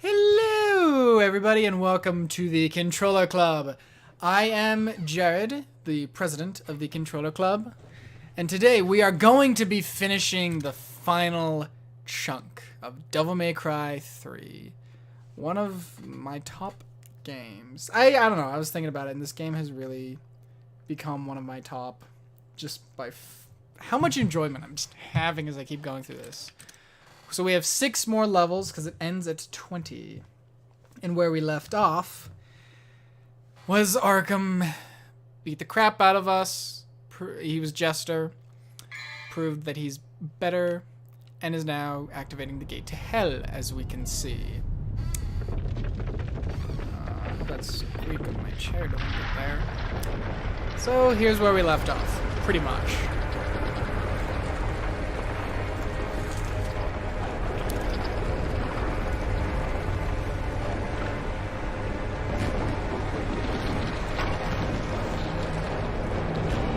Hello, everybody, and welcome to the Controller Club. I am Jared, the president of the Controller Club, and today we are going to be finishing the final chunk of Devil May Cry 3. One of my top games. I don't know, I was thinking about it, and this game has really become one of my top just by how much enjoyment I'm just having as I keep going through this. So we have 6 more levels because it ends at 20. And where we left off was Arkham beat the crap out of us. He was Jester, proved that he's better, and is now activating the gate to hell, as we can see. That squeak of my chair don't get there. So here's where we left off, pretty much.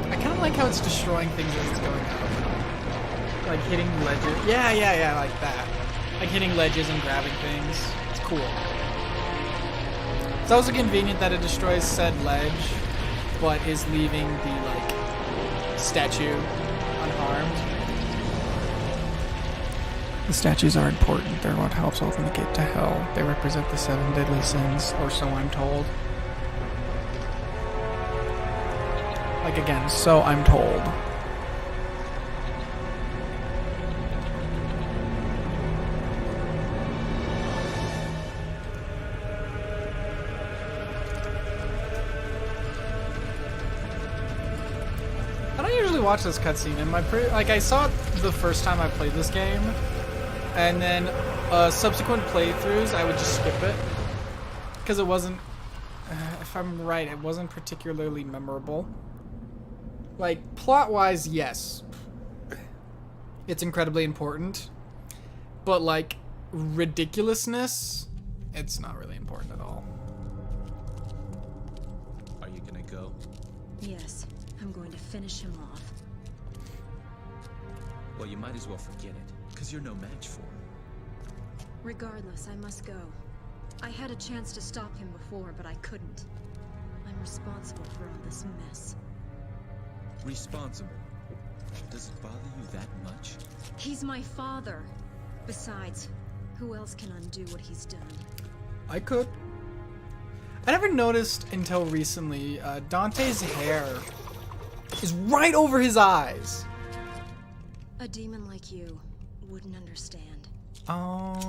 I like how it's destroying things as it's going up. Like hitting ledges. Yeah, like that. Like hitting ledges and grabbing things. It's cool. It's also convenient that it destroys said ledge, but is leaving the, like, statue unharmed. The statues are important. They're what helps open the gate to hell. They represent the 7 deadly sins, or so I'm told. Like, again, so I'm told. I don't usually watch this cutscene. In my I saw it the first time I played this game, and then subsequent playthroughs I would just skip it because it wasn't. If I'm right, it wasn't particularly memorable. Like, plot-wise, yes. It's incredibly important. But, like, ridiculousness, it's not really important at all. Are you gonna go? Yes, I'm going to finish him off. Well, you might as well forget it, because you're no match for him. Regardless, I must go. I had a chance to stop him before, but I couldn't. I'm responsible for all this mess. Responsible? Does it bother you that much? He's my father. Besides, who else can undo what he's done? I could. I never noticed until recently, Dante's hair is right over his eyes. A demon like you wouldn't understand. But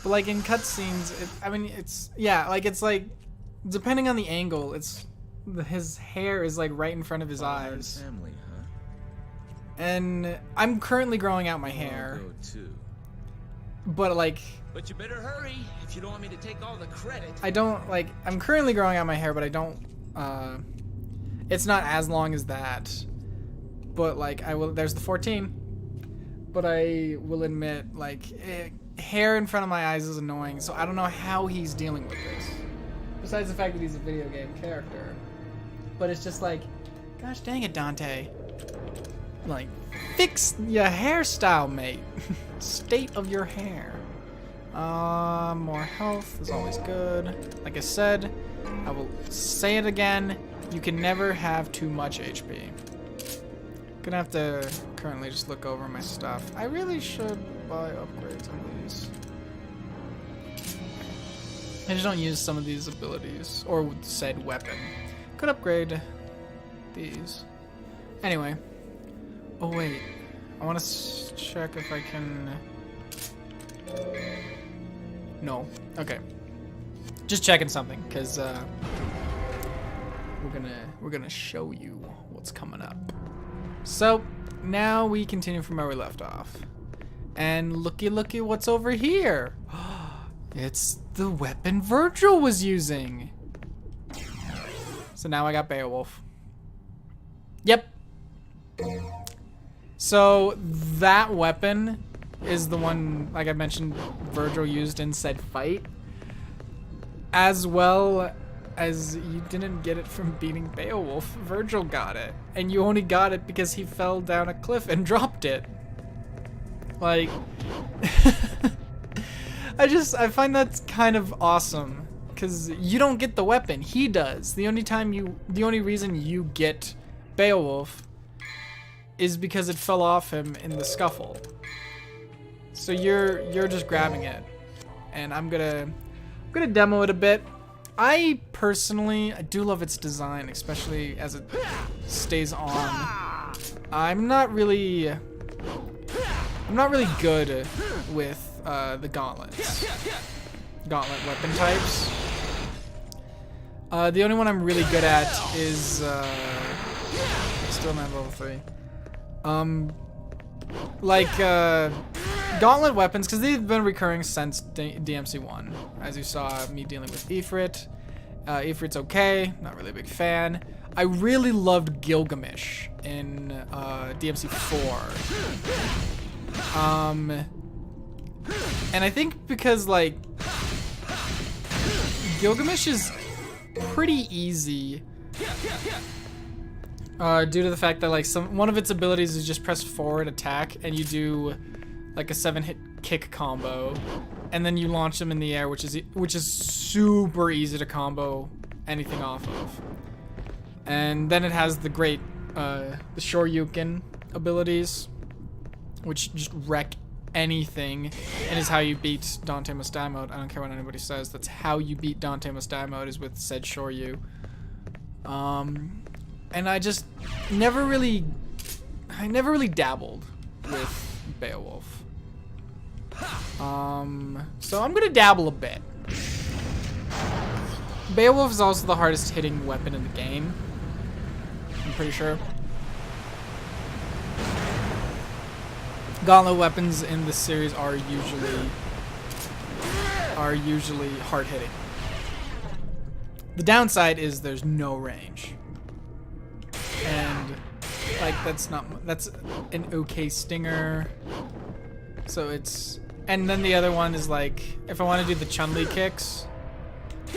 like in cutscenes, it's like, depending on the angle, his hair is like right in front of his eyes. Family, huh? And I'm currently growing out my hair. I'll go too. But like, But you better hurry if you don't want me to take all the credit. I'm currently growing out my hair, but I don't, it's not as long as that. But like, there's the 14. But I will admit, like, hair in front of my eyes is annoying, so I don't know how he's dealing with this. Besides the fact that he's a video game character. But it's just like, gosh dang it, Dante. Like, fix your hairstyle, mate. State of your hair. More health is always good. Like I said, I will say it again, you can never have too much HP. Gonna have to currently just look over my stuff. I really should buy upgrades on these. I just don't use some of these abilities, or said weapon. Could upgrade these. Anyway. Oh wait. I want to check if I can... No. Okay. Just checking something, because we're gonna show you what's coming up. So, now we continue from where we left off. And looky what's over here. It's the weapon Virgil was using. So now I got Beowulf. Yep. So that weapon is the one, like I mentioned, Virgil used in said fight. As well as you didn't get it from beating Beowulf, Virgil got it. And you only got it because he fell down a cliff and dropped it. Like, I find that's kind of awesome because you don't get the weapon, he does. The only reason you get Beowulf is because it fell off him in the scuffle. So you're just grabbing it, and I'm gonna demo it a bit. I do love its design, especially as it stays on. I'm not really good with the gauntlets. Gauntlet weapon types. The only one I'm really good at is still not level 3. Gauntlet weapons, because they've been recurring since DMC1. As you saw me dealing with Ifrit. Ifrit's okay, not really a big fan. I really loved Gilgamesh in DMC4. And I think because like Gilgamesh is pretty easy due to the fact that like one of its abilities is just press forward attack and you do like a 7-hit kick combo, and then you launch them in the air, which is super easy to combo anything off of. And then it has the great the Shoryuken abilities, which just wreck anything, and is how you beat Dante Must Die mode. I don't care what anybody says. That's how you beat Dante Must Die mode, is with said Shoryu. And I just never really dabbled with Beowulf. So I'm gonna dabble a bit. Beowulf is also the hardest hitting weapon in the game, I'm pretty sure. Gauntlet weapons in this series are usually hard hitting. The downside is there's no range, and like that's an okay stinger. So it's, and then the other one is like, if I want to do the Chun-Li kicks,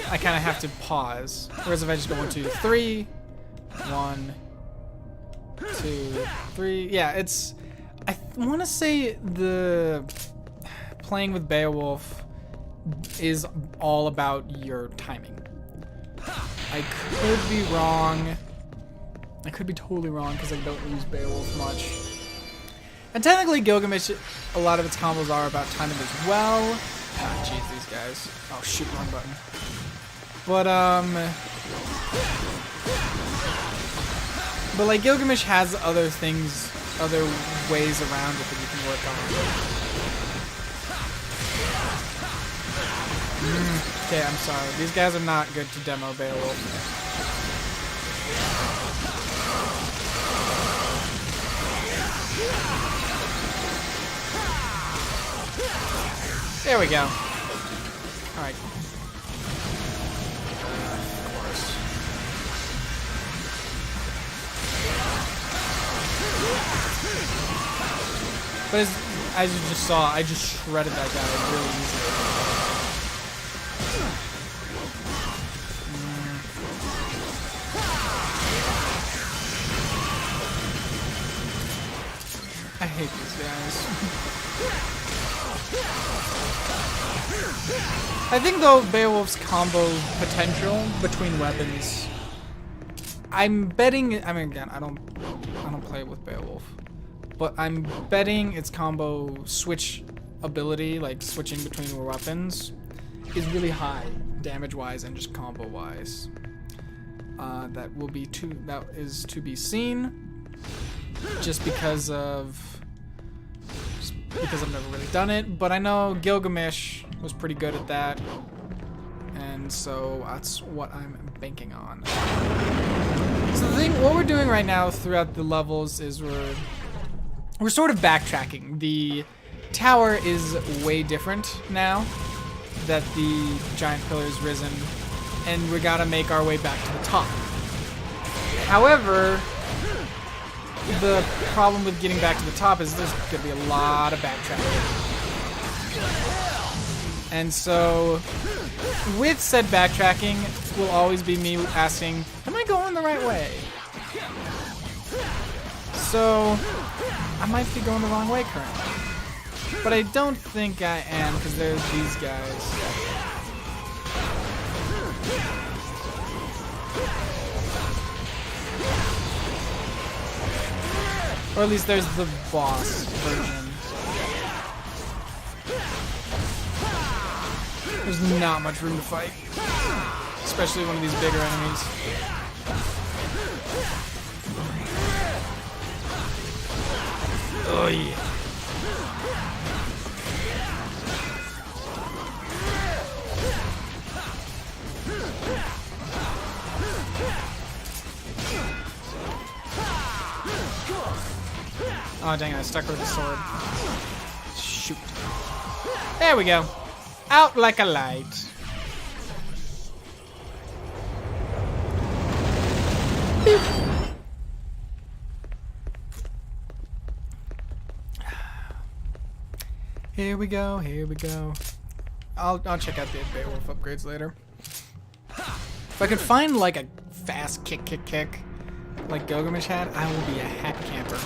I kind of have to pause. Whereas if I just go 1, 2, 3, 1, 2, 3, yeah, it's. I want to say the playing with Beowulf is all about your timing. I could be wrong. I could be totally wrong because I don't use Beowulf much. And technically Gilgamesh, a lot of its combos are about timing as well. Ah, jeez, these guys. Oh shoot, wrong button. But like Gilgamesh has other things, other ways around it that you can work on. Okay, I'm sorry. These guys are not good to demo Beowulf. There we go. Alright. Of course. But as you just saw, I just shredded that guy really easily. I hate these guys. I think though Beowulf's combo potential between weapons, I'm betting. I mean, again, I don't play with Beowulf, but I'm betting its combo switch ability, like switching between your weapons, is really high damage-wise and just combo-wise. That is to be seen, just because I've never really done it. But I know Gilgamesh was pretty good at that, and so that's what I'm banking on. So what we're doing right now throughout the levels is we're sort of backtracking. The tower is way different now that the giant pillar is risen, and we gotta make our way back to the top. However, the problem with getting back to the top is there's gonna be a lot of backtracking. And so, with said backtracking, will always be me asking, am I going the right way? So, I might be going the wrong way currently. But I don't think I am, because there's these guys. Or at least there's the boss version. There's not much room to fight. Especially one of these bigger enemies. Oh yeah. Oh dang it, I stuck with the sword. Shoot. There we go. Out like a light. Beep. Here we go, here we go. I'll check out the Beowulf upgrades later. If I could find like a fast kick like Gilgamesh had, I will be a happy camper.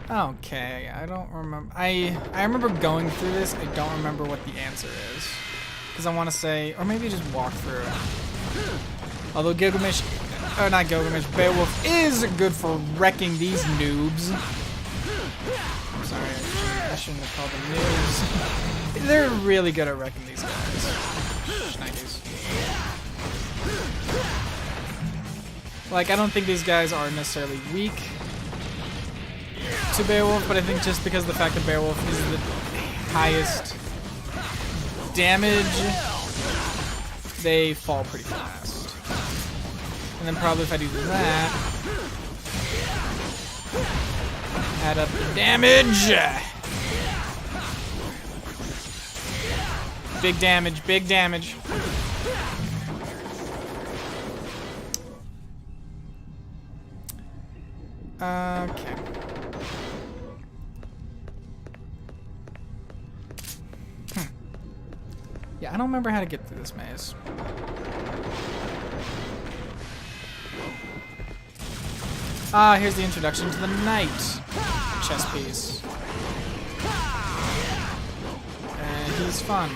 Okay, I don't remember. I remember going through this. I don't remember what the answer is. Because I want to say, or maybe just walk through it. Although Gilgamesh, or not Gilgamesh, Beowulf is good for wrecking these noobs. I'm sorry, I shouldn't have called them noobs. They're really good at wrecking these guys. Schnikes. Like, I don't think these guys are necessarily weak to Beowulf, but I think just because of the fact that Beowulf is the highest damage, they fall pretty fast. And then probably if I do that, add up the damage. Big damage, big damage. Okay. Yeah, I don't remember how to get through this maze. Ah, here's the introduction to the knight chess piece. And he's fun.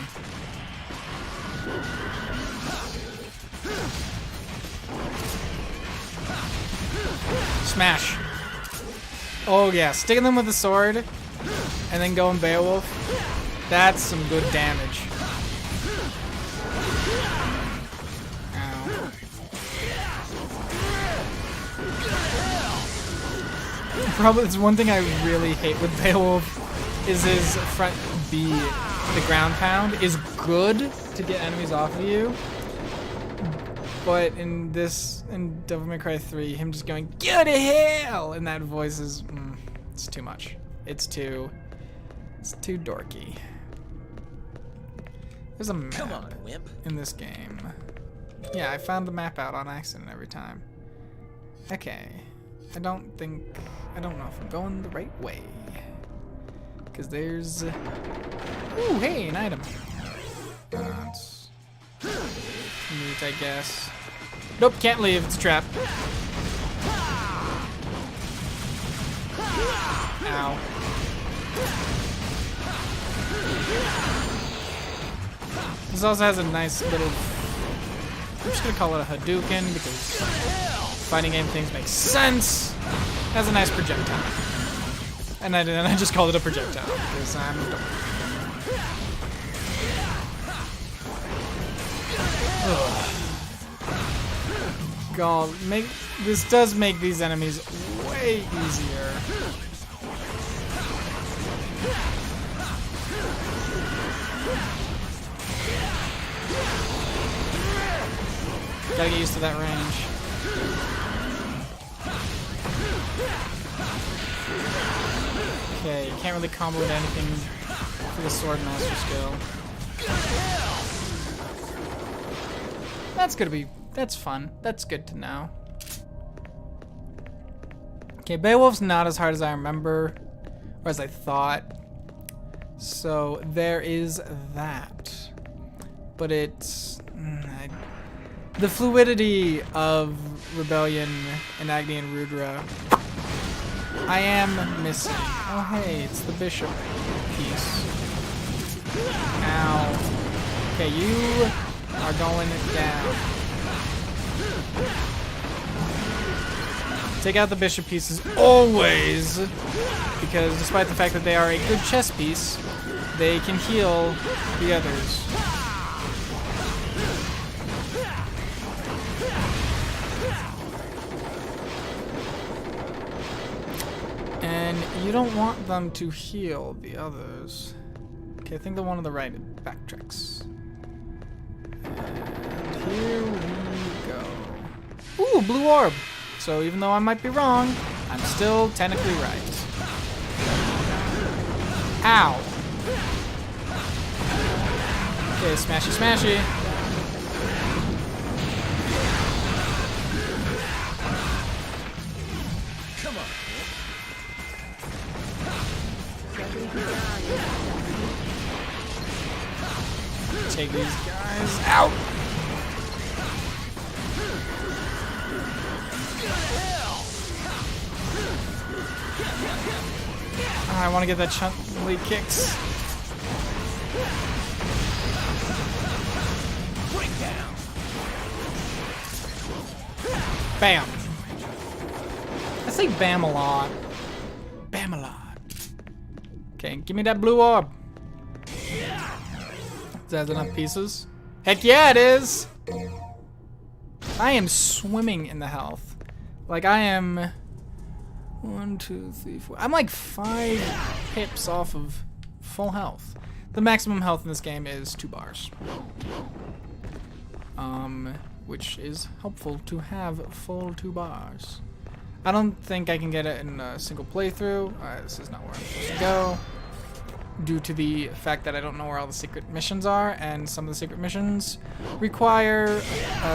Smash. Oh yeah, sticking them with the sword and then going Beowulf. That's some good damage. Probably it's one thing I really hate with Beowulf is his front B, the ground pound, is good to get enemies off of you. But in Devil May Cry 3, him just going, "Go to hell!" and that voice is, it's too much. It's too dorky. There's a map Come on, wimp. in this game. Yeah, I found the map out on accident every time. Okay. I don't know if I'm going the right way. Because there's... Ooh, hey, an item. It's neat, I guess. Nope, can't leave. It's a trap. Ow. This also has a nice little... I'm just going to call it a Hadouken because fighting game things make sense. It has a nice projectile. And I just called it a projectile because I'm dumb. God, this does make these enemies way easier. Gotta get used to that range. Okay, you can't really combo with anything for the sword master skill. That's fun. That's good to know. Okay, Beowulf's not as hard as I remember, or as I thought. So there is that. But it's... the fluidity of Rebellion and Agni and Rudra I am missing. Oh, hey, it's the bishop piece. Ow. Okay, you are going down. Take out the bishop pieces always, because despite the fact that they are a good chess piece, they can heal the others. And you don't want them to heal the others. Okay, I think the one on the right backtracks. And here we go. Ooh, blue orb! So even though I might be wrong, I'm still technically right. Ow! Okay, smashy smashy. Come on. Take these guys out. I want to get that Chun-Li kicks. Bam. I say bam a lot. Bam a lot. Okay, give me that blue orb. Is that enough pieces? Heck yeah, it is! I am swimming in the health. Like, I am... 1, 2, 3, 4. I'm like 5 pips off of full health. The maximum health in this game is 2 bars. Which is helpful to have full 2 bars. I don't think I can get it in a single playthrough. This is not where I'm supposed to go. Due to the fact that I don't know where all the secret missions are, and some of the secret missions require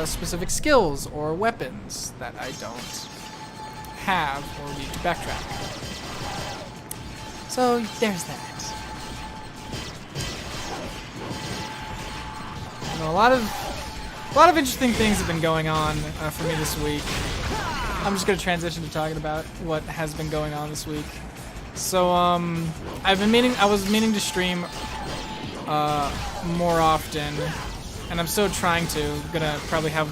specific skills or weapons that I don't have or need to backtrack. So there's that. You know, a lot of interesting things have been going on for me this week. I'm just gonna transition to talking about what has been going on this week. So I was meaning to stream more often, and I'm still trying to. I'm gonna probably have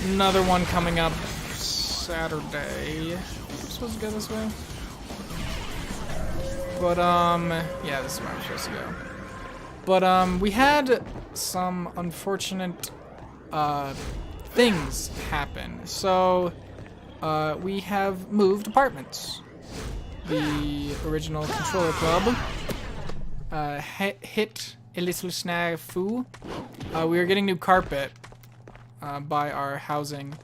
another one coming up Saturday. I'm supposed to go this way? But yeah, this is where I'm supposed to go. But we had some unfortunate things happen. So we have moved apartments. The original ControllerClub hit a little snafu. We were getting new carpet by our housing,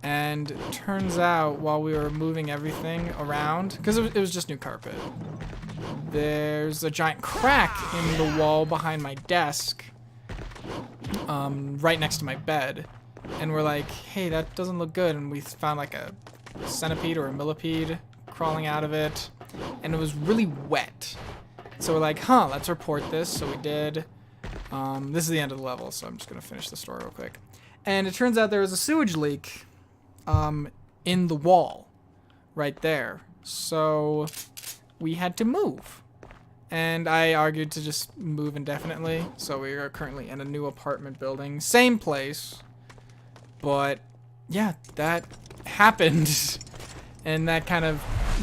and it turns out while we were moving everything around, because it was just new carpet, there's a giant crack in the wall behind my desk, right next to my bed, and we're like, hey, that doesn't look good, and we found like a centipede or a millipede crawling out of it, and it was really wet. So we're like, huh, let's report this. So we did. This is the end of the level, so I'm just gonna finish the story real quick. And it turns out there was a sewage leak in the wall right there. So we had to move. And I argued to just move indefinitely. So we are currently in a new apartment building. Same place. But yeah, that happened. And that kind of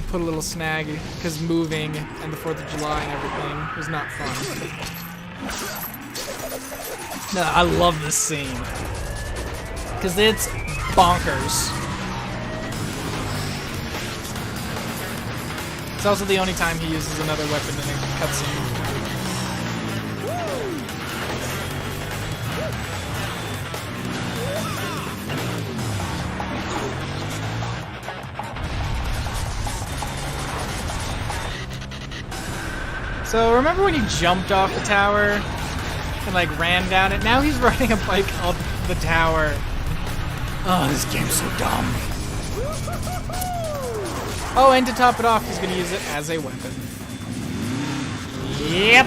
put a little snag, because moving and the 4th of July and everything was not fun. No, I love this scene, because it's bonkers. It's also the only time he uses another weapon in a cutscene. So remember when he jumped off the tower and like ran down it? Now he's riding a bike up the tower. Oh, this game's so dumb. Oh, and to top it off, he's gonna use it as a weapon. Yep.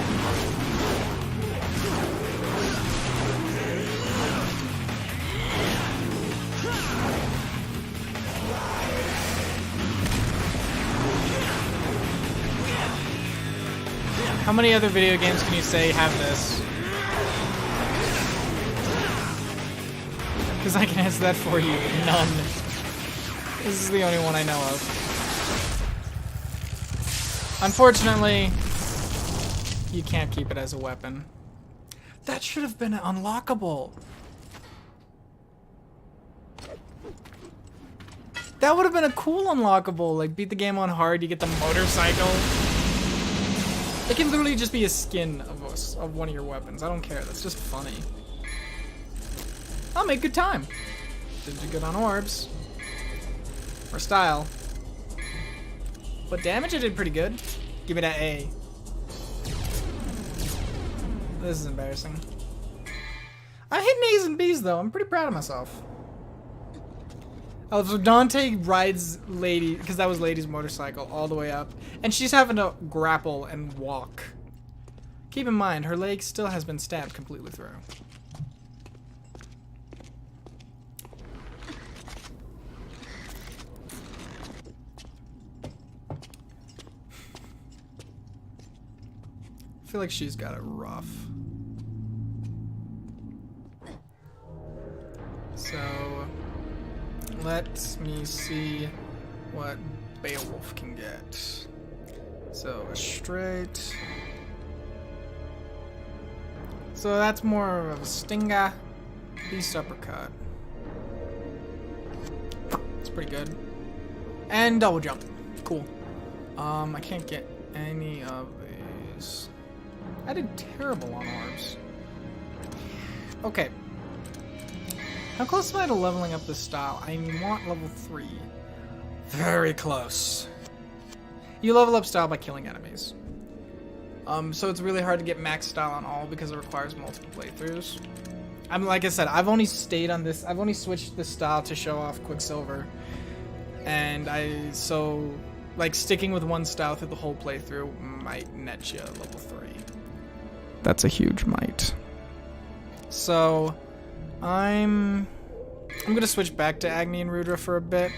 many other video games can you say have this? Because I can answer that for you. None. This is the only one I know of. Unfortunately, you can't keep it as a weapon. That should have been unlockable. That would have been a cool unlockable. Like, beat the game on hard, you get the motorcycle. It can literally just be a skin of one of your weapons. I don't care. That's just funny. I'll make good time. Didn't do good on orbs. Or style. But damage I did pretty good. Give me that A. This is embarrassing. I'm hitting A's and B's though. I'm pretty proud of myself. Oh, so Dante rides Lady, because that was Lady's motorcycle, all the way up. And she's having to grapple and walk. Keep in mind, her leg still has been stabbed completely through. I feel like she's got it rough. So, let me see what Beowulf can get. So, a straight. So that's more of a stinger. Beast uppercut. It's pretty good. And double jump. Cool. I can't get any of these. I did terrible on orbs. Okay. How close am I to leveling up this style? I want level 3. Very close. You level up style by killing enemies. So it's really hard to get max style on all because it requires multiple playthroughs. Like I said, I've only stayed on this. I've only switched this style to show off Quicksilver. And like sticking with one style through the whole playthrough might net you level 3. That's a huge might. So I'm gonna switch back to Agni and Rudra for a bit.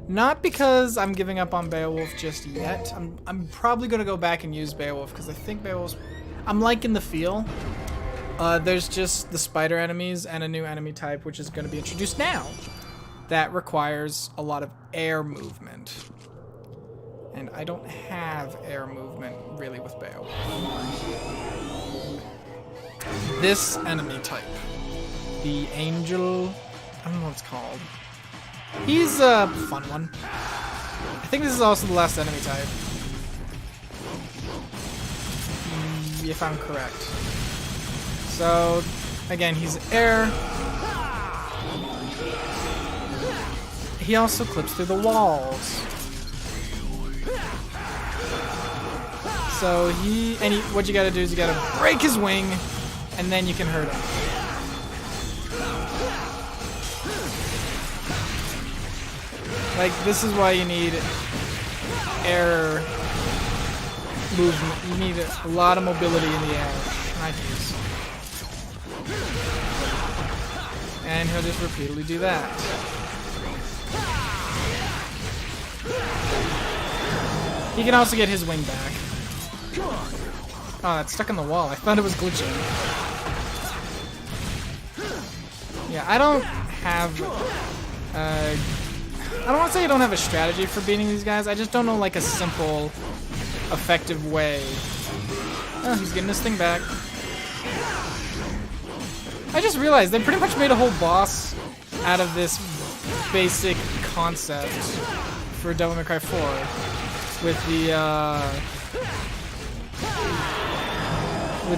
Not because I'm giving up on Beowulf just yet. I'm probably gonna go back and use Beowulf because I think Beowulf's... I'm liking the feel. There's just the spider enemies and a new enemy type which is gonna be introduced now. That requires a lot of air movement. And I don't have air movement really with Beowulf. This enemy type. The Angel... I don't know what it's called. He's a fun one. I think this is also the last enemy type. If I'm correct. So, again, he's air. He also clips through the walls. So what you gotta do is you gotta break his wing, and then you can hurt him. Like, this is why you need air movement. You need a lot of mobility in the air. Nice. And he'll just repeatedly do that. He can also get his wing back. Oh, that's stuck in the wall. I thought it was glitching. Yeah, I don't have... I don't want to say I don't have a strategy for beating these guys. I just don't know, like, a simple, effective way. Oh, he's getting his thing back. I just realized they pretty much made a whole boss out of this basic concept for Devil May Cry 4 with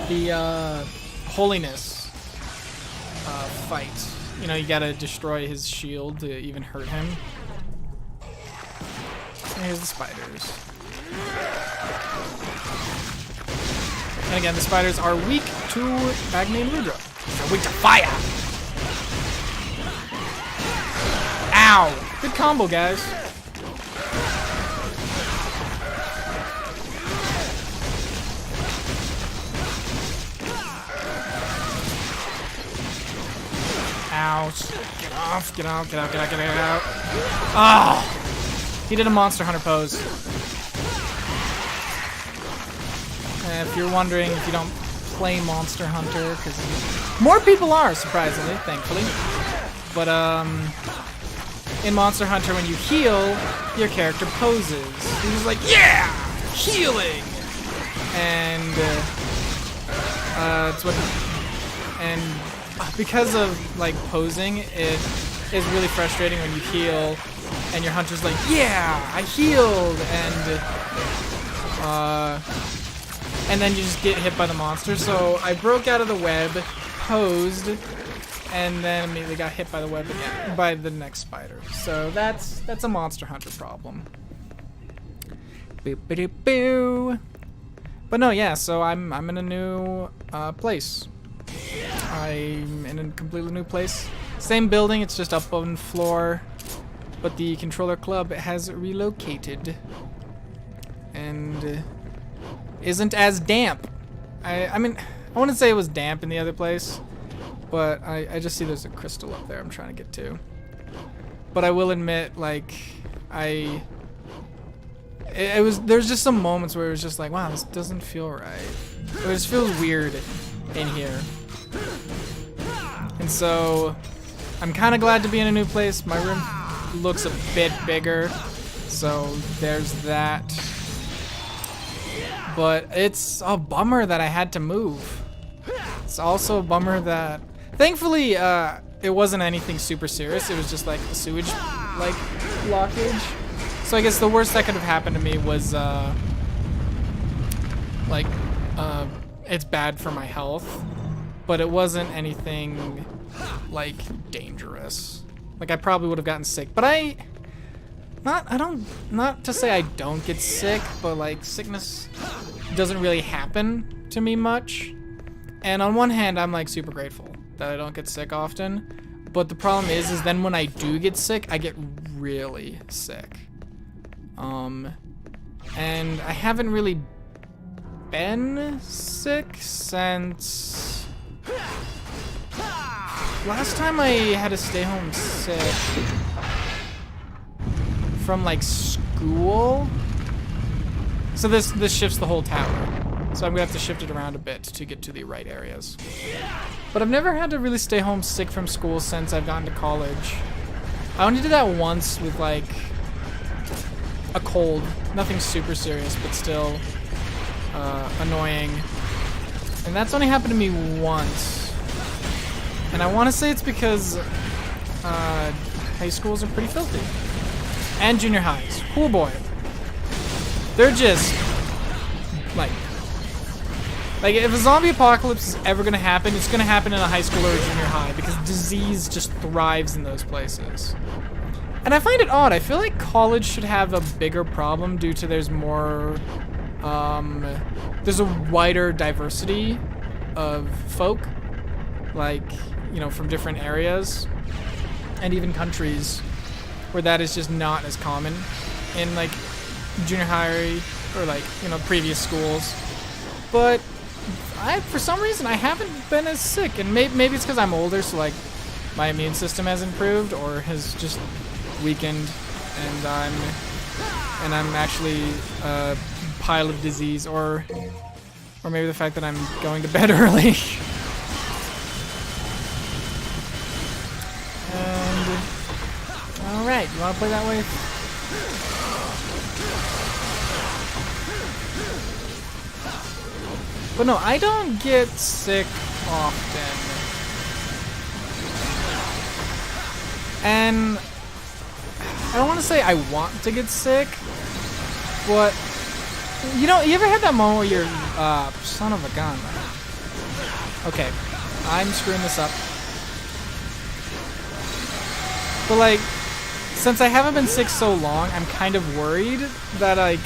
the holiness fight. You know, you gotta destroy his shield to even hurt him. And here's the spiders. And again, the spiders are weak to Agni and Rudra. They're weak to fire! Ow! Good combo, guys. Ouch. Get off, get out, get out, get out, get out. Oh! He did a Monster Hunter pose. If you're wondering if you don't play Monster Hunter, because more people are, surprisingly, thankfully. But in Monster Hunter, when you heal, your character poses. He's like, yeah, healing, and it's what. And because of like posing, it is really frustrating when you heal, and your hunter's like, yeah, I healed, and then you just get hit by the monster. So I broke out of the web, posed, and then immediately got hit by the web again, by the next spider. So that's a Monster Hunter problem. Boo. But no, yeah. So I'm in a new place. I'm in a completely new place. Same building, it's just up on floor, but the Controller Club has relocated and isn't as damp. I mean, I wouldn't say it was damp in the other place, but I just see there's a crystal up there I'm trying to get to. But I will admit, like, there's just some moments where it was just like, wow, this doesn't feel right. It just feels weird in here. And so I'm kind of glad to be in a new place. My room looks a bit bigger, so there's that. But it's a bummer that I had to move. It's also a bummer that, thankfully, it wasn't anything super serious. It was just like a sewage like blockage. So I guess the worst that could have happened to me was it's bad for my health, but it wasn't anything like dangerous. Like I probably would have gotten sick, but not to say I don't get sick, but like sickness doesn't really happen to me much. And on one hand, I'm like super grateful that I don't get sick often, but the problem is then when I do get sick, I get really sick. And I haven't really been sick since last time I had to stay home sick from like school. So this shifts the whole tower. So I'm gonna have to shift it around a bit to get to the right areas. But I've never had to really stay home sick from school since I've gotten to college. I only did that once with like a cold. Nothing super serious, but still annoying. And that's only happened to me once. And I want to say it's because high schools are pretty filthy. And junior highs. Cool boy. They're just like if a zombie apocalypse is ever gonna happen, it's gonna happen in a high school or a junior high because disease just thrives in those places. And I find it odd. I feel like college should have a bigger problem due to there's more, there's a wider diversity of folk, like, you know, from different areas and even countries where that is just not as common in like junior high or like, you know, previous schools. But for some reason, I haven't been as sick, and maybe it's because I'm older, so like my immune system has improved or has just weakened, and I'm actually a pile of disease, or maybe the fact that I'm going to bed early. And all right, you want to play that way? But no, I don't get sick often. And I don't want to say I want to get sick, but you know, you ever had that moment where you're, son of a gun. Okay, I'm screwing this up. But like, since I haven't been sick so long, I'm kind of worried that like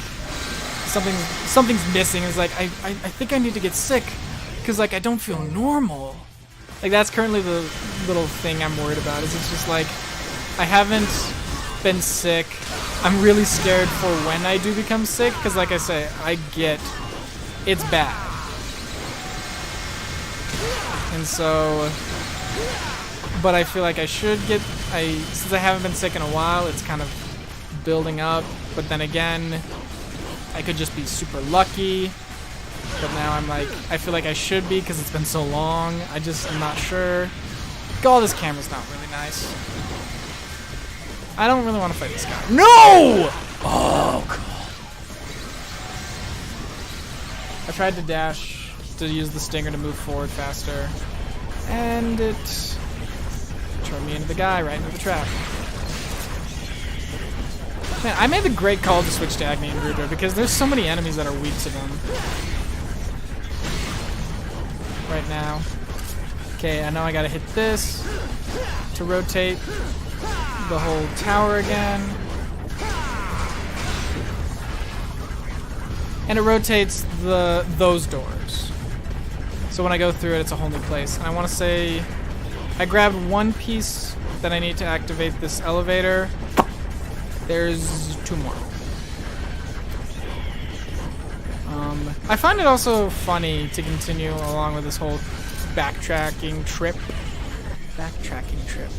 something's missing. It's like I think I need to get sick because like I don't feel normal. Like that's currently the little thing I'm worried about. Is it's just like I haven't been sick. I'm really scared for when I do become sick because like I say, it's bad. And so, but I feel like I should since I haven't been sick in a while, it's kind of building up. But then again, I could just be super lucky But now I'm like, I feel like I should be because it's been so long. I'm not sure. God, this camera's not really nice. I don't really want to fight this guy. No! Oh, God. I tried to dash to use the stinger to move forward faster. And it throw me into the guy, right into the trap. Man, I made the great call to switch to Agni and Ruder because there's so many enemies that are weak to them. Right now. Okay, I know I gotta hit this to rotate the whole tower again. And it rotates those doors. So when I go through it, it's a whole new place. And I want to say I grabbed one piece that I need to activate this elevator. There's 2 more. I find it also funny to continue along with this whole backtracking trip.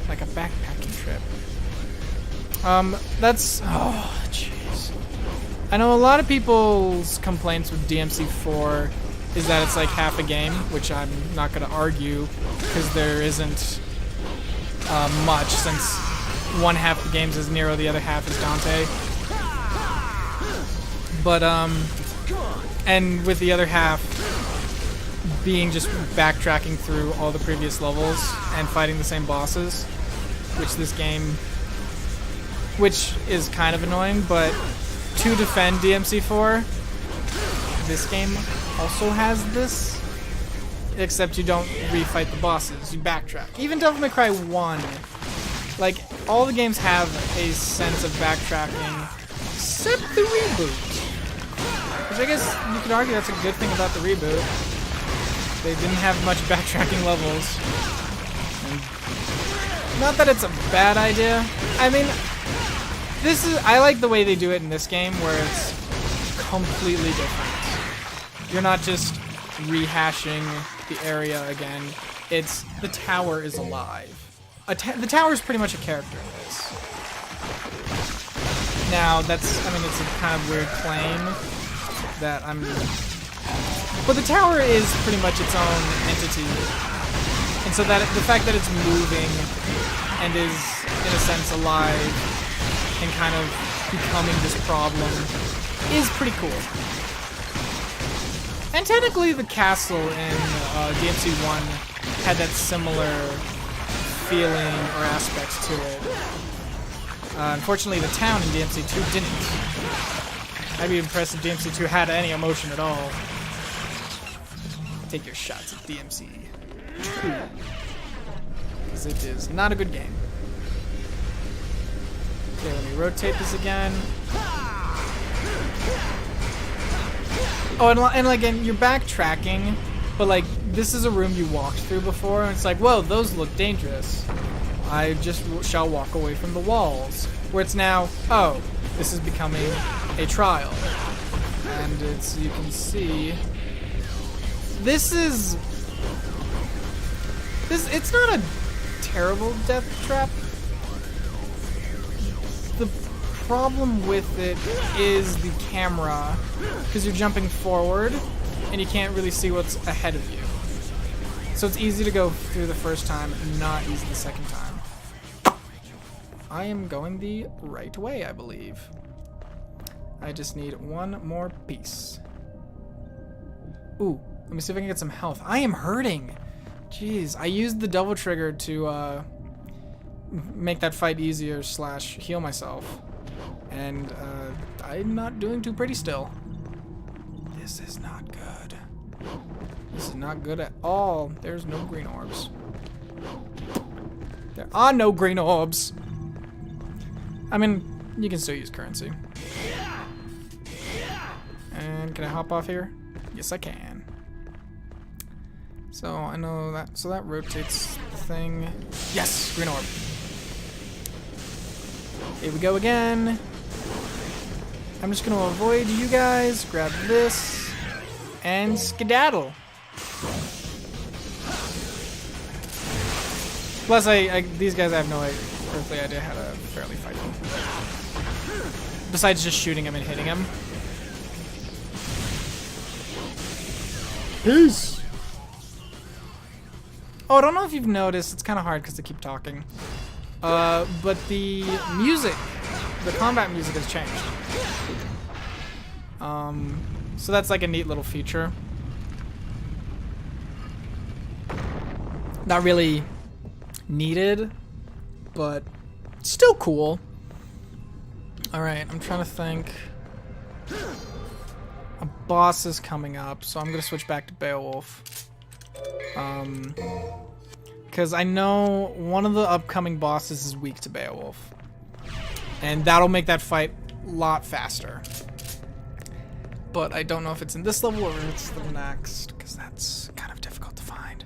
Like a backpacking trip. That's... Oh, jeez. I know a lot of people's complaints with DMC4 is that it's like half a game, which I'm not going to argue, because there isn't much, since one half the games is Nero, the other half is Dante. But, and with the other half being just backtracking through all the previous levels and fighting the same bosses, which is kind of annoying, but to defend DMC4, this game also has this, except you don't refight the bosses, you backtrack. Even Devil May Cry 1, like, all the games have a sense of backtracking, except the reboot. Which I guess you could argue that's a good thing about the reboot. They didn't have much backtracking levels. And not that it's a bad idea. I mean, I like the way they do it in this game, where it's completely different. You're not just rehashing the area again. It's the tower is alive. The tower is pretty much a character in this. Now, it's a kind of weird claim that but the tower is pretty much its own entity. And so that the fact that it's moving and is, in a sense, alive and kind of becoming this problem is pretty cool. And technically the castle in DMC1 had that similar feeling or aspects to it. Unfortunately, the town in DMC2 didn't. I'd be impressed if DMC2 had any emotion at all. Take your shots at DMC2. Because it is not a good game. Okay, let me rotate this again. Oh, and again, you're backtracking, but like, this is a room you walked through before, and it's like, whoa, those look dangerous. I just shall walk away from the walls. Where it's now, oh, this is becoming a trial. And you can see, it's not a terrible death trap. The problem with it is the camera, because you're jumping forward and you can't really see what's ahead of you. So it's easy to go through the first time, not easy the second time. I am going the right way, I believe. I just need one more piece. Ooh, let me see if I can get some health. I am hurting. Jeez, I used the double trigger to make that fight easier / heal myself. And I'm not doing too pretty still. This is not good. This is not good at all. There's no green orbs. There are no green orbs. I mean, you can still use currency. And can I hop off here? Yes, I can. So I know that. So that rotates the thing. Yes, green orb. Here we go again. I'm just gonna avoid you guys. Grab this and skedaddle. Plus, these guys I have no earthly idea how to fairly fight them. Besides just shooting them and hitting them. Peace. Oh, I don't know if you've noticed. It's kind of hard because I keep talking. But the music, the combat music has changed. So that's like a neat little feature. Not really needed, but still cool. Alright, I'm trying to think. A boss is coming up, so I'm gonna switch back to Beowulf. Because I know one of the upcoming bosses is weak to Beowulf. And that'll make that fight a lot faster. But I don't know if it's in this level or if it's the next, because that's kind of difficult to find.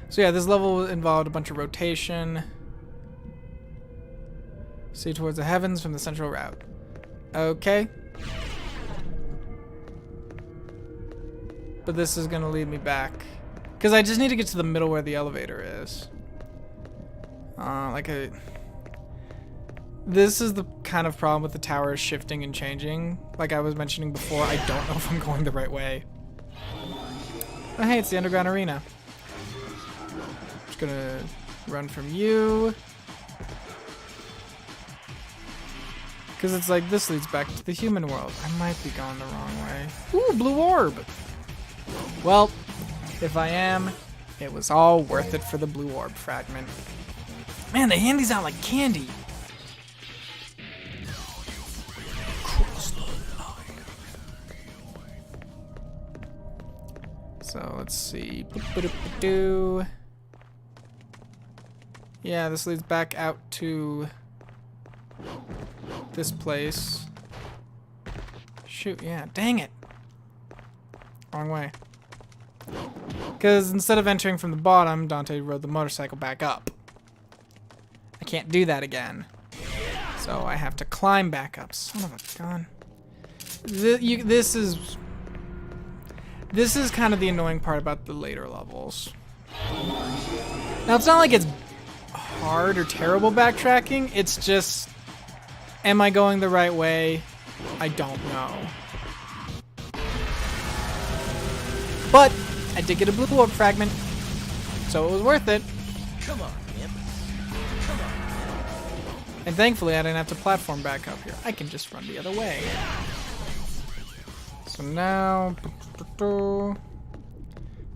So yeah, this level involved a bunch of rotation. See towards the heavens from the central route. Okay. But this is gonna lead me back. Because I just need to get to the middle where the elevator is. This is the kind of problem with the tower shifting and changing. Like I was mentioning before, I don't know if I'm going the right way. Oh hey, it's the underground arena. Just gonna run from you. Because it's like, this leads back to the human world. I might be going the wrong way. Ooh, blue orb! Well, if I am, it was all worth it for the blue orb fragment. Man, they hand these out like candy. So let's see. Yeah, this leads back out to this place. Shoot, yeah, dang it. Wrong way. Because instead of entering from the bottom, Dante rode the motorcycle back up. I can't do that again. So I have to climb back up. Son of a gun. This is kind of the annoying part about the later levels. Now, it's not like it's hard or terrible backtracking. It's just, am I going the right way? I don't know. But I did get a blue orb fragment, so it was worth it. Come on, man. Come on. And thankfully, I didn't have to platform back up here. I can just run the other way. So now,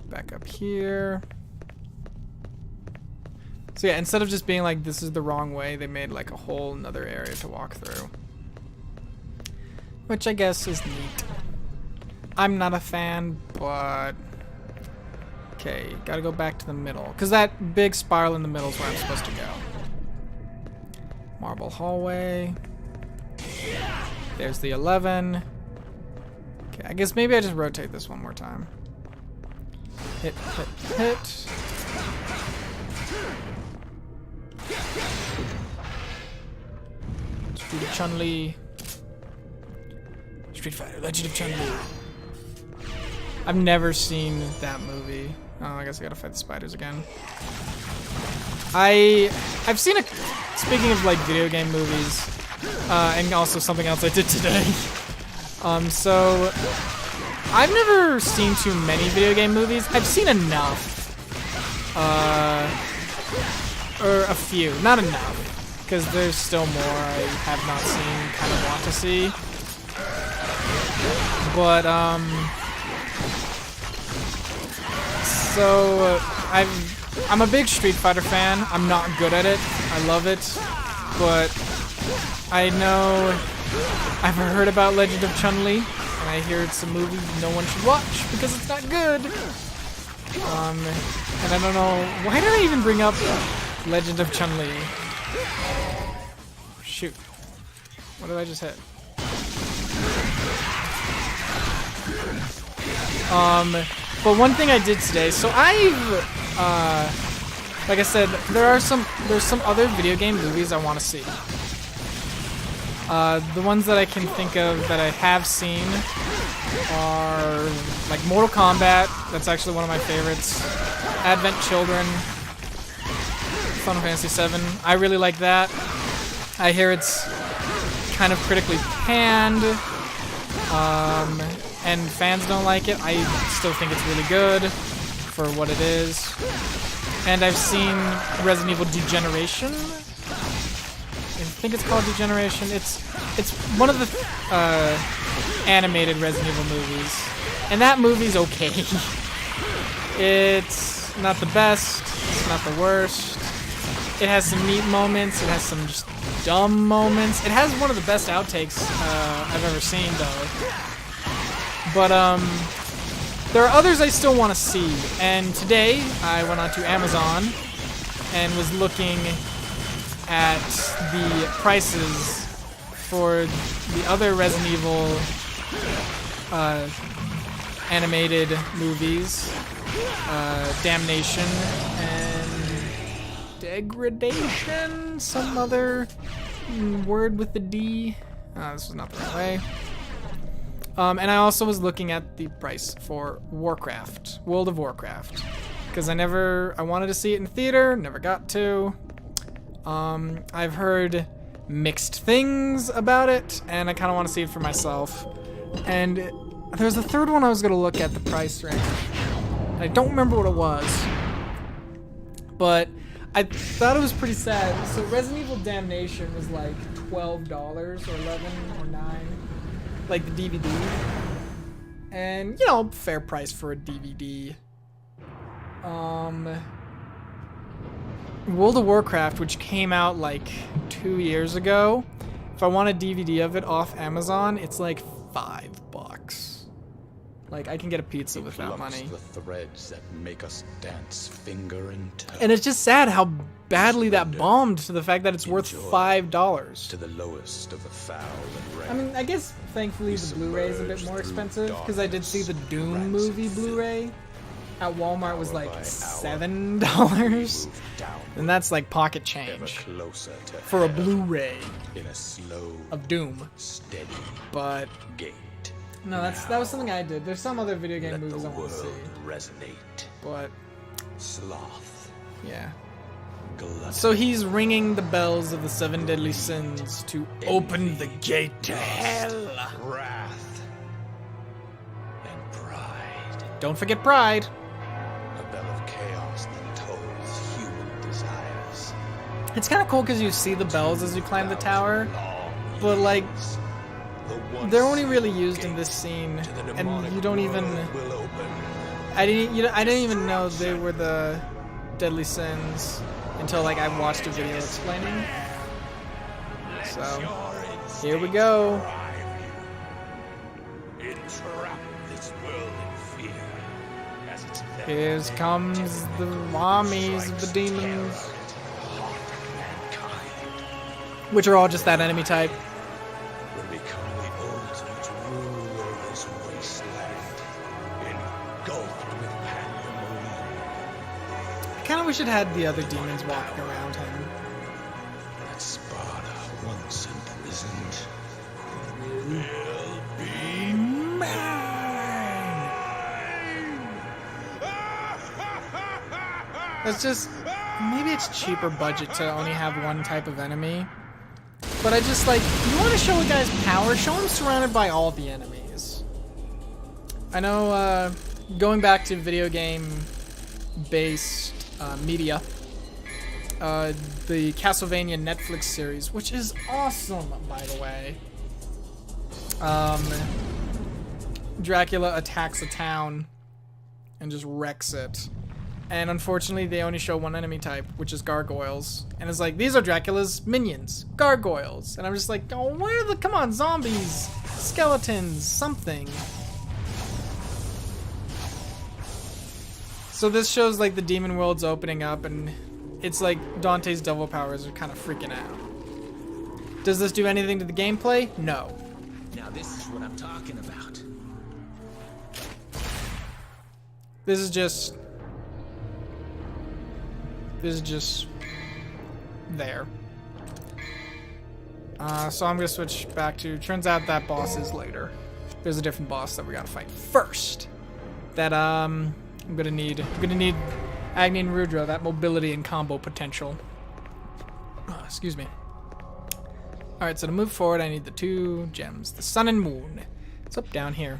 back up here. So yeah, instead of just being like, this is the wrong way, they made like a whole another area to walk through. Which I guess is neat. I'm not a fan, but... Okay, gotta go back to the middle. Because that big spiral in the middle is where I'm supposed to go. Marble hallway. There's the 11. Okay, I guess maybe I just rotate this one more time. Hit, hit, hit. Street of Chun-Li. Street Fighter, Legend of Chun-Li. I've never seen that movie. Oh, I guess I gotta fight the spiders again. I've seen a... Speaking of like video game movies, and also something else I did today. So I've never seen too many video game movies. I've seen enough. Or a few, not enough, because there's still more I have not seen, kind of want to see. But so I'm a big Street Fighter fan. I'm not good at it. I love it, but I know I've heard about Legend of Chun-Li, and I hear it's a movie no one should watch because it's not good. And I don't know, why did I even bring up Legend of Chun-Li? Shoot. What did I just hit? But one thing I did today, so I've, like I said, there's some other video game movies I want to see. The ones that I can think of that I have seen are like Mortal Kombat. That's actually one of my favorites. Advent Children. Final Fantasy VII. I really like that. I hear it's kind of critically panned. and fans don't like it, I still think it's really good for what it is. And I've seen Resident Evil Degeneration. I think it's called Degeneration. It's one of the animated Resident Evil movies, and that movie's okay. It's not the best. It's not the worst. It has some neat moments. It has some just dumb moments. It has one of the best outtakes I've ever seen, though. But there are others I still want to see. And today I went onto Amazon and was looking at the prices for the other Resident Evil animated movies, Damnation and Degradation, some other word with the D. This was not the right way. And I also was looking at the price for Warcraft, World of Warcraft, because I wanted to see it in theater, never got to. I've heard mixed things about it, and I kind of want to see it for myself. And there's a third one I was going to look at the price range. And I don't remember what it was, but I thought it was pretty sad. So Resident Evil Damnation was like $12 or $11 or $9, like the DVD. And, you know, fair price for a DVD. World of Warcraft, which came out like 2 years ago, if I want a DVD of it off Amazon, it's like $5. Like, I can get a pizza with that money. The threads that make us dance finger and toe. And it's just sad how badly that bombed to the fact that it's worth $5. To the lowest of the foul and rank. I mean, I guess thankfully the Blu-ray is a bit more expensive, because I did see the Doom movie Blu-ray at Walmart was like $7. And that's like pocket change for a Blu-ray of Doom. Steady but gate. no, that was something I did. There's some other video game movies I want to see. Resonate. But Sloth. yeah. Glut. So he's ringing the bells of the 7 deadly sins to open the gate to hell. Wrath. And pride. Don't forget pride. A bell of chaos that tolls human desires. It's kind of cool because you see the bells as you climb the tower, but like they're only really used in this scene, and you don't even. I didn't even know they were the deadly sins until like I watched a video explaining. So here we go. Here comes the armies of the demons, which are all just that enemy type. I kind of wish it had the other demons walking around him. That Sparta once imprisoned will be Man! That's just, maybe it's cheaper budget to only have one type of enemy. But I just like, you want to show a guy's power, show him surrounded by all the enemies. I know, going back to video game based media, the Castlevania Netflix series, which is awesome, by the way. Dracula attacks a town and just wrecks it. And unfortunately, they only show one enemy type, which is gargoyles. And it's like, these are Dracula's minions, gargoyles. And I'm just like, oh, where the, come on, zombies, skeletons, something. So this shows like the demon world's opening up, and it's like Dante's devil powers are kind of freaking out. Does this do anything to the gameplay? No. Now this is what I'm talking about. This is just there. So I'm gonna switch back to, turns out that boss is later. There's a different boss that we gotta fight first. That I'm gonna need Agni and Rudra, that mobility and combo potential. Excuse me. Alright, so to move forward I need the 2 gems. The sun and moon. It's up down here.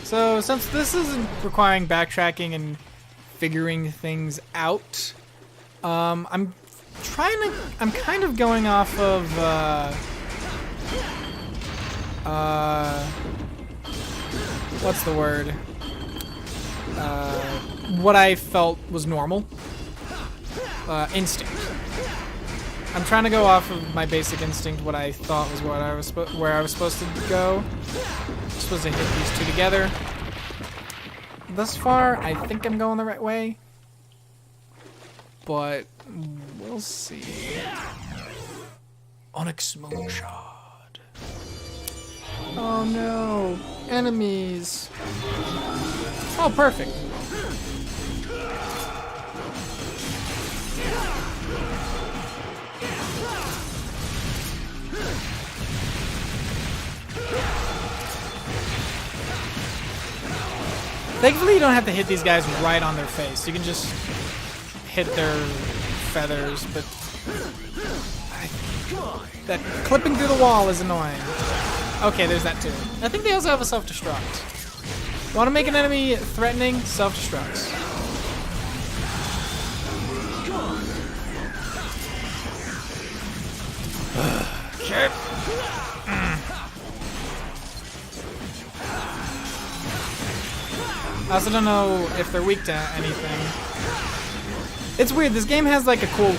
So since this isn't requiring backtracking and figuring things out, I'm kind of going off of what's the word? What I felt was normal. Instinct. I'm trying to go off of my basic instinct, what I thought was what I was where I was supposed to go. I'm supposed to hit these two together. Thus far, I think I'm going the right way, but we'll see. Onyx Moonshot. Oh no, enemies. Oh, perfect. Thankfully, you don't have to hit these guys right on their face. You can just hit their feathers, but that clipping through the wall is annoying. Okay, there's that too. I think they also have a self-destruct. Want to make an enemy threatening? Self-destructs. Okay. I also don't know if they're weak to anything. It's weird. This game has like a cool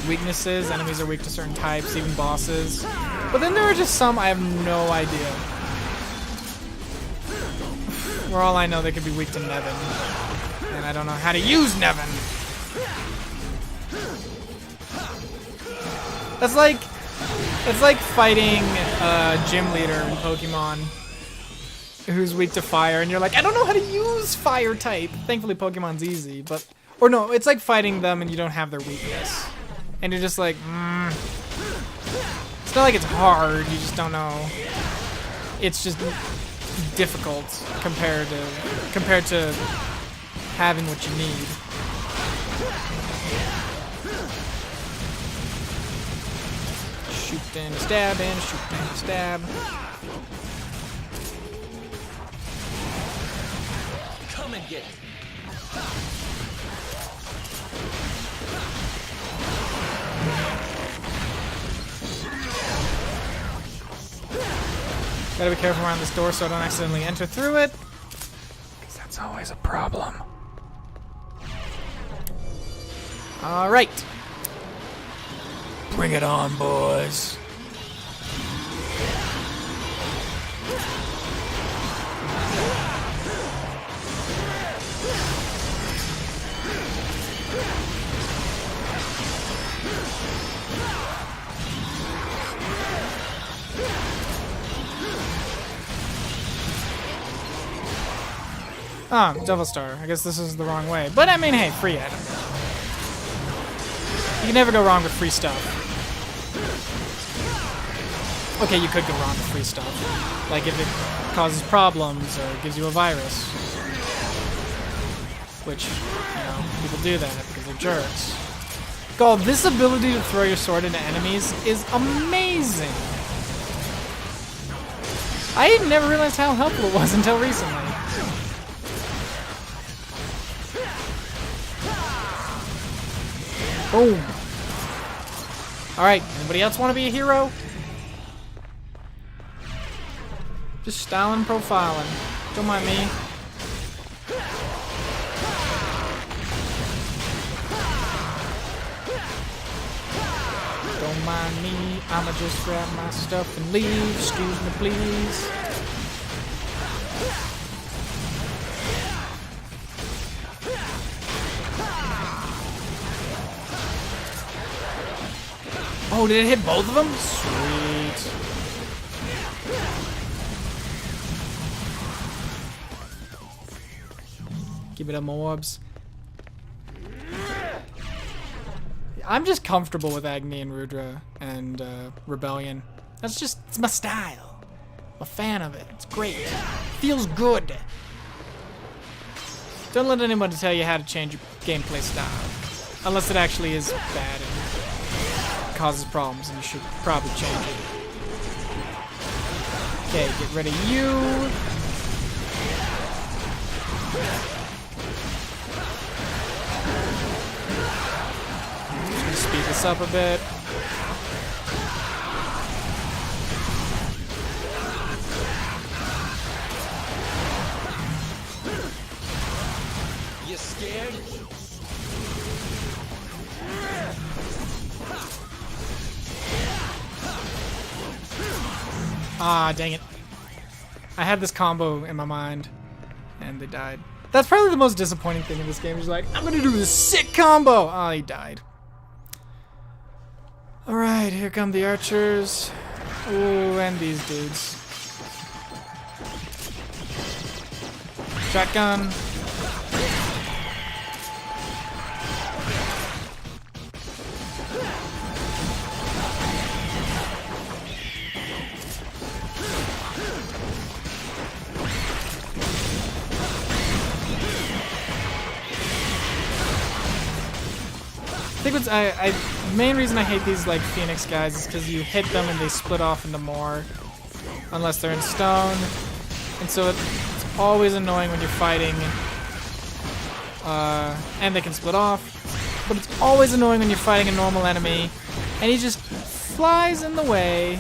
weaknesses. Enemies are weak to certain types, even bosses. But then there are just some I have no idea. For all I know, they could be weak to Nevin, and I don't know how to use Nevin. It's like fighting a gym leader in Pokemon who's weak to fire, and you're like, I don't know how to use fire type. Thankfully, Pokemon's easy, but or no, it's like fighting them and you don't have their weakness, and you're just like, It's not like it's hard. You just don't know. It's just difficult compared to having what you need. Shoot and stab and shoot and stab. Come and get it. Gotta be careful around this door so I don't accidentally enter through it, because that's always a problem. Alright. Bring it on, boys. Oh, Devil Star. I guess this is the wrong way. But I mean, hey, free item. You can never go wrong with free stuff. Okay, you could go wrong with free stuff. Like if it causes problems or gives you a virus. Which, you know, people do that because they're jerks. God, this ability to throw your sword into enemies is amazing. I never realized how helpful it was until recently. Boom. Alright, anybody else want to be a hero? Just styling, profiling. Don't mind me. Don't mind me. I'ma just grab my stuff and leave. Excuse me, please. Oh, did it hit both of them? Sweet. Give it up, orbs. I'm just comfortable with Agni and Rudra and Rebellion. It's my style. I'm a fan of it. It's great. Feels good. Don't let anybody tell you how to change your gameplay style. Unless it actually is bad and causes problems, and you should probably change it. Okay, get rid of you. Speed this up a bit. You scared? Ah, dang it. I had this combo in my mind, and they died. That's probably the most disappointing thing in this game. He's like, I'm gonna do this sick combo! Ah, he died. Alright, here come the archers. Ooh, and these dudes. Shotgun. I think what's the main reason I hate these like Phoenix guys is because you hit them and they split off into more, unless they're in stone, and so it's always annoying when you're fighting, and they can split off, but it's always annoying when you're fighting a normal enemy, and he just flies in the way.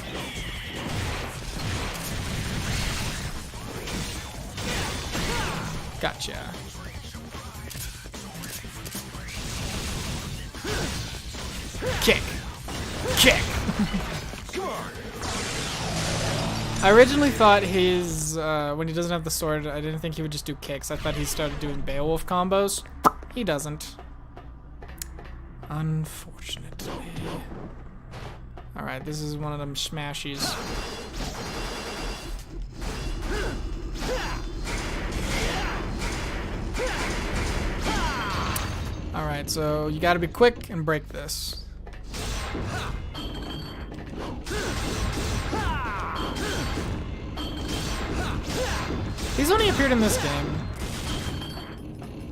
Gotcha. Kick. Kick. I originally thought his, when he doesn't have the sword, I didn't think he would just do kicks. I thought he started doing Beowulf combos. He doesn't. Unfortunately. Alright, this is one of them smashies. Alright, so you gotta be quick and break this. He's only appeared in this game,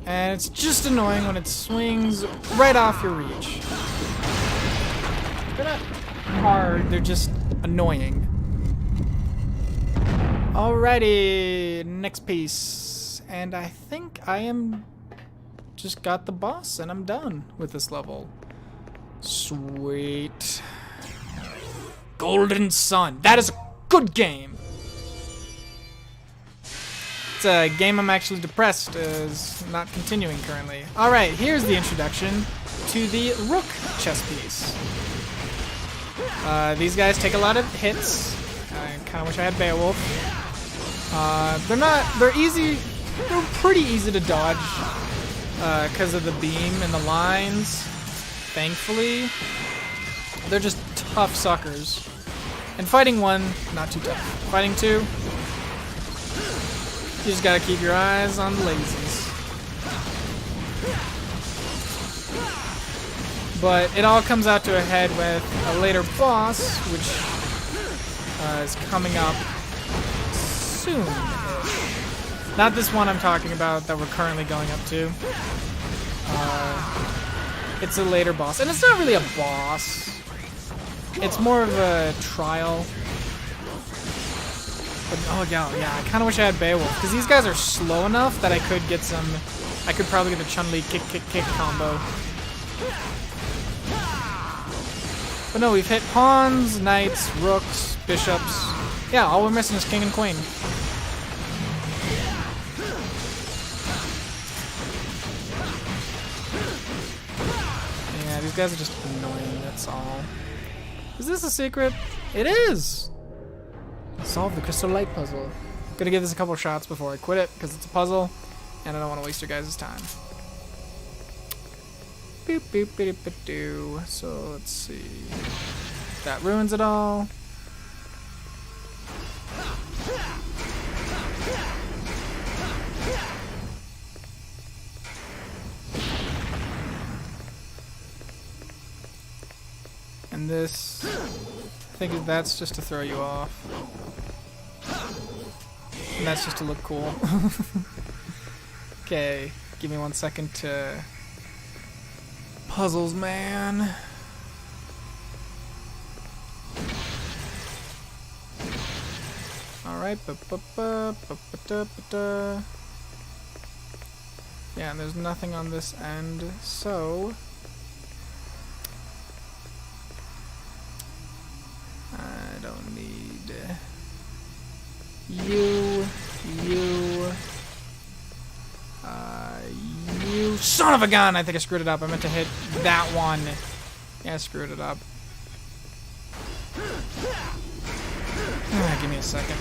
and it's just annoying when it swings right off your reach. They're not hard, they're just annoying. Alrighty, next piece. And I think I am just got the boss, and I'm done with this level. Sweet. Golden Sun. That is a good game. It's a game I'm actually depressed is not continuing currently. Alright, here's the introduction to the Rook chess piece. These guys take a lot of hits. I kind of wish I had Beowulf. They're easy, they're pretty easy to dodge because of the beam and the lines. Thankfully, they're just tough suckers. And fighting one, not too tough. Fighting two, you just gotta keep your eyes on the lazies. But it all comes out to a head with a later boss, which is coming up soon. Not this one I'm talking about that we're currently going up to. It's a later boss, and it's not really a boss. It's more of a trial. But, oh yeah, I kind of wish I had Beowulf, because these guys are slow enough that I could get some. I could probably get the Chun-Li kick combo. But no, we've hit pawns, knights, rooks, bishops. Yeah, all we're missing is king and queen. Yeah, these guys are just annoying, that's all. Is this a secret? It is! Solve the crystal light puzzle. Gonna give this a couple shots before I quit it, because it's a puzzle, and I don't want to waste your guys' time. Boop, boop, boop, boop, doo. So let's see. That ruins it all. And this, I think that's just to throw you off. And that's just to look cool. Okay, give me 1 second to Puzzles, man. Alright, yeah, and there's nothing on this end, so I don't need you, you son of a gun! I think I screwed it up. I meant to hit that one. Yeah, I screwed it up. Give me a second.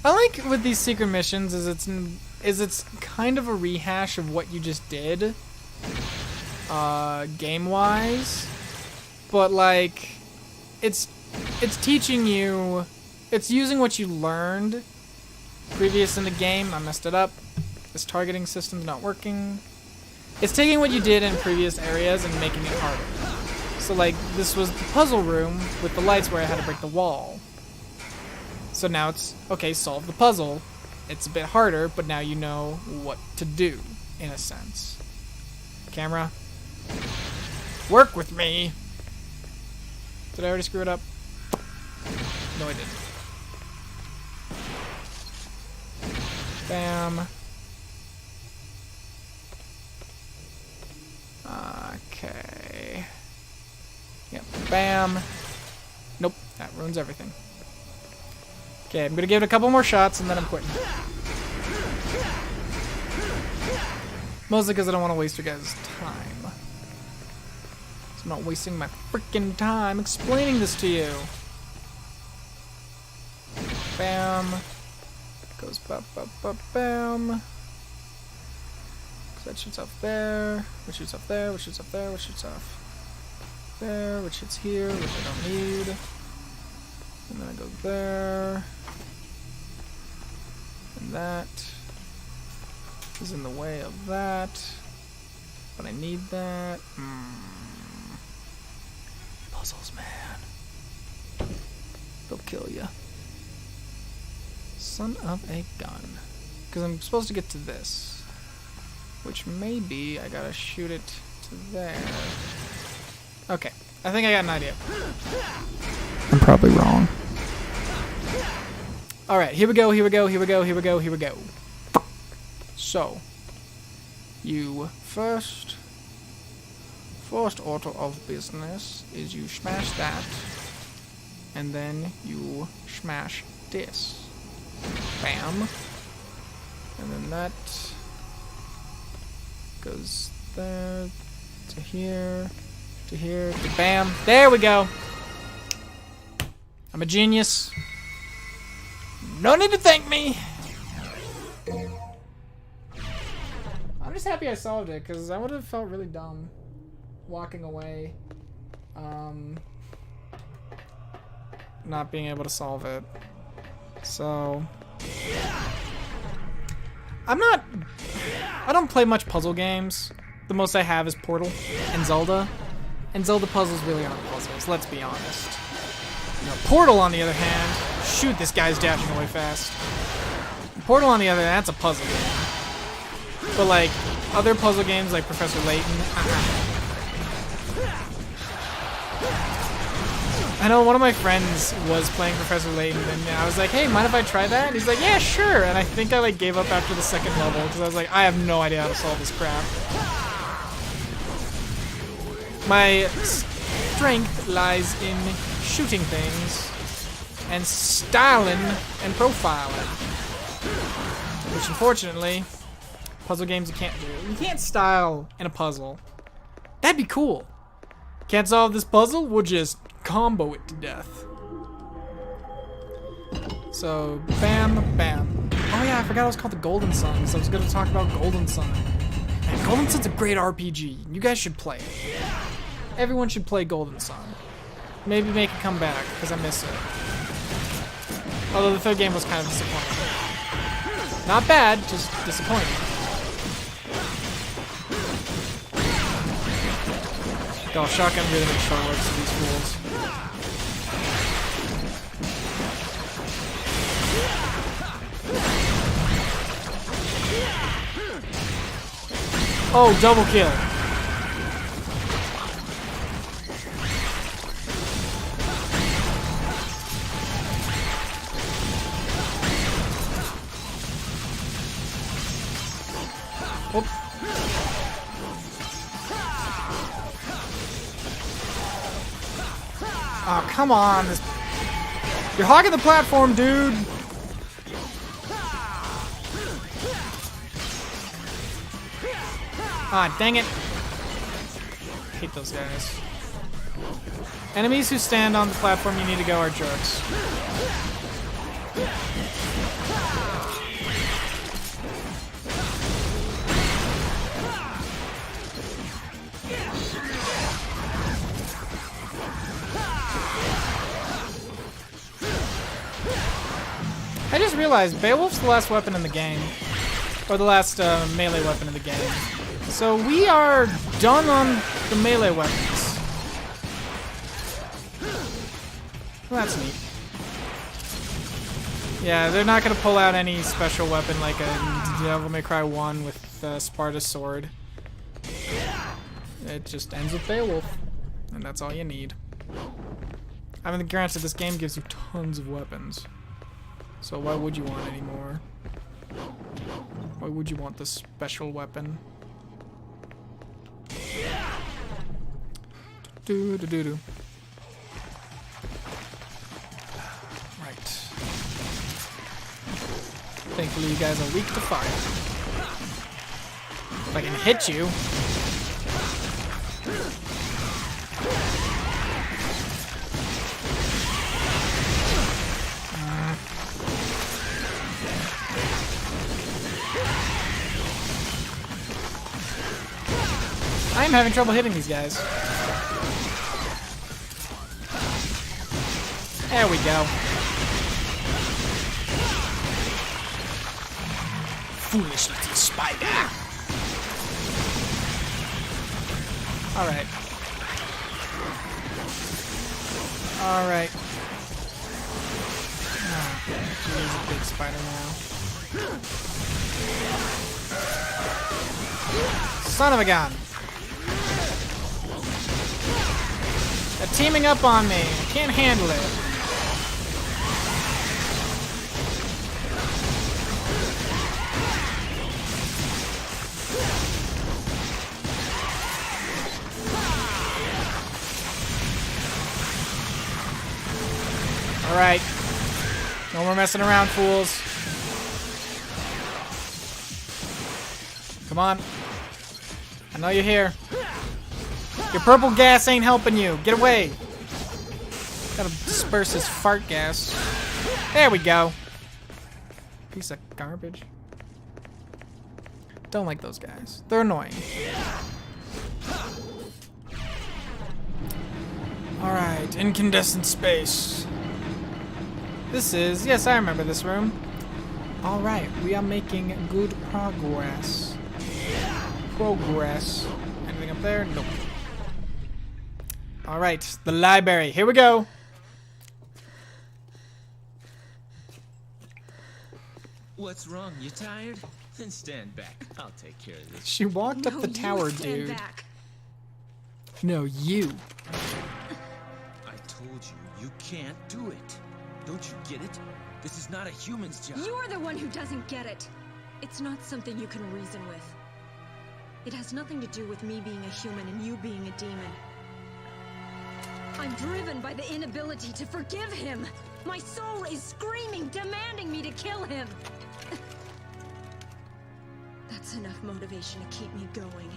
I like with these secret missions is it's kind of a rehash of what you just did, game-wise, but like it's teaching you, it's using what you learned previous in the game. I messed it up. This targeting system's not working. It's taking what you did in previous areas and making it harder. So like this was the puzzle room with the lights where I had to break the wall. So now it's, okay, solve the puzzle. It's a bit harder, but now you know what to do, in a sense. Camera, work with me. Did I already screw it up? No, I didn't. Bam. Okay. Yep, bam. Nope, that ruins everything. Okay, I'm gonna give it a couple more shots and then I'm quitting. Mostly because I don't want to waste your guys' time. So I'm not wasting my freaking time explaining this to you. Bam. Goes bam. That shoots off there. Which shoots off there. Which shoots off there. Which shoots off there. Which hits here. Which I don't need. And then I go there. And that is in the way of that. But I need that. Puzzles, man. They'll kill you. Son of a gun. Because I'm supposed to get to this. Which maybe I gotta shoot it to there. Okay. I think I got an idea. I'm probably wrong. Alright, here we go, here we go, here we go, here we go, here we go. So, you first order of business is you smash that, and then you smash this. Bam. And then that goes there, to here, to here, to bam. There we go. I'm a genius. No need to thank me. I'm just happy I solved it, because I would have felt really dumb walking away, not being able to solve it. So, I don't play much puzzle games. The most I have is Portal and Zelda. And Zelda puzzles really aren't puzzles, let's be honest. You know, Portal, on the other hand, shoot, this guy's dashing away fast. Portal, on the other hand, that's a puzzle game. But like, other puzzle games like Professor Layton, I know one of my friends was playing Professor Layton, and I was like, hey, mind if I try that? And he's like, yeah, sure. And I think I like gave up after the second level, because I was like, I have no idea how to solve this crap. My strength lies in shooting things, and styling, and profiling. Which, unfortunately, puzzle games you can't do. You can't style in a puzzle. That'd be cool. Can't solve this puzzle? We'll just combo it to death. So, bam, bam. Oh yeah, I forgot it was called the Golden Sun, so I was gonna talk about Golden Sun. Man, Golden Sun's a great RPG. You guys should play it. Everyone should play Golden Sun. Maybe make it come back, because I miss it. Although the third game was kind of disappointing. Not bad, just disappointing. Oh, shotgun really makes short works of these fools. Oh, double kill. Oh, come on. You're hogging the platform, dude. Ah, dang it. Hate those guys. Enemies who stand on the platform you need to go are jerks. I just realized Beowulf's the last weapon in the game. Or the last melee weapon in the game. So we are done on the melee weapons. Well, that's neat. Yeah, they're not going to pull out any special weapon like a Devil May Cry 1 with Sparta's sword. It just ends with Beowulf. And that's all you need. I mean, granted, this game gives you tons of weapons. So why would you want any more? Why would you want this special weapon? Do do do do. Right. Thankfully, you guys are weak to fire. If I can hit you. I'm having trouble hitting these guys. There we go. Foolish little spider. Alright. Alright. He's a big spider now. Son of a gun. They're teaming up on me. I can't handle it. Alright. No more messing around, fools. Come on. I know you're here. Your purple gas ain't helping you. Get away. Gotta disperse his fart gas. There we go. Piece of garbage. Don't like those guys. They're annoying. Alright, incandescent space. This is... Yes, I remember this room. Alright, we are making good progress. Anything up there? Nope. Alright, the library. Here we go. What's wrong? You tired? Then stand back. I'll take care of this. She walked up the tower, dude. Back. No, you. I told you, you can't do it. Don't you get it? This is not a human's job. You're the one who doesn't get it. It's not something you can reason with. It has nothing to do with me being a human and you being a demon. I'm driven by the inability to forgive him. My soul is screaming, demanding me to kill him. That's enough motivation to keep me going.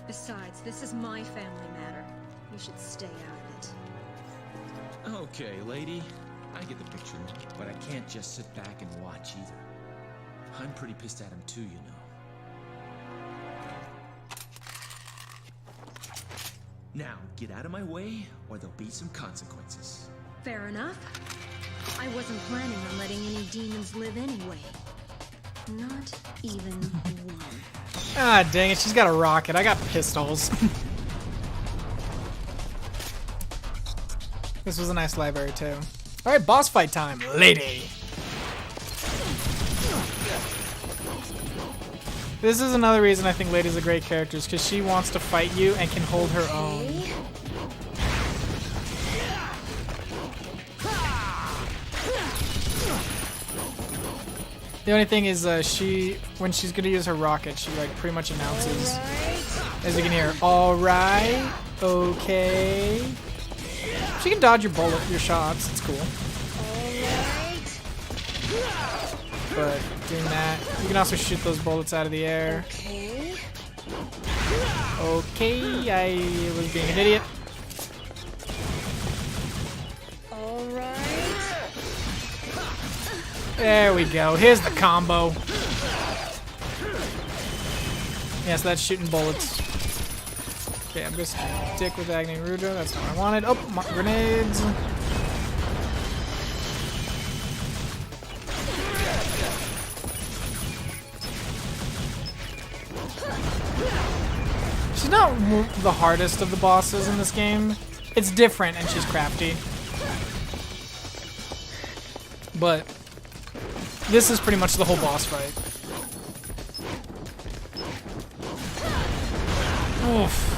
Besides, this is my family matter. You should stay out of it. Okay, lady. I get the picture, but I can't just sit back and watch either. I'm pretty pissed at him too, you know. Now, get out of my way, or there'll be some consequences. Fair enough. I wasn't planning on letting any demons live anyway. Not even one. Ah, dang it. She's got a rocket. I got pistols. This was a nice library, too. Alright, boss fight time. Lady. This is another reason I think Lady's a great character, is because she wants to fight you and can hold her own. The only thing is, when she's gonna use her rocket, she like pretty much announces, as you can hear, "All right." Okay. She can dodge your shots. It's cool. But doing that, you can also shoot those bullets out of the air. Okay, I was being an idiot. There we go. Here's the combo. Yeah, so that's shooting bullets. Okay, I'm gonna stick with Agni Rudra. That's what I wanted. Oh, grenades. She's not the hardest of the bosses in this game. It's different, and she's crafty. But this is pretty much the whole boss fight. Oof.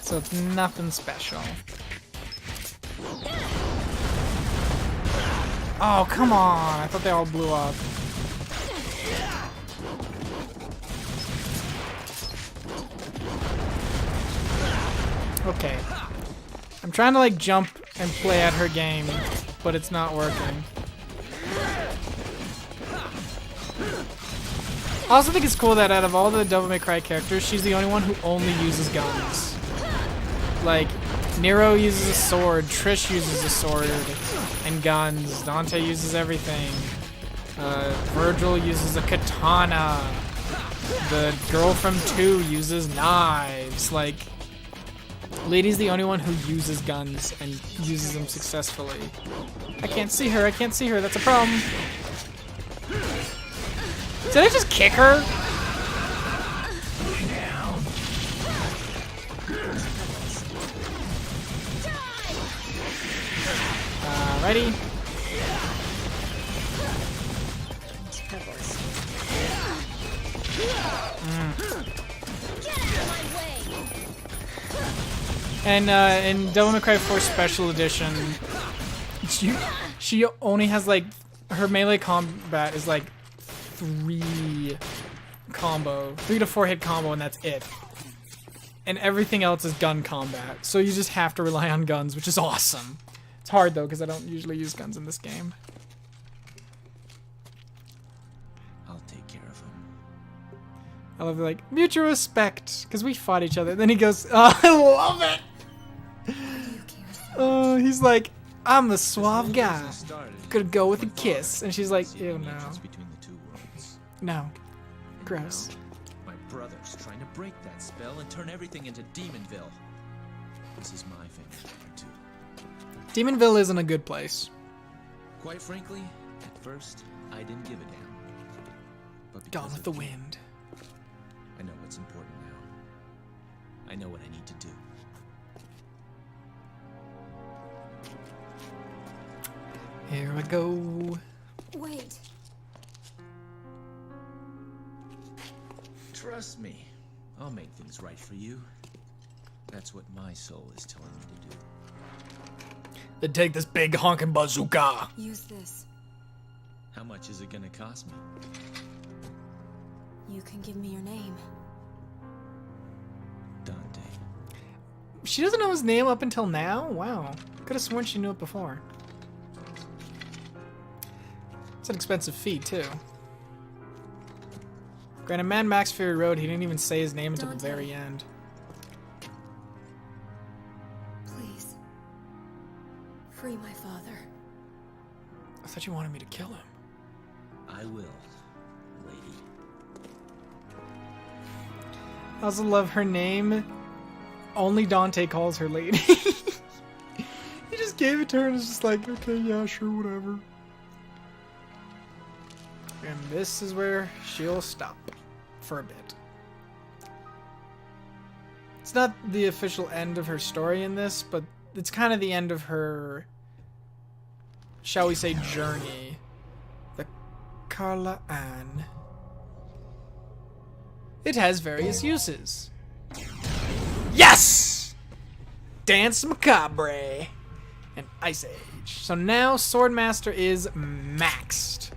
So it's nothing special. Oh, come on. I thought they all blew up. Okay. I'm trying to like jump and play at her game, but it's not working. I also think it's cool that out of all the Devil May Cry characters, she's the only one who only uses guns. Like, Nero uses a sword, Trish uses a sword and guns, Dante uses everything. Virgil uses a katana. The girl from 2 uses knives. Like, Lady's the only one who uses guns and uses them successfully. I can't see her, that's a problem. Did I just kick her? Alrighty. And in Devil May Cry 4 Special Edition, she only has like, her melee combat is like 3 to 4 hit combo, and that's it. And everything else is gun combat, so you just have to rely on guns, which is awesome. It's hard though, because I don't usually use guns in this game. I'll take care of him. I love like mutual respect, because we fought each other. Then he goes, "Oh, I love it." Oh, he's like, "I'm the suave guy. Could go with a kiss," and she's like, "Ew, no, no, gross." My brother's trying to break that spell and turn everything into Demonville. This is my favorite part too. Demonville isn't a good place. Quite frankly, at first, I didn't give a damn. But Gone with the you, wind. I know what's important now. I know what I need to do. Here I go. Wait. Trust me, I'll make things right for you. That's what my soul is telling me to do. Then take this big honking bazooka. Use this. How much is it gonna cost me? You can give me your name. Dante. She doesn't know his name up until now? Wow. Could have sworn she knew it before. It's an expensive feat, too. Granted, Mad Max Fury Road, he didn't even say his name until the very end. Please. Free my father. I thought you wanted me to kill him. I will, lady. I also love her name. Only Dante calls her lady. He just gave it to her and was just like, okay, yeah, sure, whatever. And this is where she'll stop for a bit. It's not the official end of her story in this, but it's kind of the end of her, shall we say, journey. The Carla Ann. It has various uses. Yes! Dance Macabre and Ice Age. So now Swordmaster is maxed.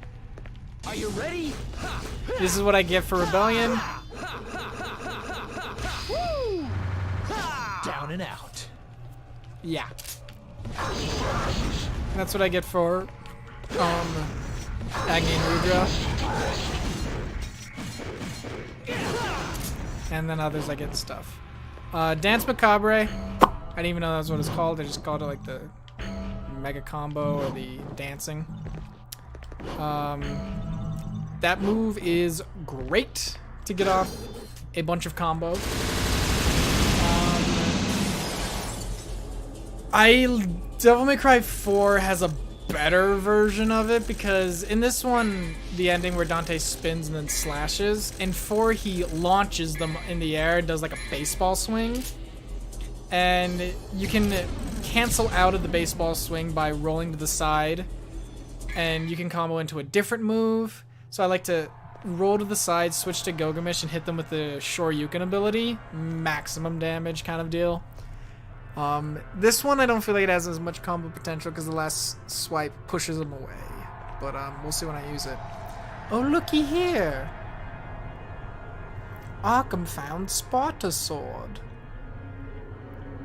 Are you ready? This is what I get for Rebellion. and out. Yeah. That's what I get for Agni and Rudra. And then others I get stuff. Dance Macabre. I didn't even know that's what it's called. They just called it like the Mega Combo or the dancing. That move is great to get off a bunch of combos. Devil May Cry 4 has a better version of it because in this one, the ending where Dante spins and then slashes, in 4 he launches them in the air and does like a baseball swing. And you can cancel out of the baseball swing by rolling to the side, and you can combo into a different move. So I like to roll to the side, switch to Gogamish, and hit them with the Shoryuken ability. Maximum damage kind of deal. This one I don't feel like it has as much combo potential because the last swipe pushes them away. But we'll see when I use it. Oh, looky here. Arkham found Sparta Sword.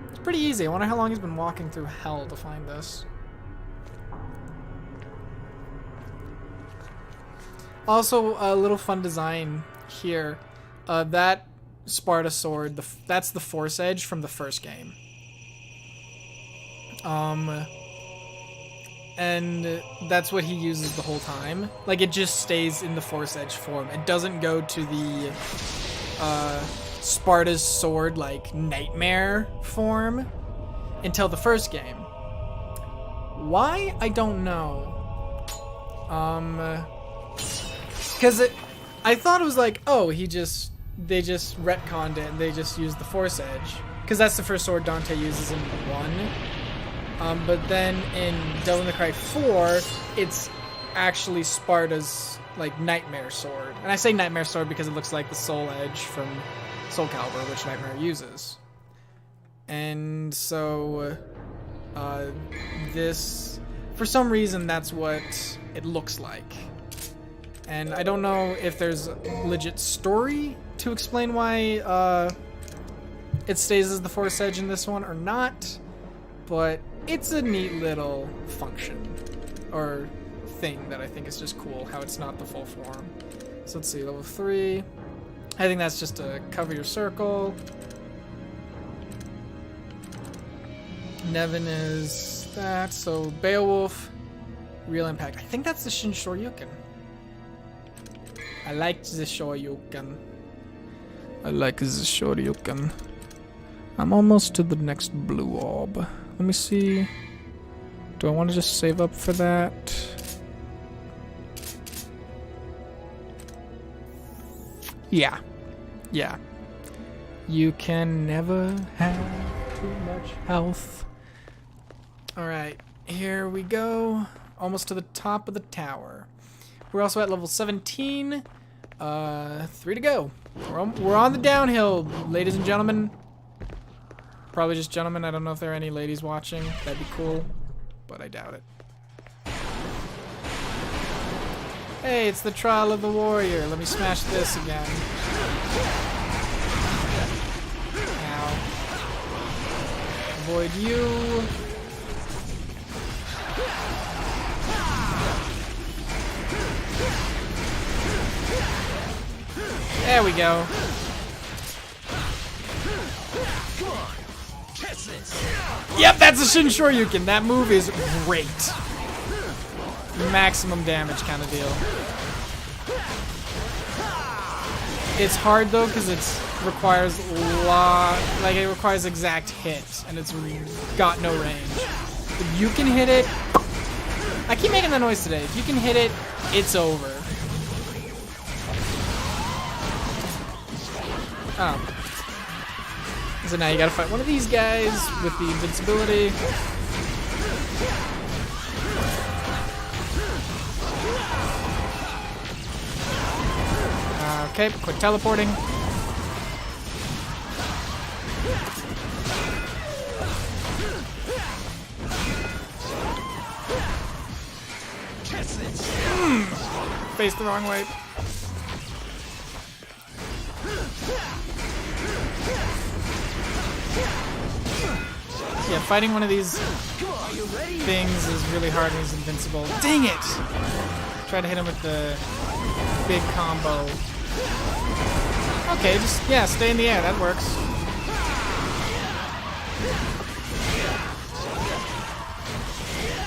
It's pretty easy. I wonder how long he's been walking through hell to find this. Also, a little fun design here. That Sparta Sword, that's the Force Edge from the first game. And that's what he uses the whole time. Like, it just stays in the Force Edge form. It doesn't go to the Sparta's sword, like, nightmare form until the first game. Why? I don't know. Because I thought it was like, oh, they just retconned it and they just used the Force Edge. Because that's the first sword Dante uses in 1. But then in Devil May Cry 4, it's actually Sparta's like nightmare sword. And I say nightmare sword because it looks like the Soul Edge from Soul Calibur, which Nightmare uses. And so this, for some reason, that's what it looks like. And I don't know if there's legit story to explain why it stays as the Force Edge in this one or not, but it's a neat little function or thing that I think is just cool, how it's not the full form. So let's see, level 3. I think that's just to cover your circle. Nevin is that, so Beowulf, Real Impact. I think that's the Shin Shoryuken. I like the Shoryuken. I'm almost to the next blue orb. Let me see. Do I want to just save up for that? Yeah. Yeah. You can never have too much health. Alright, here we go. Almost to the top of the tower. We're also at level 17. 3 to go. We're on the downhill, ladies and gentlemen. Probably just gentlemen. I don't know if there are any ladies watching. That'd be cool, but I doubt it. Hey, it's the Trial of the Warrior. Let me smash this again. Ow. Avoid you. There we go. Yep, that's a Shin Shoryuken. That move is great. Maximum damage kind of deal. It's hard though because it requires it requires exact hit, and it's got no range. If you can hit it, I keep making that noise today. If you can hit it, it's over. Oh. So now you gotta fight one of these guys with the invincibility. Okay, quit teleporting. Face the wrong way. Yeah, fighting one of these things is really hard when he's invincible. Dang it! Try to hit him with the big combo. Okay, just, yeah, stay in the air. That works.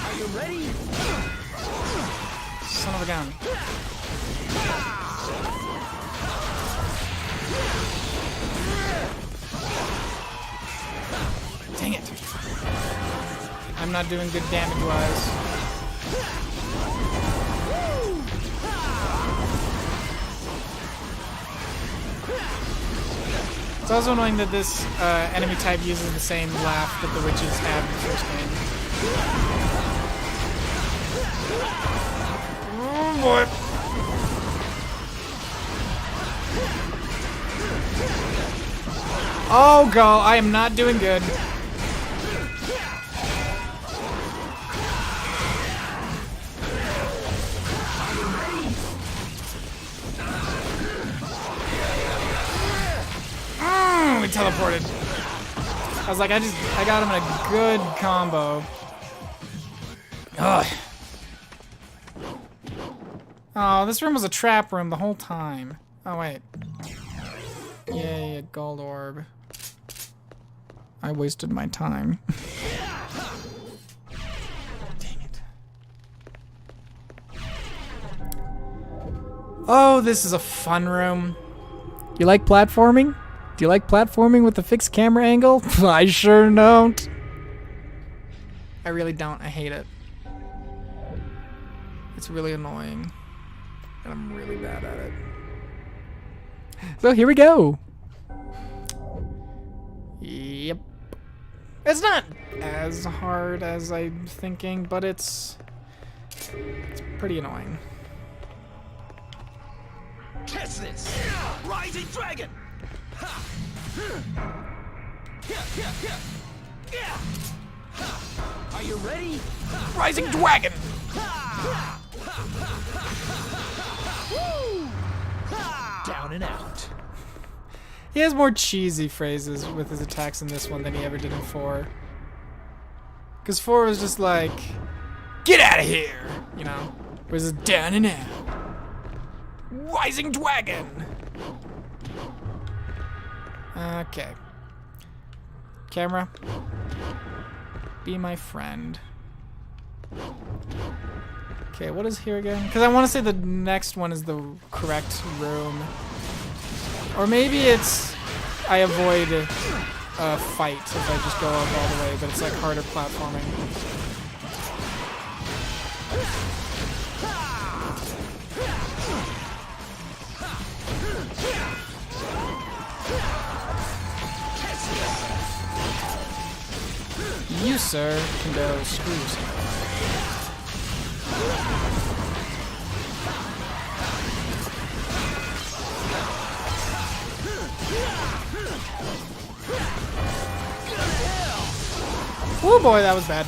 Are you ready? Son of a gun. Dang it. I'm not doing good damage-wise. It's also annoying that this enemy type uses the same laugh that the witches had in the first game. Oh boy. Oh god, I am not doing good. We teleported. I was like, I got him in a good combo. Ugh. Oh, this room was a trap room the whole time. Oh, wait. Yay, a gold orb. I wasted my time. Dang it. Oh, this is a fun room. You like platforming? Do you like platforming with a fixed camera angle? I sure don't. I really don't. I hate it. It's really annoying. And I'm really bad at it. So here we go. Yep. It's not as hard as I'm thinking, but it's pretty annoying. Catch this! Rising Dragon! Are you ready? Rising Dragon! Down and out. He has more cheesy phrases with his attacks in this one than he ever did in 4. Because 4 was just like, get out of here! You know? Whereas it's down and out. Rising Dragon! Okay. Camera. Be my friend. Okay, what is here again? Because I want to say the next one is the correct room. Or maybe it's I avoid a fight if I just go up all the way, but it's like harder platforming. You, sir, can go screw yourself. Oh boy, that was bad.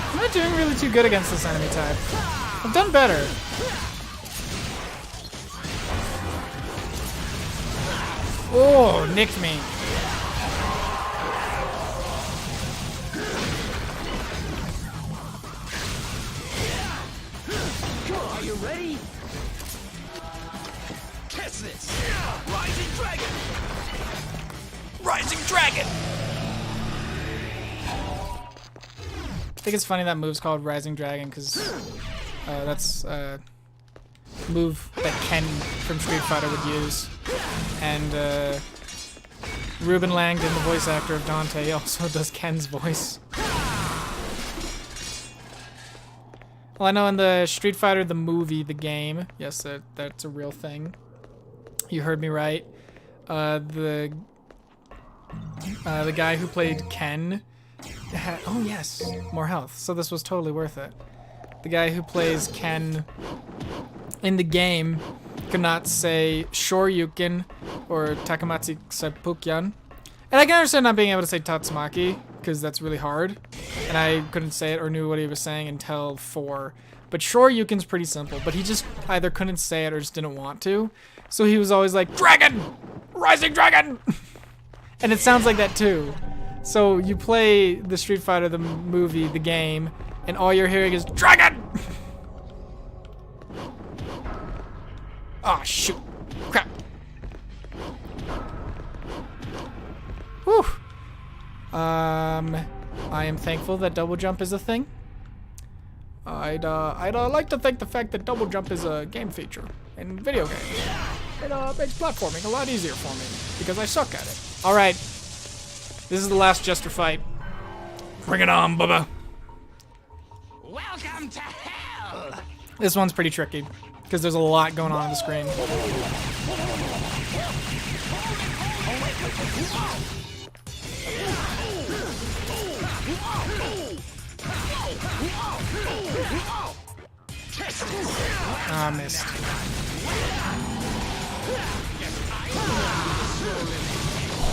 I'm not doing really too good against this enemy type. I've done better. Oh, nicked me. Are you ready? Catch this! Rising Dragon! Rising Dragon! I think it's funny that move's called Rising Dragon because that's a move that Ken from Street Fighter would use. And Ruben Langdon, the voice actor of Dante, also does Ken's voice. Well, I know in the Street Fighter, the movie, the game, yes, that's a real thing. You heard me right. The guy who played Ken had, oh yes, more health. So this was totally worth it. The guy who plays Ken in the game could not say Shoryuken or Takamatsu Seppuku. And I can understand not being able to say Tatsumaki, because that's really hard. And I couldn't say it or knew what he was saying until 4. But Shoryuken's pretty simple, but he just either couldn't say it or just didn't want to. So he was always like, Dragon! Rising Dragon! And it sounds like that too. So you play the Street Fighter, the movie, the game, and all you're hearing is, Dragon! Oh, shoot. Crap. Whew. I am thankful that double jump is a thing. I'd like to thank the fact that double jump is a game feature in video games. It makes platforming a lot easier for me because I suck at it. All right, this is the last Jester fight. Bring it on, Bubba. Welcome to hell! This one's pretty tricky because there's a lot going on the screen. Ah, missed.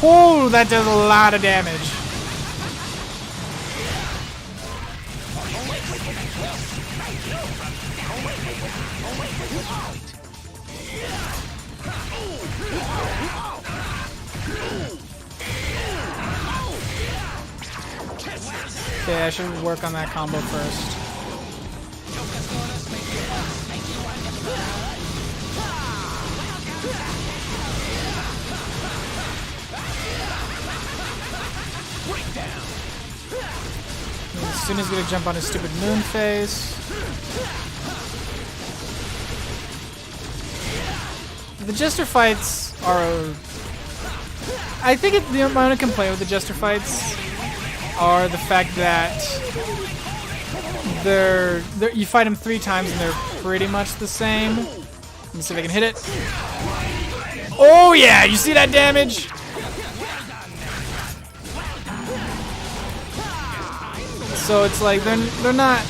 Oh, that does a lot of damage. Okay, I should work on that combo first. As soon as he's gonna jump on his stupid moon face. The Jester fights are... I think my only complaint with the Jester fights are the fact that you fight them 3 times and they're pretty much the same. Let me see if I can hit it. Oh yeah, you see that damage? So it's like they're not,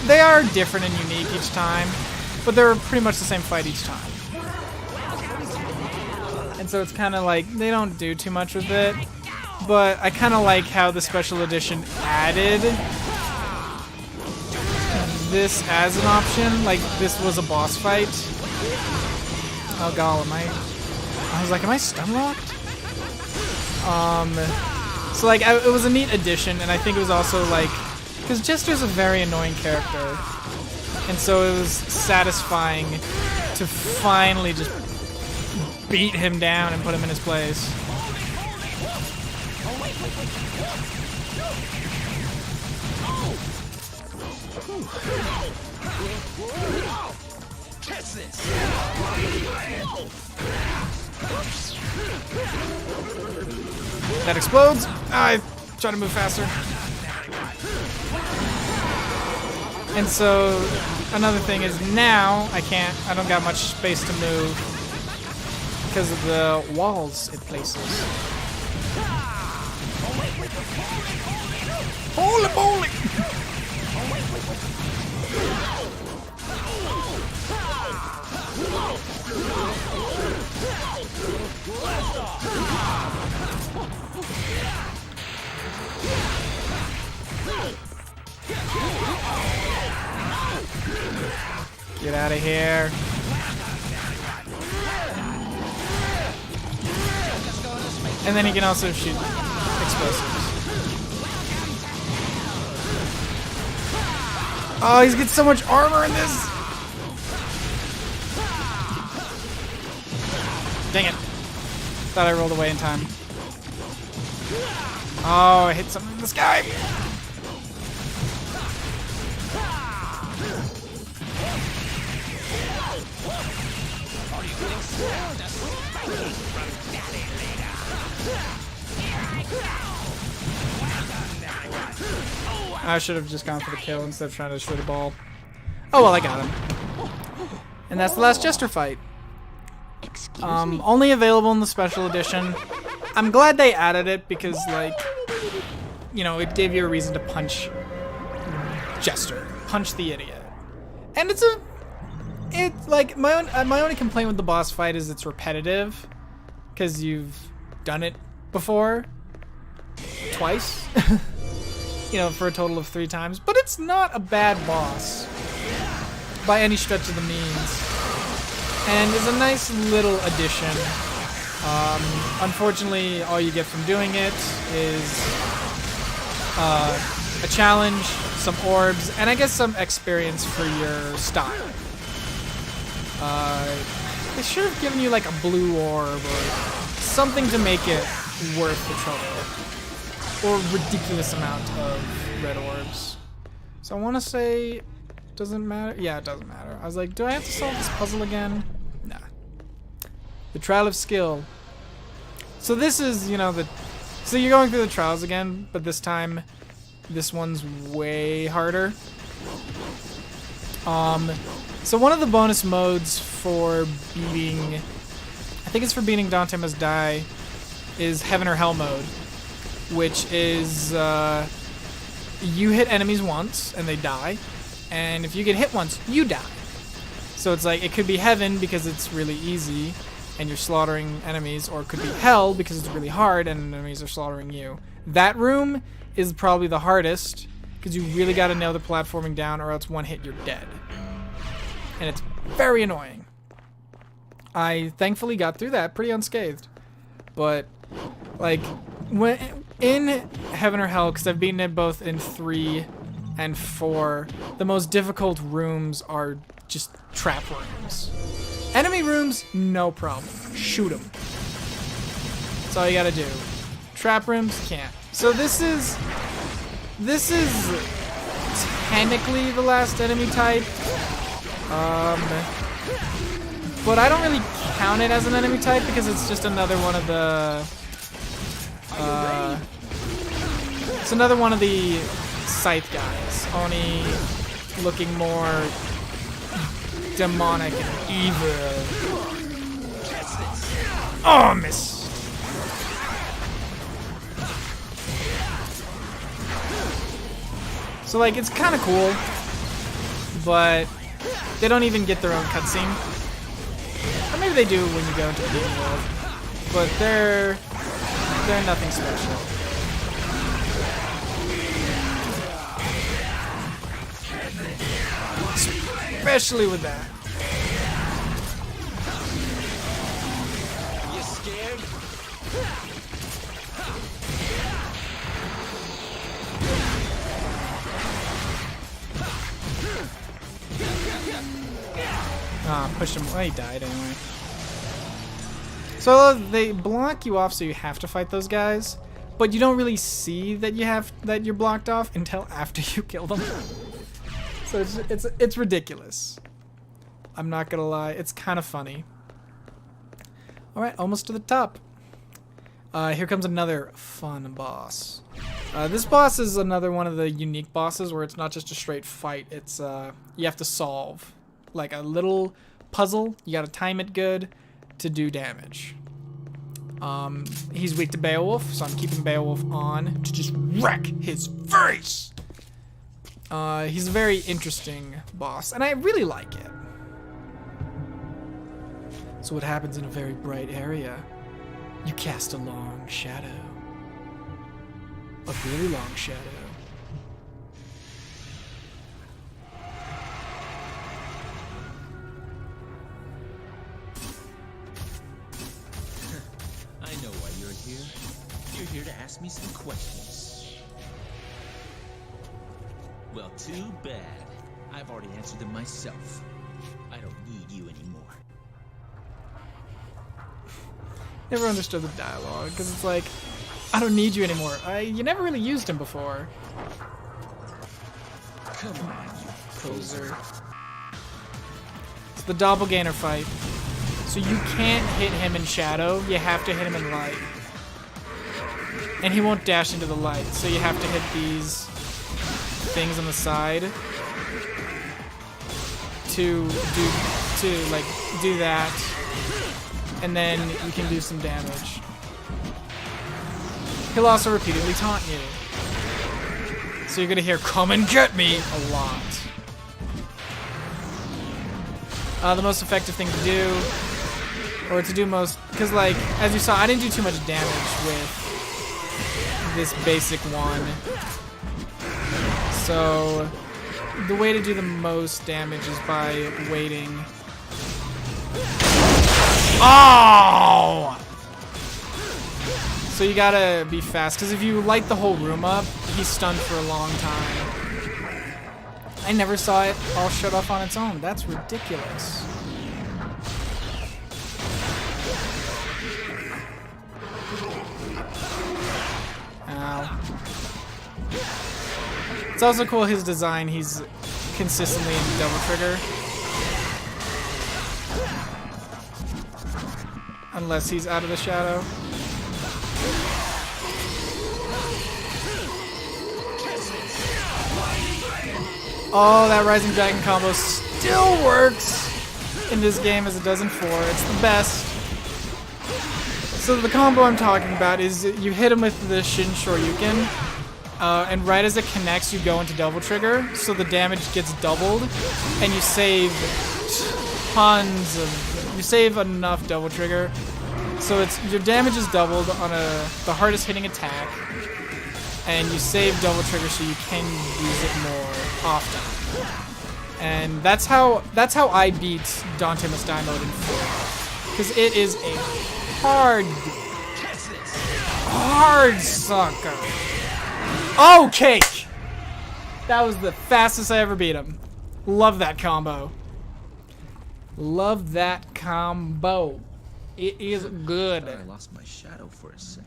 they are different and unique each time, but they're pretty much the same fight each time. And so it's kind of like they don't do too much with it, but I kind of like how the special edition added this as an option. Like this was a boss fight. Oh god, I was like, am I stun locked? So like, it was a neat addition, and I think it was also like, because Jester's a very annoying character, and so it was satisfying to finally just beat him down and put him in his place. That explodes. I try to move faster. And so another thing is now I don't got much space to move because of the walls it places. Holy moly! Get out of here. And then he can also shoot explosives. Oh, he's got so much armor in this. Dang it. Thought I rolled away in time. Oh, I hit something in the sky. I should have just gone for the kill instead of trying to shoot a ball. Oh well, I got him. And that's the last Jester fight. Only available in the special edition. I'm glad they added it because, like, you know, it gave you a reason to punch Jester, punch the idiot. And it's like my only complaint with the boss fight is it's repetitive because you've done it before. twice. You know, for a total of 3 times. But it's not a bad boss by any stretch of the means. And is a nice little addition. Unfortunately, all you get from doing it is a challenge, some orbs, and I guess some experience for your style. They should have given you like a blue orb or something to make it worth the trouble. Or ridiculous amount of red orbs. So I want to say, doesn't matter? Yeah, it doesn't matter. I was like, do I have to solve this puzzle again? Nah. The Trial of Skill. So this is, you know, so you're going through the trials again, but this time, this one's way harder. So one of the bonus modes for beating, I think it's for beating Dante Must Die, is Heaven or Hell mode, which is you hit enemies once and they die, and if you get hit once, you die. So it's like, it could be Heaven because it's really easy and you're slaughtering enemies, or it could be Hell because it's really hard and enemies are slaughtering you. That room is probably the hardest because you really got to nail the platforming down, or else one hit you're dead. And it's very annoying. I thankfully got through that pretty unscathed. But, like, when in Heaven or Hell, because I've beaten it both in 3 and 4, the most difficult rooms are just trap rooms. Enemy rooms, no problem. Shoot them. That's all you gotta do. Trap rooms, can't. So this is technically the last enemy type. But I don't really count it as an enemy type because it's just another one of the it's another one of the Scythe guys, only looking more demonic and evil. Oh, miss. So like, it's kind of cool, but they don't even get their own cutscene. Or maybe they do when you go into the game world. But they're nothing special. Especially with that. You scared? Pushed him. Well, he died anyway. So they block you off, so you have to fight those guys, but you don't really see that you're blocked off until after you kill them. So it's ridiculous. I'm not gonna lie, it's kind of funny. All right, almost to the top. Here comes another fun boss. This boss is another one of the unique bosses where it's not just a straight fight. It's you have to solve like a little puzzle. You gotta time it good to do damage. He's weak to Beowulf, so I'm keeping Beowulf on to just wreck his face. He's a very interesting boss, and I really like it. So what happens in a very bright area? You cast a long shadow. A really long shadow. I know why you're here. You're here to ask me some questions. Well, too bad. I've already answered them myself. I don't need you anymore. Never understood the dialogue, because it's like, I don't need you anymore. You never really used him before. Come on, you Poser. It's the doppelganger fight. So you can't hit him in shadow, you have to hit him in light. And he won't dash into the light, so you have to hit these things on the side to do that. And then you can do some damage. He'll also repeatedly taunt you. So you're gonna hear, "Come and get me," a lot. The most effective thing to do, or to do most, because like, as you saw, I didn't do too much damage with this basic one. So the way to do the most damage is by waiting. Oh! So you gotta be fast, because if you light the whole room up, he's stunned for a long time. I never saw it all shut off on its own. That's ridiculous. Ow. It's also cool, his design, he's consistently in double trigger. Unless he's out of the shadow. Oh, that Rising Dragon combo still works in this game as it does in 4. It's the best. So the combo I'm talking about is you hit him with the Shin Shoryuken, and right as it connects, you go into double trigger, so the damage gets doubled, and you save tons of... You save enough double trigger, so it's your damage is doubled on the hardest hitting attack, and you save double trigger so you can use it more often. And that's how I beat Dante Must Die mode in 4, because it is a hard sucker. Oh, cake! That was the fastest I ever beat him. Love that combo. Love that combo. It is good. I lost my shadow for a sec.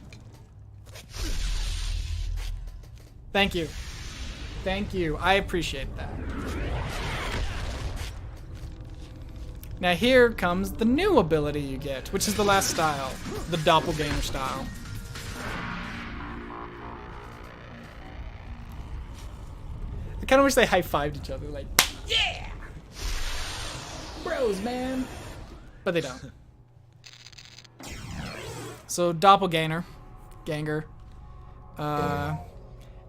Thank you. Thank you. I appreciate that. Now here comes the new ability you get, which is the last style, the doppelganger style. I kind of wish they high-fived each other, like, yeah! Bros, man! But they don't. So doppelganger,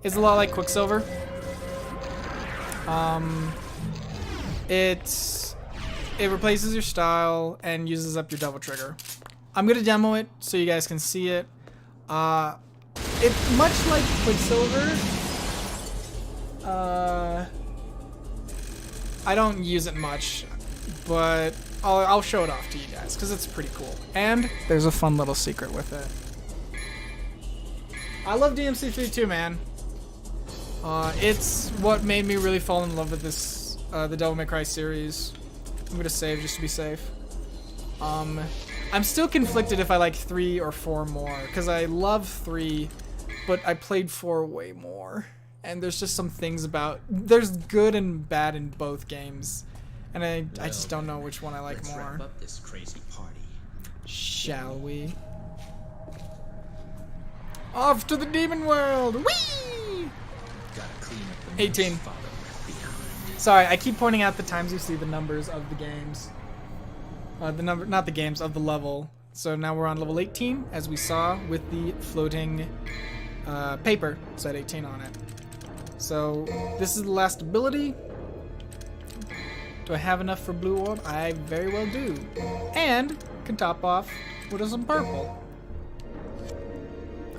is a lot like Quicksilver. It replaces your style and uses up your double trigger. I'm gonna demo it so you guys can see it. It's much like Quicksilver. I don't use it much, but I'll show it off to you guys because it's pretty cool. And there's a fun little secret with it. I love DMC3 too, man. It's what made me really fall in love with this, the Devil May Cry series. I'm gonna save just to be safe. I'm still conflicted if I like 3 or 4 more, because I love 3, but I played 4 way more. And there's just some things about... There's good and bad in both games. And I just don't know which one I like more. Wrap up this crazy party. Shall we? Off to the demon world! Whee! Gotta clean up the 18. mess father left behind. Sorry, I keep pointing out the times you see the numbers of the games. Not the games, of the level. So now we're on level 18, as we saw with the floating paper. Said 18 on it. So this is the last ability. Do I have enough for blue orb? I very well do. And can top off with some purple.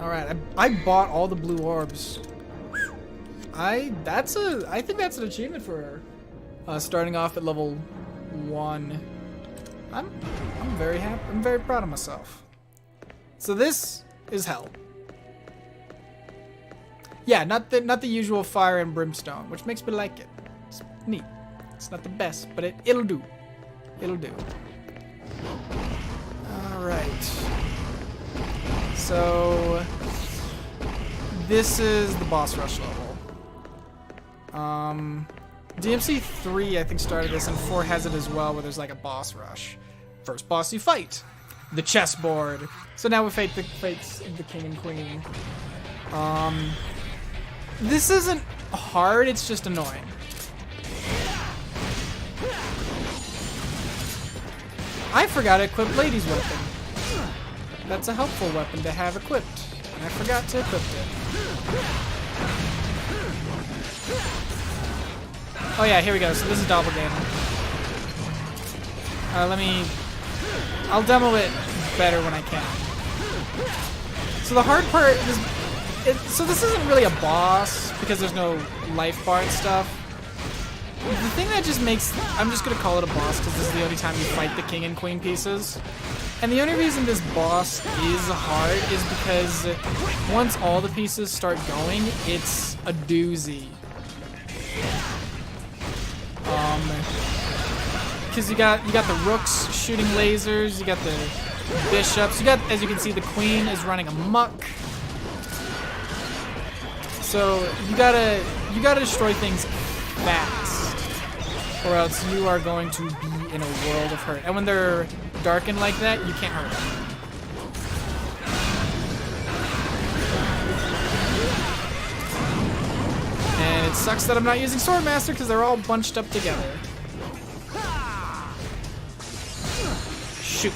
Alright, I bought all the blue orbs. I think that's an achievement for starting off at level 1. I'm very happy. I'm very proud of myself. So this is hell. Yeah, not the usual fire and brimstone, which makes me like it. It's neat. It's not the best, but it'll do. It'll do. All right. So this is the boss rush level. DMC 3 I think started this, and 4 has it as well, where there's like a boss rush. First boss you fight, the chessboard. So now we fight the fates of the king and queen. This isn't hard, it's just annoying. I forgot to equip Lady's weapon. That's a helpful weapon to have equipped, and I forgot to equip it. Oh yeah, here we go. So this is Doppelganger. I'll demo it better when I can. So the hard part so this isn't really a boss because there's no life bar and stuff. The thing that just makes, I'm just gonna call it a boss because this is the only time you fight the king and queen pieces. And the only reason this boss is hard is because once all the pieces start going, it's a doozy. Because you got the rooks shooting lasers, you got the bishops, you got, as you can see, the queen is running amok. So you gotta destroy things fast, or else you are going to be in a world of hurt. And when they're darkened like that, you can't hurt them. And it sucks that I'm not using Swordmaster because they're all bunched up together. Shoot.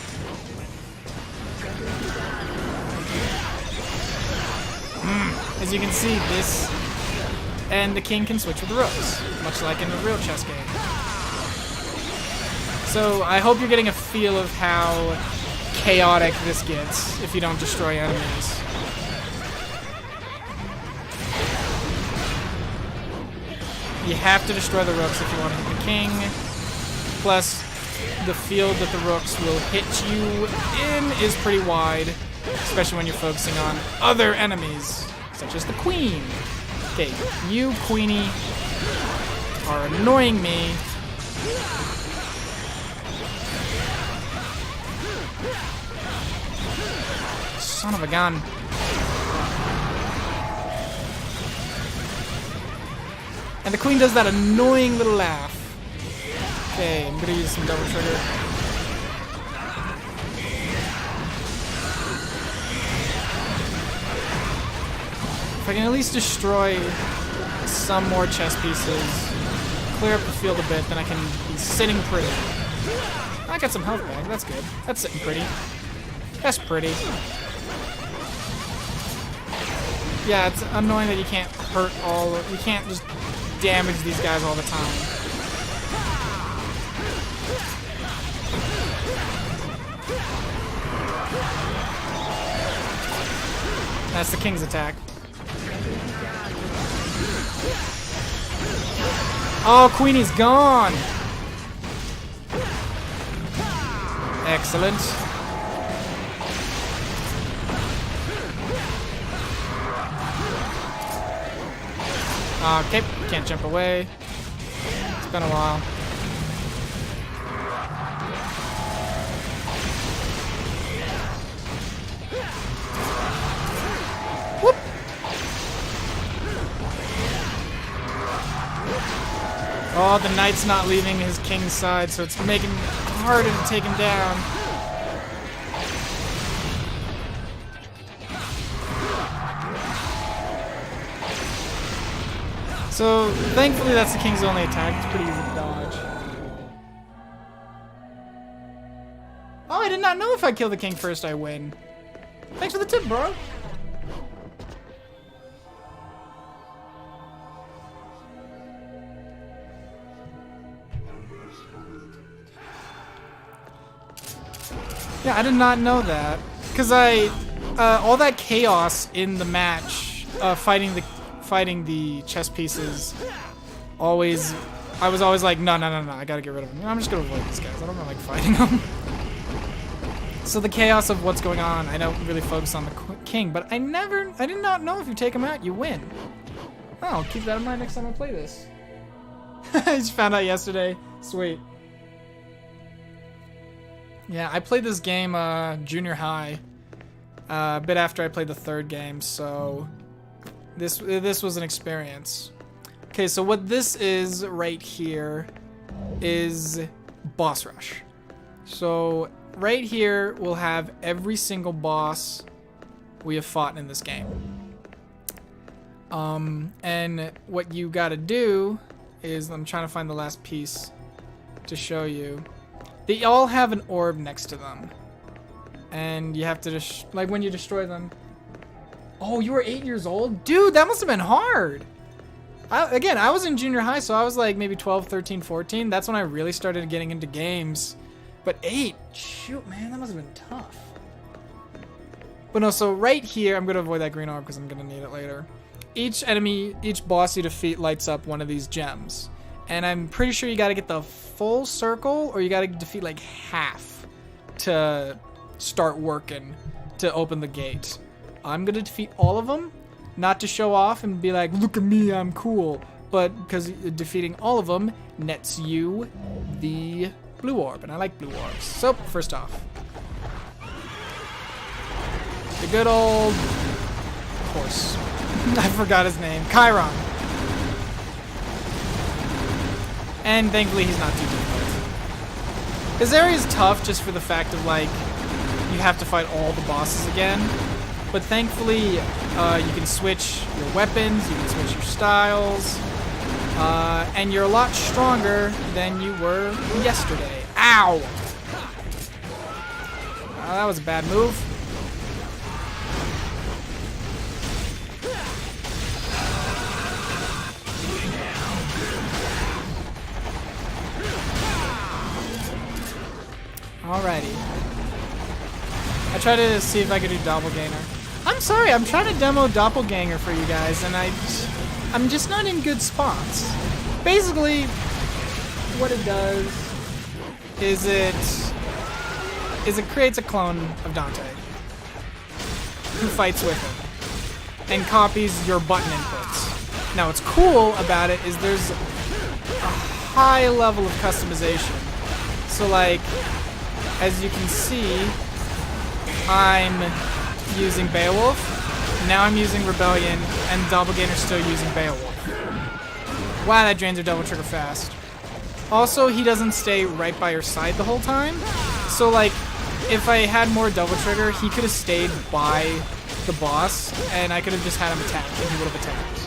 As you can see, this and the king can switch with the rooks, much like in a real chess game. So I hope you're getting a feel of how chaotic this gets if you don't destroy enemies. You have to destroy the rooks if you want to hit the king. Plus, the field that the rooks will hit you in is pretty wide, especially when you're focusing on other enemies, such as the queen. Okay, you, Queenie, are annoying me. Son of a gun. And the queen does that annoying little laugh. Okay, I'm gonna use some double trigger. If I can at least destroy some more chess pieces, clear up the field a bit, then I can be sitting pretty. I got some health back, that's good. That's sitting pretty. That's pretty. Yeah, it's annoying that you can't hurt you can't just damage these guys all the time. That's the king's attack. Oh, Queenie's gone! Excellent. Okay, can't jump away. It's been a while. Whoop! Oh, the knight's not leaving his king's side, so it's making it harder to take him down. So, thankfully that's the king's only attack. It's pretty easy to dodge. Oh, I did not know if I kill the king first, I win. Thanks for the tip, bro. Yeah, I did not know that. Because all that chaos in the match, fighting the chess pieces, I was always like, no, I gotta get rid of them. I'm just gonna avoid these guys. I don't like fighting them. So the chaos of what's going on, I don't really focus on the king, but I did not know if you take him out, you win. Oh, I'll keep that in mind next time I play this. I just found out yesterday. Sweet. Yeah, I played this game junior high, a bit after I played the third game, so this was an experience. Okay, so what this is right here is boss rush. So right here we'll have every single boss we have fought in this game. And what you gotta do is, I'm trying to find the last piece to show you. They all have an orb next to them. And you have to like when you destroy them. Oh, you were 8 years old? Dude, that must have been hard. Again, I was in junior high, so I was like maybe 12, 13, 14. That's when I really started getting into games. But 8, shoot, man, that must have been tough. But no, so right here, I'm going to avoid that green orb because I'm going to need it later. Each enemy, each boss you defeat lights up one of these gems. And I'm pretty sure you got to get the full circle, or you got to defeat like half to start working to open the gate. I'm going to defeat all of them, not to show off and be like, look at me, I'm cool. But because defeating all of them nets you the blue orb, and I like blue orbs. So, first off, the good old horse. I forgot his name. Chiron. And thankfully he's not too difficult. This area is tough just for the fact of, like, you have to fight all the bosses again. But thankfully, you can switch your weapons, you can switch your styles, and you're a lot stronger than you were yesterday. Ow! That was a bad move. Alrighty. I try to see if I could do Doppelganger. I'm sorry, I'm trying to demo Doppelganger for you guys, and I'm just not in good spots. Basically, what it does is it creates a clone of Dante who fights with him and copies your button inputs. Now, what's cool about it is there's a high level of customization. So, like, as you can see, I'm using Beowulf, now I'm using Rebellion, and Doppelganger's still using Beowulf. Wow, that drains your double trigger fast. Also, he doesn't stay right by your side the whole time, so like, if I had more double trigger, he could have stayed by the boss, and I could have just had him attack, and he would have attacked.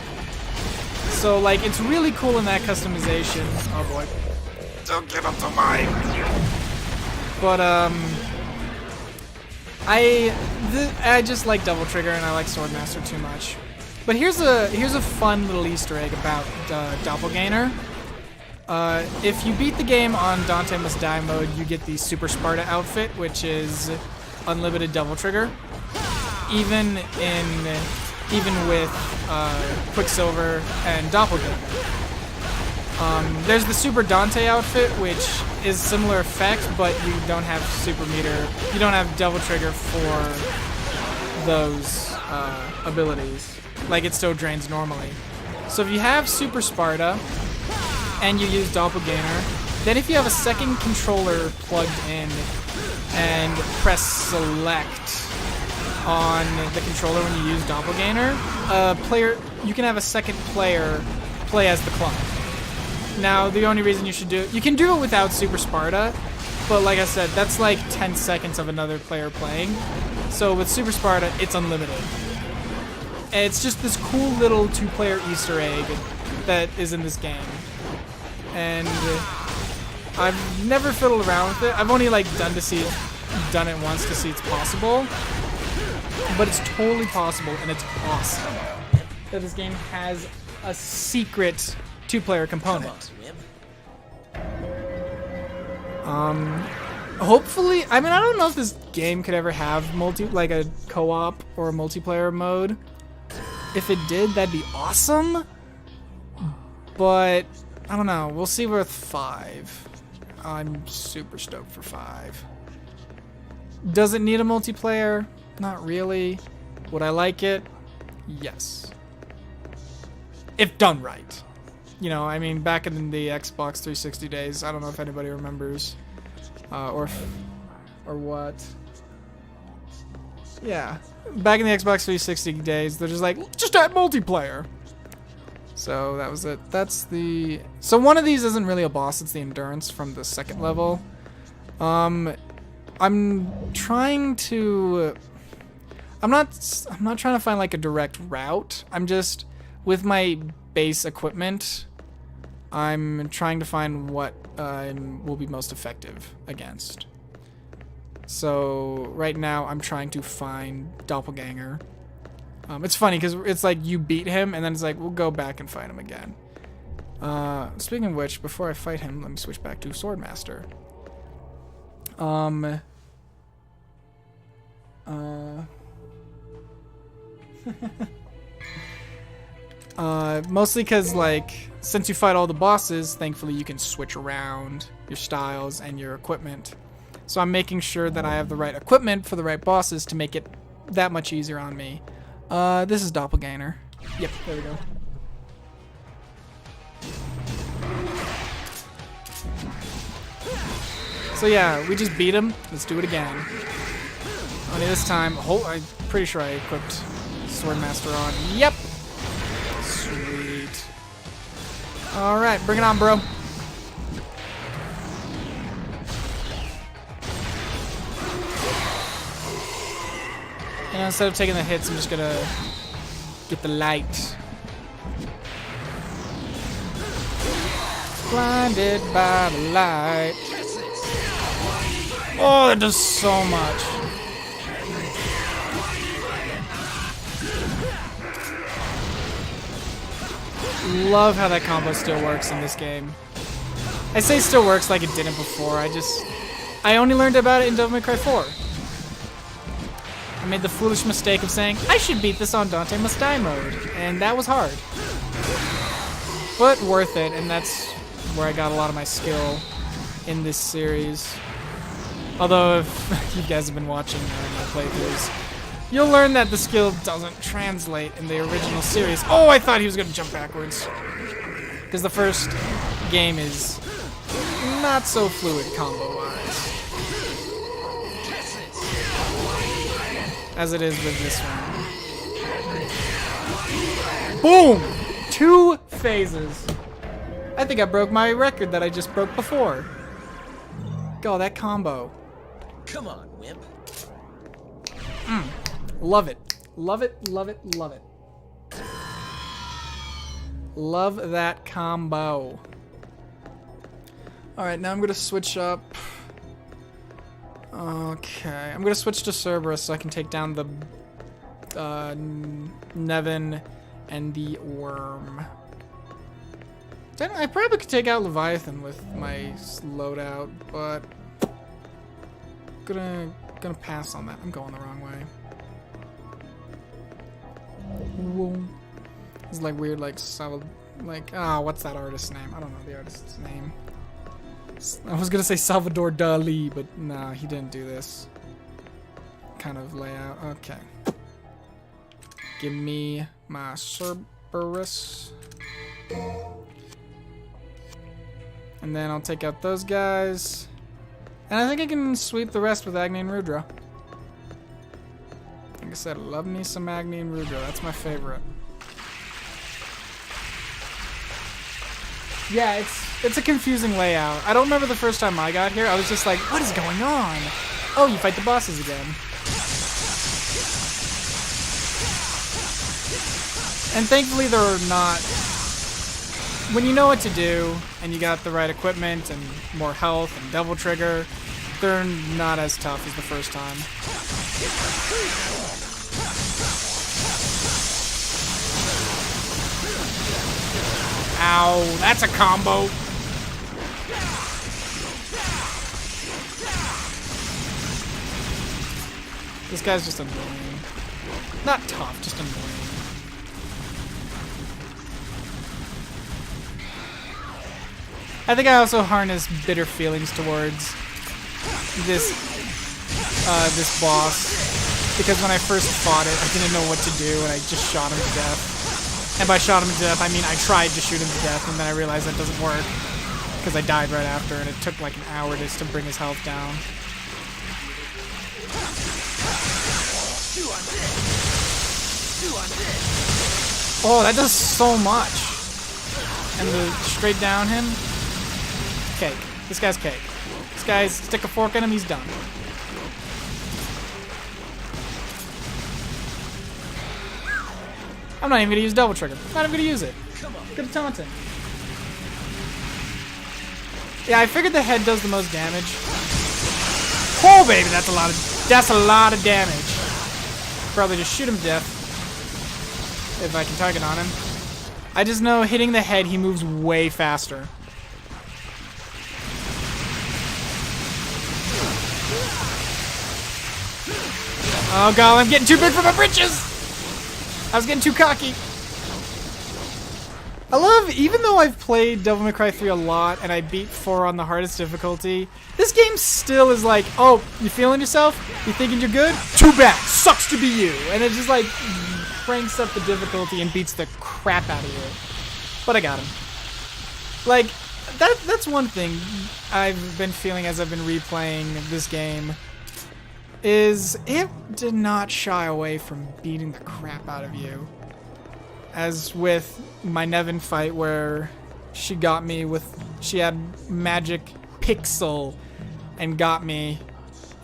So like, it's really cool in that customization. Oh boy. Don't get up to mine! But, I just like Double Trigger and I like Swordmaster too much. But here's a fun little Easter egg about Doppelganger. If you beat the game on Dante Must Die mode, you get the Super Sparta outfit, which is unlimited Double Trigger, even with Quicksilver and Doppelganger. There's the Super Dante outfit, which is similar effect, but you don't have super meter. You don't have double trigger for those abilities. Like, it still drains normally. So if you have Super Sparta and you use Doppelganger, then if you have a second controller plugged in and press select on the controller when you use Doppelganger, you can have a second player play as the clone. Now, the only reason you should do it, you can do it without Super Sparta, but like I said, that's like 10 seconds of another player playing. So with Super Sparta, it's unlimited. And it's just this cool little two-player Easter egg that is in this game. And I've never fiddled around with it. I've only like done it once to see it's possible. But it's totally possible, and it's awesome that this game has a secret two-player component. Hopefully, I mean, I don't know if this game could ever have like a co-op or a multiplayer mode. If it did, that'd be awesome. But I don't know. We'll see with 5. I'm super stoked for 5. Does it need a multiplayer? Not really. Would I like it? Yes. If done right. You know, I mean, back in the Xbox 360 days, I don't know if anybody remembers, or what. Yeah, back in the Xbox 360 days, they're just like, just add multiplayer. So that was it. So one of these isn't really a boss, it's the endurance from the second level. I'm not trying to find like a direct route. I'm just, with my base equipment, I'm trying to find what will be most effective against. So right now I'm trying to find Doppelganger. It's funny because it's like you beat him and then it's like we'll go back and fight him again. Speaking of which, before I fight him, let me switch back to Swordmaster. Mostly because, like, since you fight all the bosses, thankfully you can switch around your styles and your equipment. So I'm making sure that I have the right equipment for the right bosses to make it that much easier on me. This is Doppelganger. Yep, there we go. So yeah, we just beat him. Let's do it again. Only this time, I'm pretty sure I equipped Swordmaster on. Yep. Sweet. All right, bring it on, bro. And instead of taking the hits, I'm just gonna get the light. Blinded by the light. Oh, that does so much. Love how that combo still works in this game. I say still works like it didn't before. I only learned about it in Devil May Cry 4. I made the foolish mistake of saying, I should beat this on Dante Must Die mode. And that was hard. But worth it, and that's where I got a lot of my skill in this series. Although if you guys have been watching my playthroughs, you'll learn that the skill doesn't translate in the original series. Oh, I thought he was going to jump backwards. Because the first game is not so fluid combo-wise as it is with this one. Boom! 2 phases. I think I broke my record that I just broke before. Go, that combo. Come on, wimp. Love it. Love it, love it, love it. Love that combo. Alright, now I'm going to switch up. Okay, I'm going to switch to Cerberus so I can take down the Nevin and the Worm. Then I probably could take out Leviathan with my loadout, but gonna pass on that. I'm going the wrong way. Whoa. It's like weird, like what's that artist's name? I don't know the artist's name. I was gonna say Salvador Dali, but nah, he didn't do this kind of layout. Okay. Give me my Cerberus. And then I'll take out those guys. And I think I can sweep the rest with Agni and Rudra. Like I said, love me some Agni and Rudra. That's my favorite. Yeah, it's a confusing layout. I don't remember the first time I got here. I was just like, what is going on? Oh, you fight the bosses again. And thankfully they're not... When you know what to do, and you got the right equipment, and more health, and double trigger, they're not as tough as the first time. Ow, that's a combo! This guy's just annoying. Not tough, just annoying. I think I also harness bitter feelings towards this boss, because when I first fought it, I didn't know what to do, and I just shot him to death. And by shot him to death, I mean I tried to shoot him to death, and then I realized that doesn't work, because I died right after, and it took like an hour just to bring his health down. Oh, that does so much. And the straight down him. Cake. This guy's cake. This guy's stick a fork in him, he's done. I'm not even gonna use double trigger. Not even gonna use it. Gonna taunt him. Yeah, I figured the head does the most damage. Oh baby, that's a lot of damage. Probably just shoot him to death. If I can target on him. I just know hitting the head, he moves way faster. Oh god, I'm getting too big for my britches! I was getting too cocky. I love, even though I've played Devil May Cry 3 a lot and I beat 4 on the hardest difficulty, this game still is like, oh, you feeling yourself? You thinking you're good? Too bad. Sucks to be you. And it just like cranks up the difficulty and beats the crap out of you. But I got him. Like, that's one thing I've been feeling as I've been replaying this game, is it did not shy away from beating the crap out of you. As with my Nevin fight where she got me with, she had magic pixel and got me,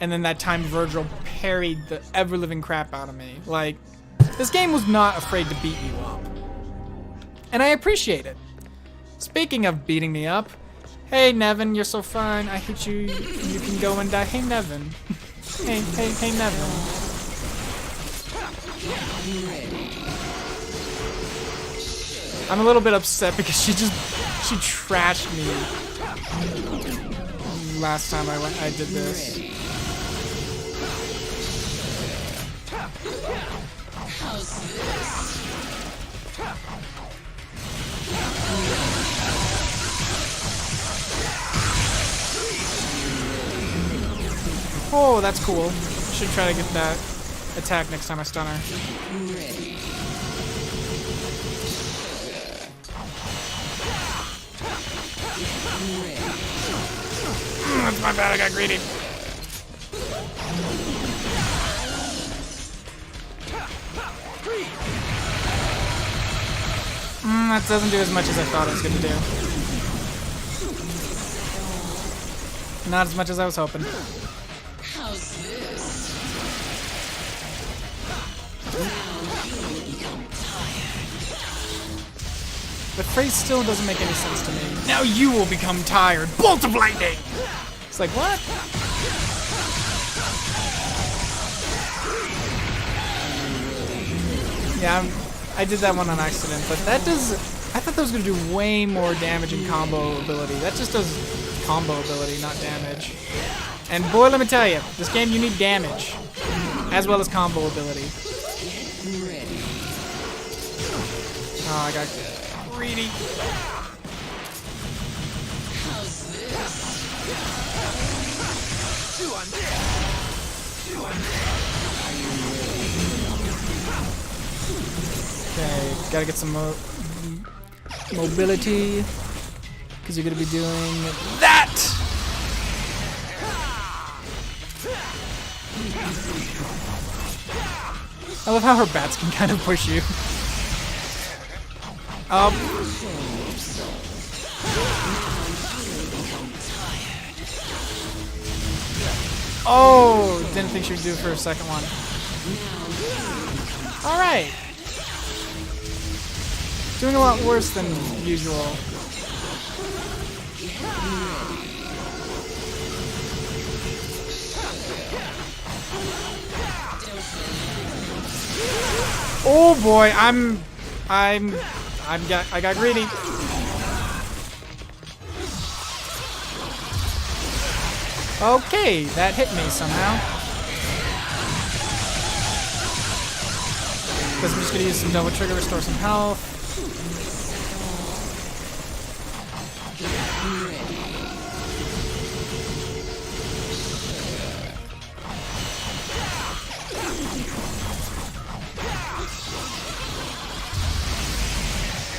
and then that time Virgil parried the ever-living crap out of me. Like, this game was not afraid to beat you up. And I appreciate it. Speaking of beating me up, hey Nevin, you're so fine. I hate you. You can go and die. Hey Nevin. hey Nevin. I'm a little bit upset because she trashed me last time I did this. Oh, that's cool. Should try to get that attack next time I stun her. That's my bad, I got greedy. That doesn't do as much as I thought it was going to do. Not as much as I was hoping. How's this? The phrase still doesn't make any sense to me. Now you will become tired. Bolt of lightning! It's like, what? Yeah, I did that one on accident, but that does... I thought that was going to do way more damage and combo ability. That just does combo ability, not damage. And boy, let me tell you, this game you need damage, as well as combo ability. Oh, I got greedy. Okay, gotta get some mobility, because you're gonna be doing that! I love how her bats can kind of push you. Oh, didn't think she would do it for a second one. Alright. Doing a lot worse than usual. Oh boy, I got greedy. Okay, that hit me somehow. Guess I'm just gonna use some double trigger, restore some health.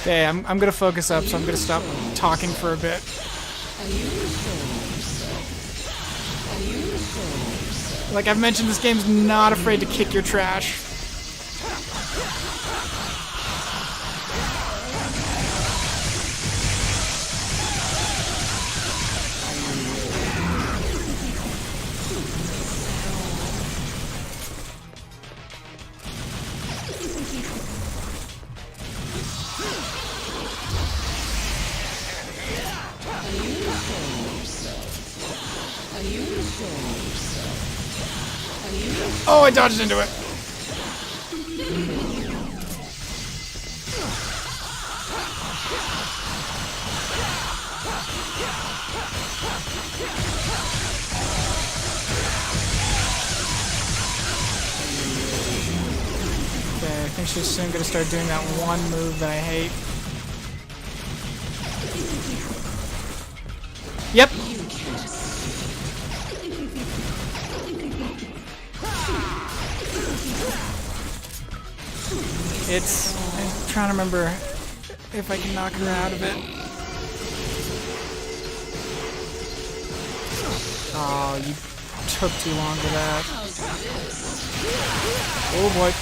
Okay, I'm gonna focus up, so I'm gonna stop talking for a bit. Like I've mentioned, this game's not afraid to kick your trash. Oh, I dodged into it. Okay, I think think she's soon gonna start doing that one move that I hate. Yep. I'm trying to remember if I can knock her out of it. Oh, you took too long for that. Oh boy.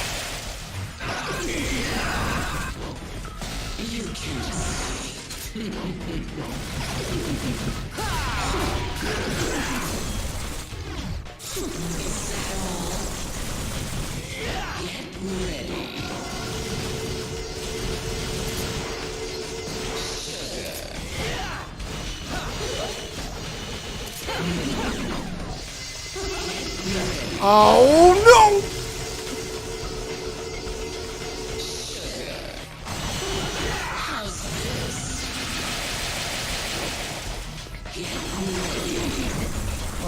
Oh no!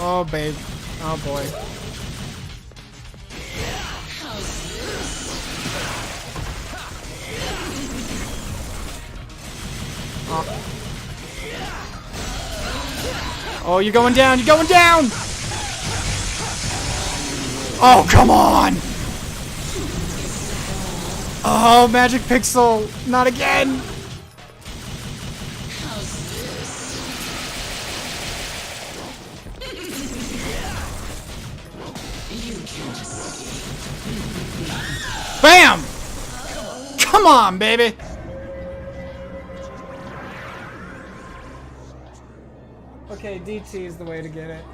Oh babe. Oh boy. Oh, you're going down! You're going down! Oh, come on! Oh, Magic Pixel! Not again! Bam! Come on, baby! Okay, DT is the way to get it.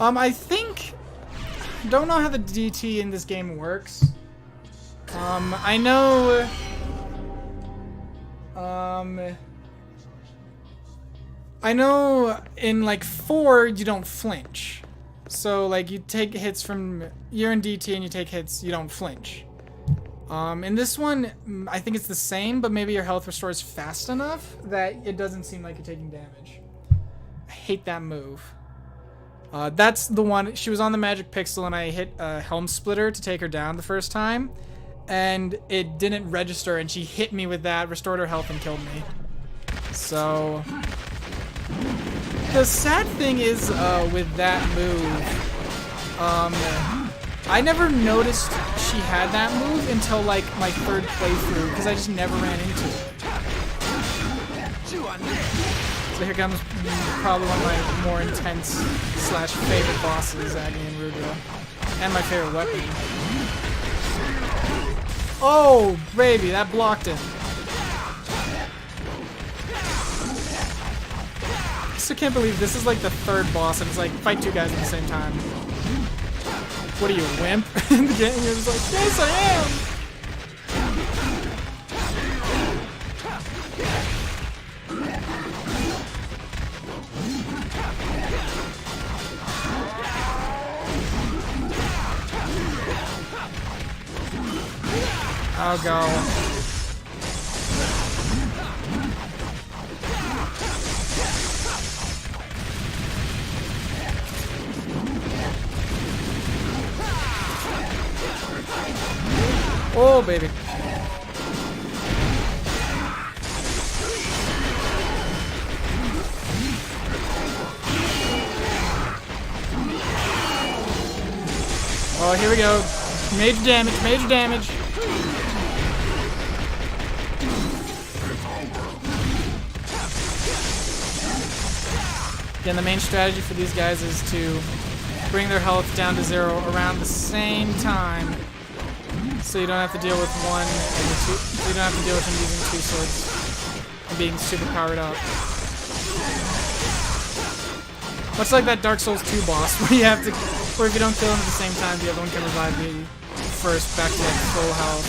I think... Don't know how the DT in this game works. I know... I know in, like, 4, you don't flinch. So, like, you take hits from... You're in DT and you take hits, you don't flinch. In this one, I think it's the same, but maybe your health restores fast enough that it doesn't seem like you're taking damage. I hate that move. That's the one. She was on the Magic Pixel and I hit a Helm Splitter to take her down the first time. And it didn't register and she hit me with that, restored her health and killed me. So... The sad thing is, with that move, I never noticed she had that move until, like, my 3rd playthrough, because I just never ran into it. So here comes probably one of my more intense / favorite bosses, Agni and Rudra. And my favorite weapon. Oh, baby, that blocked it. I still can't believe this is like the 3rd boss, and it's like, fight 2 guys at the same time. What are you, a wimp? In the game, you're just like, yes, I am! I'll go. Oh, baby. Oh, here we go. Major damage, major damage. Again, the main strategy for these guys is to bring their health down to 0 around the same time. So you don't have to deal with one, so you don't have to deal with him using 2 swords and being super powered up. Much like that Dark Souls 2 boss, where you have to, where if you don't kill him at the same time, the other one can revive you first back to like full health.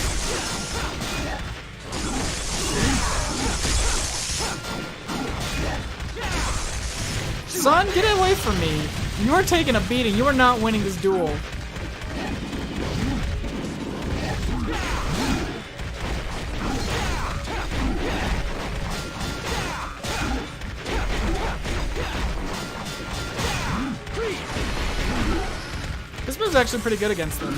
Son, get away from me! You are taking a beating. You are not winning this duel. This Cerebr's actually pretty good against them.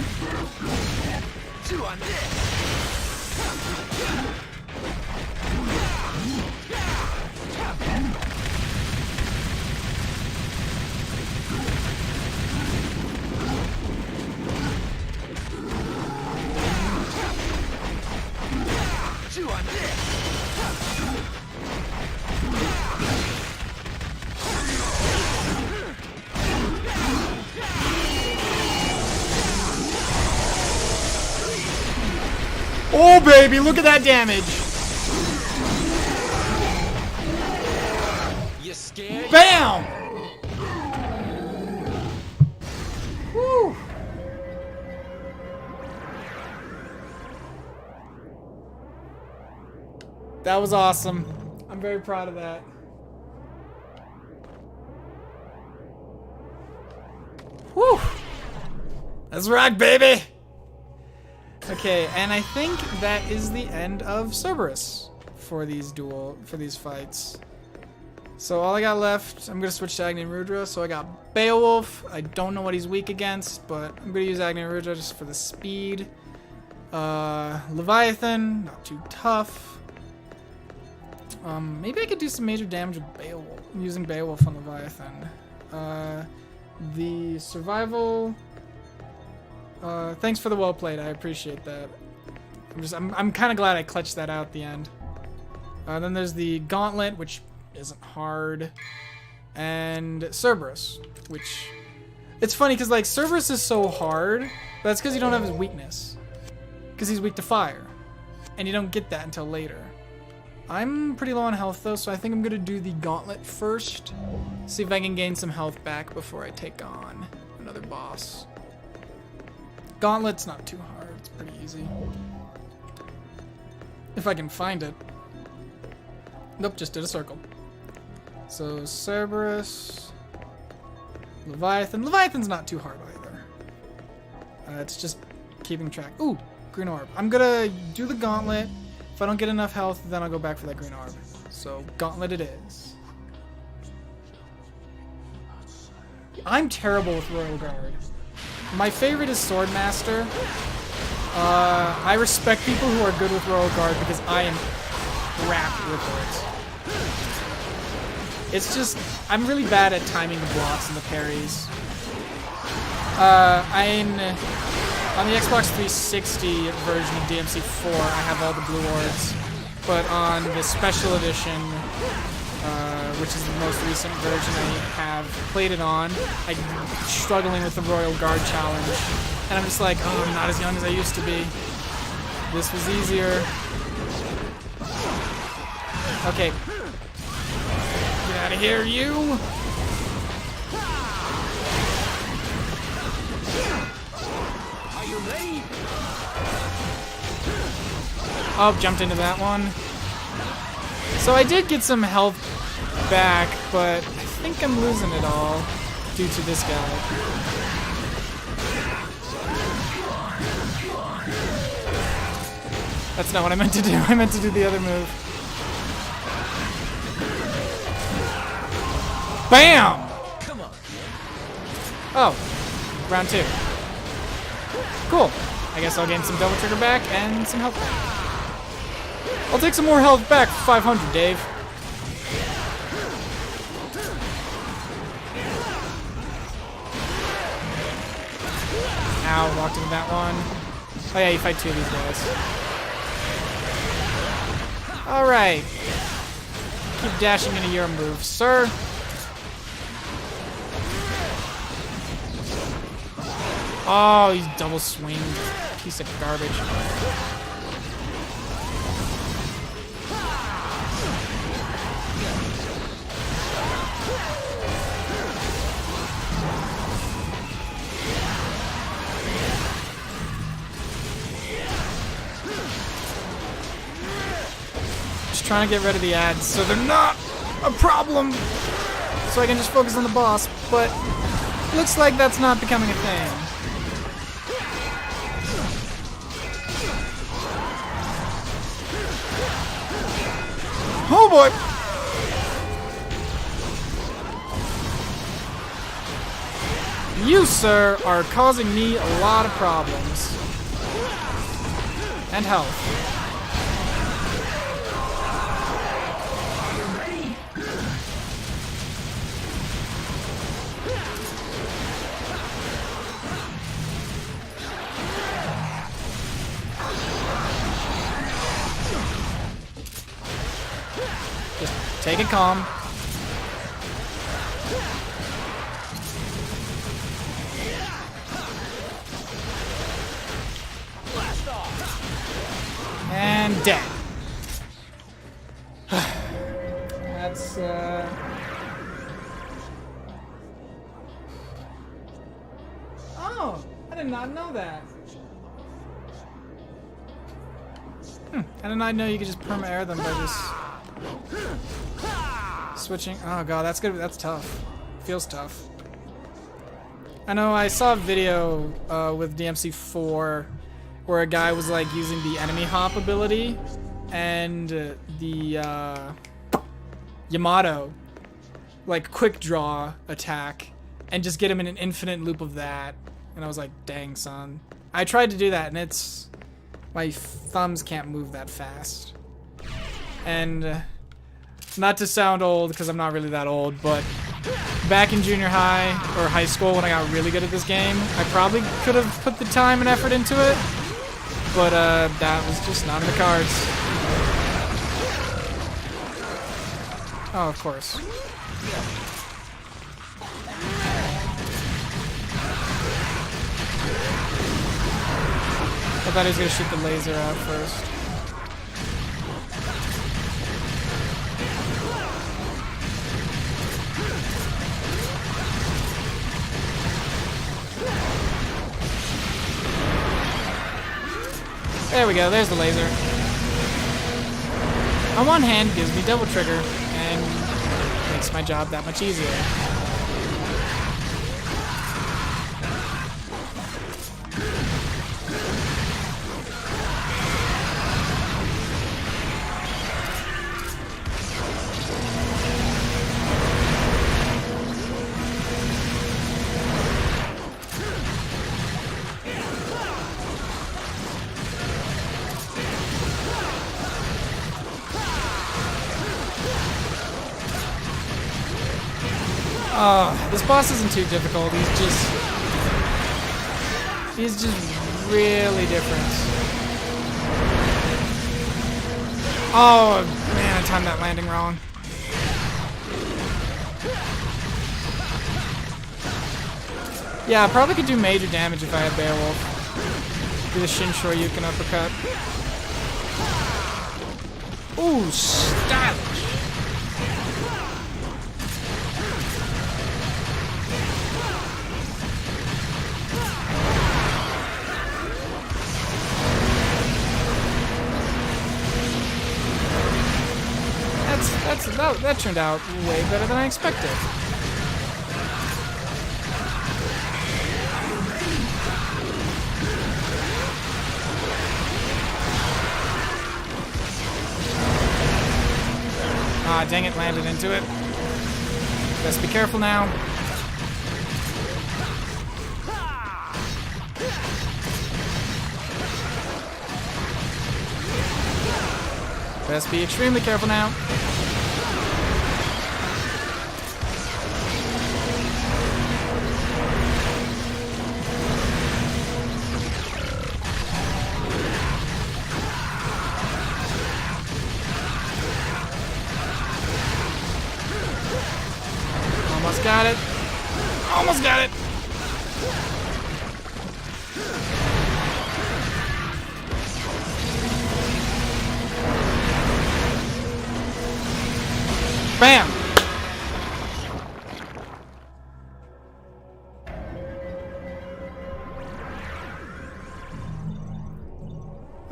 Oh baby, look at that damage! You scared? Bam! Woo! That was awesome. I'm very proud of that. Woo! Let's rock, baby! Okay, and I think that is the end of Cerberus for these fights. So all I got left, I'm gonna switch to Agni and Rudra. So I got Beowulf. I don't know what he's weak against, but I'm gonna use Agni and Rudra just for the speed. Leviathan, not too tough. Maybe I could do some major damage with Beowulf, using Beowulf on Leviathan. The survival. Thanks for the well played. I appreciate that. I'm kind of glad I clutched that out at the end. Then there's the Gauntlet, which isn't hard, and Cerberus, which it's funny because like Cerberus is so hard, but that's because you don't have his weakness, because he's weak to fire, and you don't get that until later. I'm pretty low on health though, so I think I'm gonna do the Gauntlet first, see if I can gain some health back before I take on another boss. Gauntlet's not too hard, it's pretty easy. If I can find it. Nope, just did a circle. So Cerberus, Leviathan. Leviathan's not too hard either. It's just keeping track. Ooh, green orb. I'm gonna do the Gauntlet. If I don't get enough health, then I'll go back for that green orb. So Gauntlet it is. I'm terrible with Royal Guard. My favorite is Swordmaster. I respect people who are good with Royal Guard because I am crap with it. It's just, I'm really bad at timing the blocks and the parries. On the Xbox 360 version of DMC4, I have all the blue orbs, but on the special edition, which is the most recent version I have played it on, I'm struggling with the Royal Guard challenge, and I'm just like, oh, I'm not as young as I used to be. This was easier. Okay. Get out of here, you! Are you ready? Oh, jumped into that one. So I did get some health back, but I think I'm losing it all due to this guy. That's not what I meant to do. I meant to do the other move. Bam! Come on. Oh, round 2. Cool. I guess I'll gain some double trigger back and some health back. I'll take some more health back for 500, Dave. Ow, walked into that one. Oh yeah, you fight 2 of these guys. Alright. Keep dashing into your move, sir. Oh, he's double swing. Piece of garbage. Just trying to get rid of the ads so they're not a problem. So I can just focus on the boss, but looks like that's not becoming a thing. Oh boy! You, sir, are causing me a lot of problems. And health. Just take it calm. And dead. That's, Oh, I did not know that. I did not know you could just perma-air them by just switching. Oh god, that's good. That's tough. Feels tough. I know I saw a video with DMC4 where a guy was like using the enemy hop ability and the Yamato like quick draw attack and just get him in an infinite loop of that. And I was like, dang, son. I tried to do that and it's... my thumbs can't move that fast. And not to sound old, because I'm not really that old, but back in junior high or high school when I got really good at this game, I probably could have put the time and effort into it, but that was just not in the cards. Oh, of course. I thought he was gonna shoot the laser out first. There we go, there's the laser. On one hand, it gives me double trigger and makes my job that much easier. Oh, this boss isn't too difficult. He's just really different. Oh man, I timed that landing wrong. Yeah, I probably could do major damage if I had Beowulf. Do the Shin Shoryuken uppercut. Ooh, stylish. That turned out way better than I expected. Ah, dang it, landed into it. Best be careful now. Best be extremely careful now. Almost got it. Almost got it. Bam!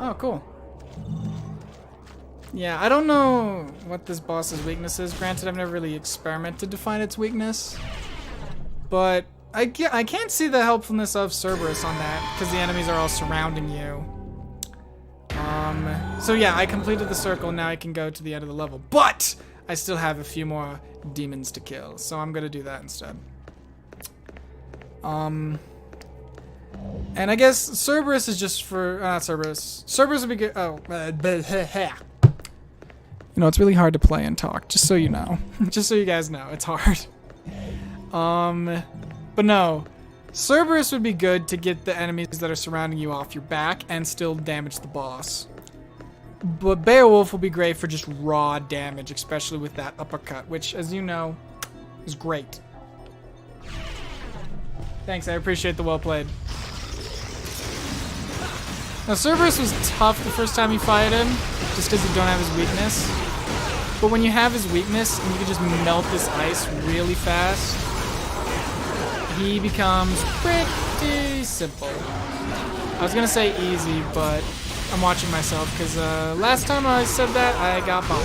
Oh, cool. Yeah, I don't know what this boss's weakness is. Granted, I've never really experimented to find its weakness. But I can't see the helpfulness of Cerberus on that, because the enemies are all surrounding you. So yeah, I completed the circle, now I can go to the end of the level. But I still have a few more demons to kill, so I'm gonna do that instead. And I guess Cerberus is just for Cerberus. Cerberus would be good. Oh, you know, it's really hard to play and talk. Just so you know, just so you guys know, it's hard. But no, Cerberus would be good to get the enemies that are surrounding you off your back and still damage the boss. But Beowulf will be great for just raw damage, especially with that uppercut, which, as you know, is great. Thanks, I appreciate the well played. Now, Cerberus was tough the first time you fight him, just because you don't have his weakness. But when you have his weakness and you can just melt this ice really fast, he becomes pretty simple. I was gonna say easy, but I'm watching myself because last time I said that, I got bombed.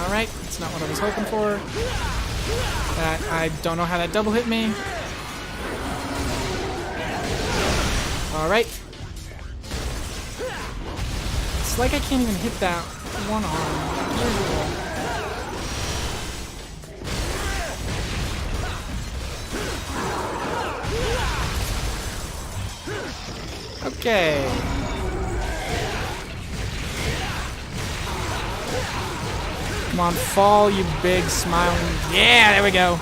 Alright, that's not what I was hoping for. I don't know how that double hit me. Alright. It's like I can't even hit that one arm. Okay. Come on, fall, you big smiling. Yeah, there we go.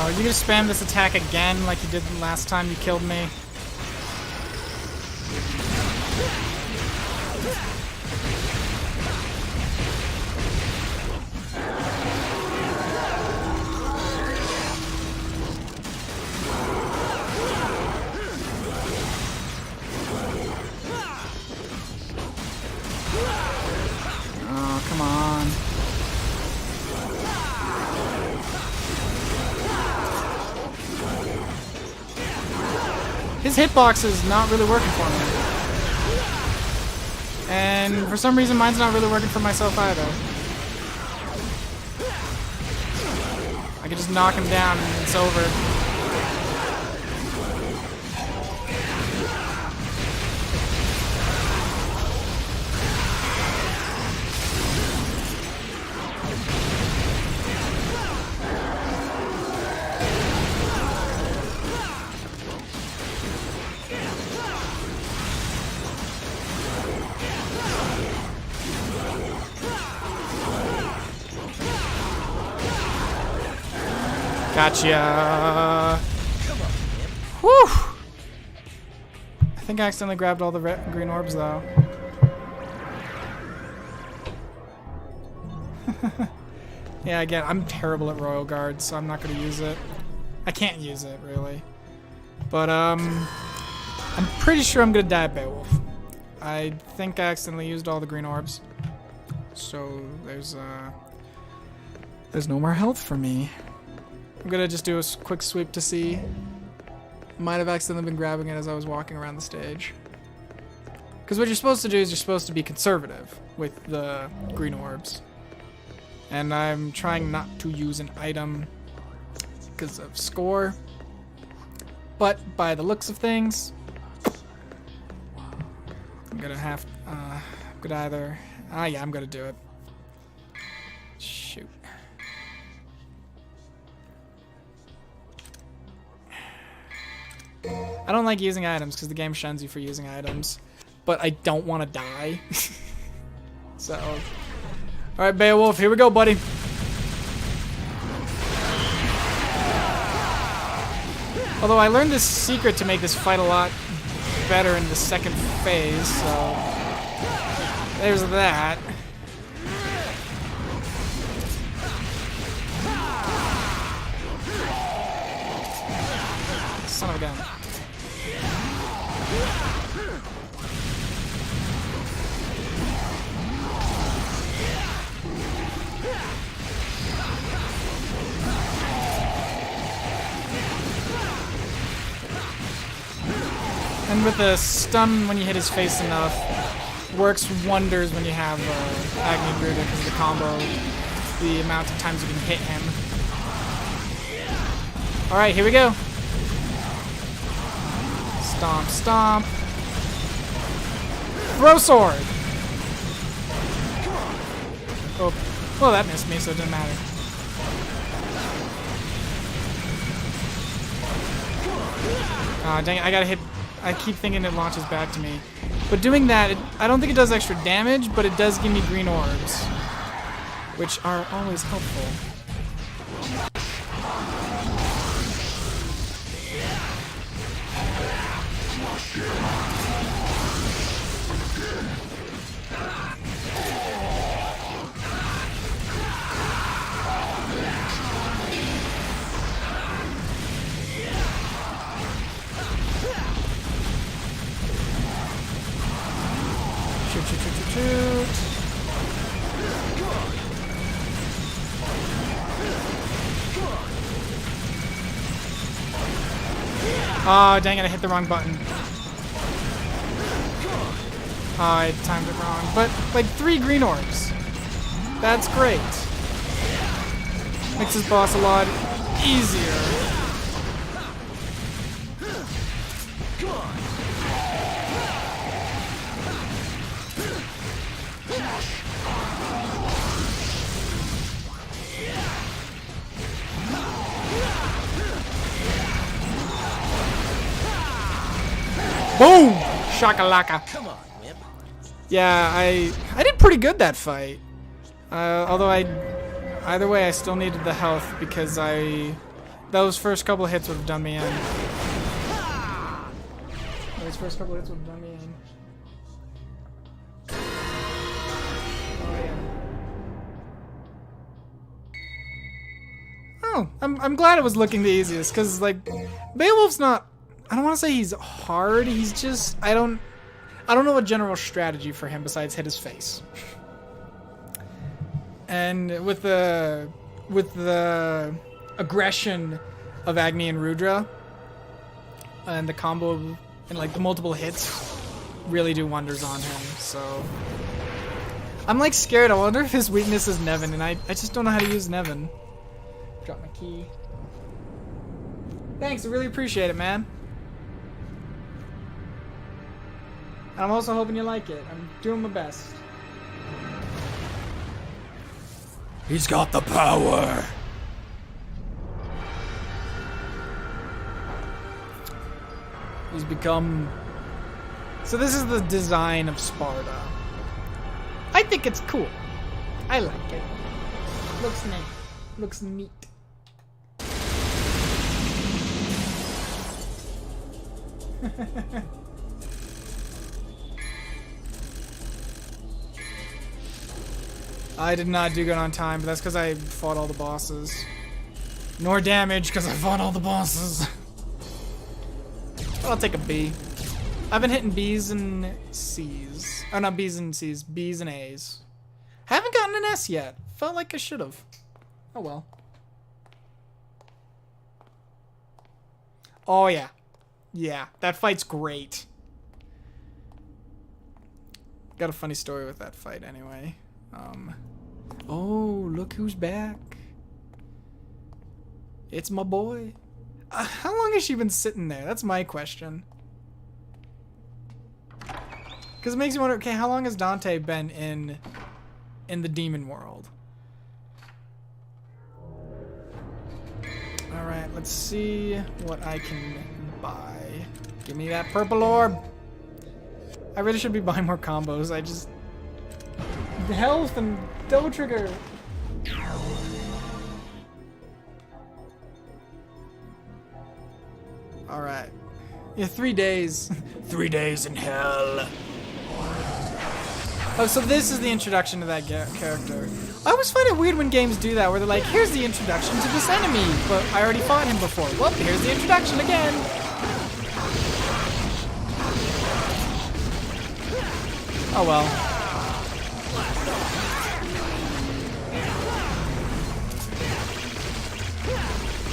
You gonna spam this attack again like you did the last time you killed me? Oh, come on. His hitbox is not really working for me. And for some reason, mine's not really working for myself either. I can just knock him down and it's over. Gotcha. Whew. I think I accidentally grabbed all the green orbs, though. Yeah, again, I'm terrible at Royal Guard, so I'm not going to use it. I can't use it, really. But, I'm pretty sure I'm going to die at Beowulf. I think I accidentally used all the green orbs. So, there's no more health for me. I'm gonna just do a quick sweep to see. Might have accidentally been grabbing it as I was walking around the stage. Because what you're supposed to do is you're supposed to be conservative with the green orbs. And I'm trying not to use an item because of score. But by the looks of things, I'm gonna have, I'm gonna either, yeah, I'm gonna do it. Shoot. I don't like using items because the game shuns you for using items, but I don't want to die. So, alright, Beowulf, here we go, buddy. Although I learned this secret to make this fight a lot better in the second phase, so there's that. Son of a gun. And with a stun when you hit his face enough, works wonders when you have Agni and Ruda because of the combo, the amount of times you can hit him. Alright, here we go. Stomp, stomp. Throw sword! Oh, well that missed me, so it didn't matter. Aw, dang it, I gotta hit... I keep thinking it launches back to me. But doing that, I don't think it does extra damage, but it does give me green orbs. Which are always helpful. Shoot, shoot, shoot, shoot, shoot. Oh, dang it, I hit the wrong button. Oh, I timed it wrong. But, like, 3 green orbs. That's great. Makes this boss a lot easier. Boom! Shakalaka. Come on, Whip. Yeah, I did pretty good that fight. Although either way, I still needed the health because those first couple of hits would have done me in. Those first couple of hits would have done me in. Oh, I'm glad it was looking the easiest, because, like, Beowulf's not... I don't want to say he's hard, he's just... I don't know a general strategy for him besides hit his face. And with the aggression of Agni and Rudra, and the combo and, like, the multiple hits really do wonders on him, so... I'm, like, scared. I wonder if his weakness is Nevin, and I just don't know how to use Nevin. Drop my key. Thanks, I really appreciate it, man. And I'm also hoping you like it. I'm doing my best. He's got the power. He's become... So this is the design of Sparta. I think it's cool. I like it. Looks neat. Looks neat. I did not do good on time, but that's because I fought all the bosses. Nor damage because I fought all the bosses. I'll take a B. I've been hitting B's and C's. Oh, not B's and C's. B's and A's. Haven't gotten an S yet. Felt like I should have. Oh well. Oh yeah. Yeah, that fight's great. Got a funny story with that fight anyway. Oh, look who's back. It's my boy. How long has she been sitting there? That's my question. Because it makes you wonder, okay, how long has Dante been in the demon world? Alright, let's see what I can buy. Give me that purple orb. I really should be buying more combos. I just... The health and double trigger. Alright. Yeah, 3 days. 3 days in hell. Oh, so this is the introduction to that character. I always find it weird when games do that, where they're like, here's the introduction to this enemy, but I already fought him before. Well, here's the introduction again. Oh well.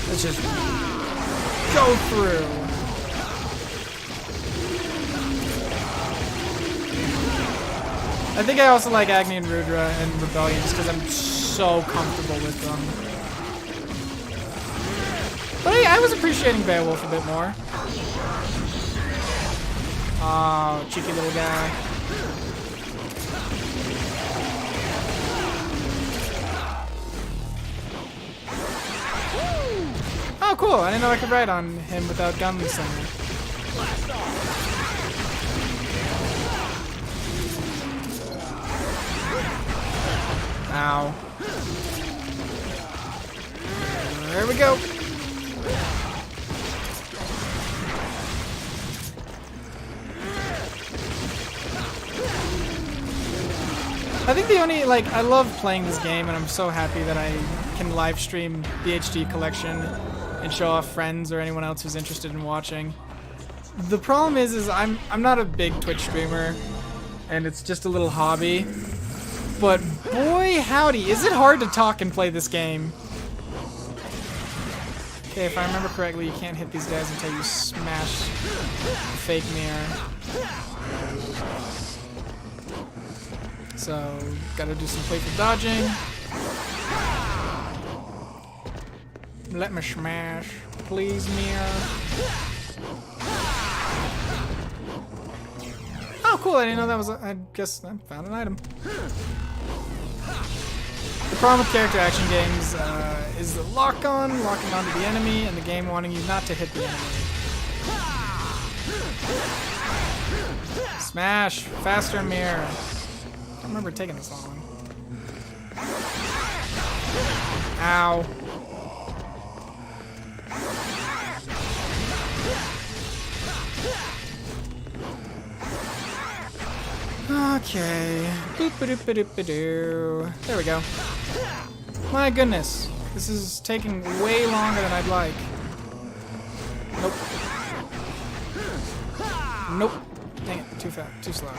Let's just go through. I think I also like Agni and Rudra and Rebellion just because I'm so comfortable with them. But I was appreciating Beowulf a bit more. Oh, cheeky little guy. Oh, cool. I didn't know I could ride on him without guns center. Ow. There we go. I think the only, like, I love playing this game, and I'm so happy that I can live stream the HD collection and show off friends or anyone else who's interested in watching. The problem is I'm not a big Twitch streamer, and it's just a little hobby. But boy howdy, is it hard to talk and play this game. Okay, if I remember correctly, you can't hit these guys until you smash the fake mirror. So, gotta do some playful dodging. Let me smash, please, mirror. Oh, cool! I didn't know that was. I guess I found an item. The problem with character action games is the locking onto the enemy, and the game wanting you not to hit the enemy. Smash, faster, mirror. I don't remember taking this long. Ow. Okay. Boop-a-doop-a-doop-a-doo. There we go. My goodness. This is taking way longer than I'd like. Nope. Nope. Dang it. Too fast. Too slow.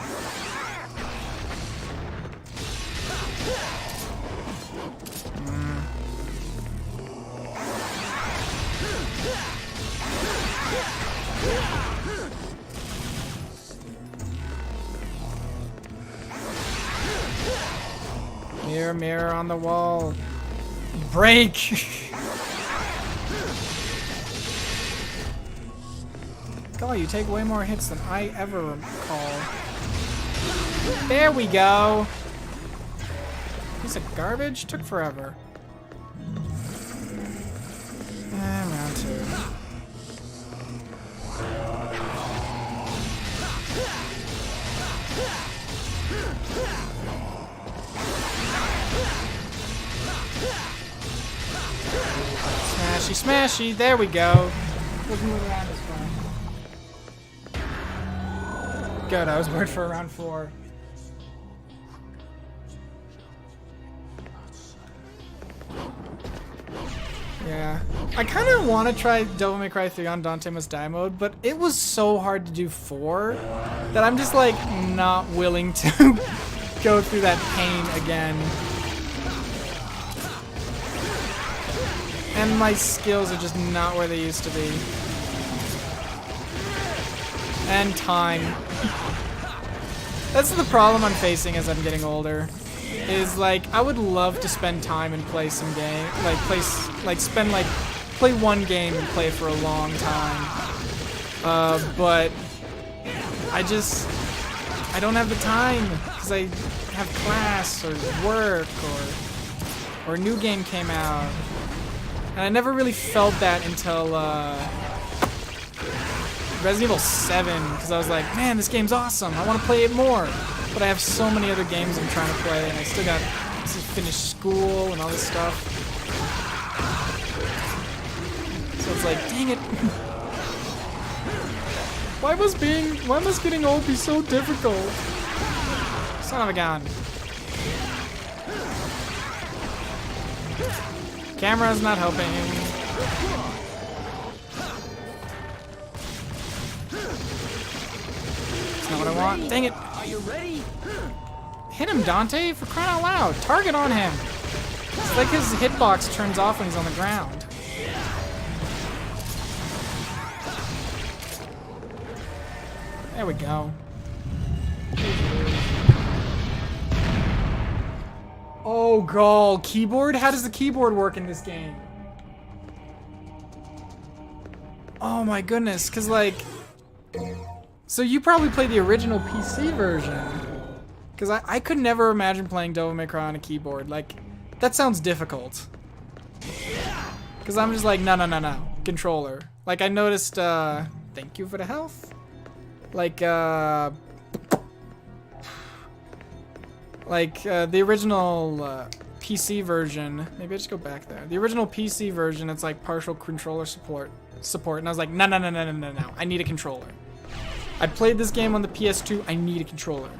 Mirror, mirror on the wall. Break! God, you take way more hits than I ever recall. There we go! Piece of garbage? Took forever. Round two. Smashy, smashy, there we go. Let's move around this far. Good, I was worried for round 4. Yeah. I kind of want to try Devil May Cry 3 on Dante Must Die mode, but it was so hard to do 4 that I'm just like not willing to go through that pain again. And my skills are just not where they used to be. And time. That's the problem I'm facing as I'm getting older. Is like, I would love to spend time and play some game. Play one game and play for a long time. But I don't have the time. Because I have class or work or a new game came out. And I never really felt that until Resident Evil 7, because I was like, man, this game's awesome. I want to play it more. But I have so many other games I'm trying to play, and I still got to finish school and all this stuff. So it's like, dang it. Why must getting old be so difficult? Son of a gun. Camera's not helping. That's not what I want. Dang it. you ready? Hit him, Dante, for crying out loud. Target on him. It's like his hitbox turns off when he's on the ground. There we go. Oh, God. Keyboard? How does the keyboard work in this game? Oh, my goodness. Because, like... So you probably played the original PC version. Because I could never imagine playing Devil May Cry on a keyboard. Like, that sounds difficult. Because I'm just like, no. Controller. Like, I noticed, thank you for the health. Like, the original, PC version. Maybe I just go back there. The original PC version, it's like partial controller support. And I was like, no. I need a controller. I played this game on the PS2. I need a controller.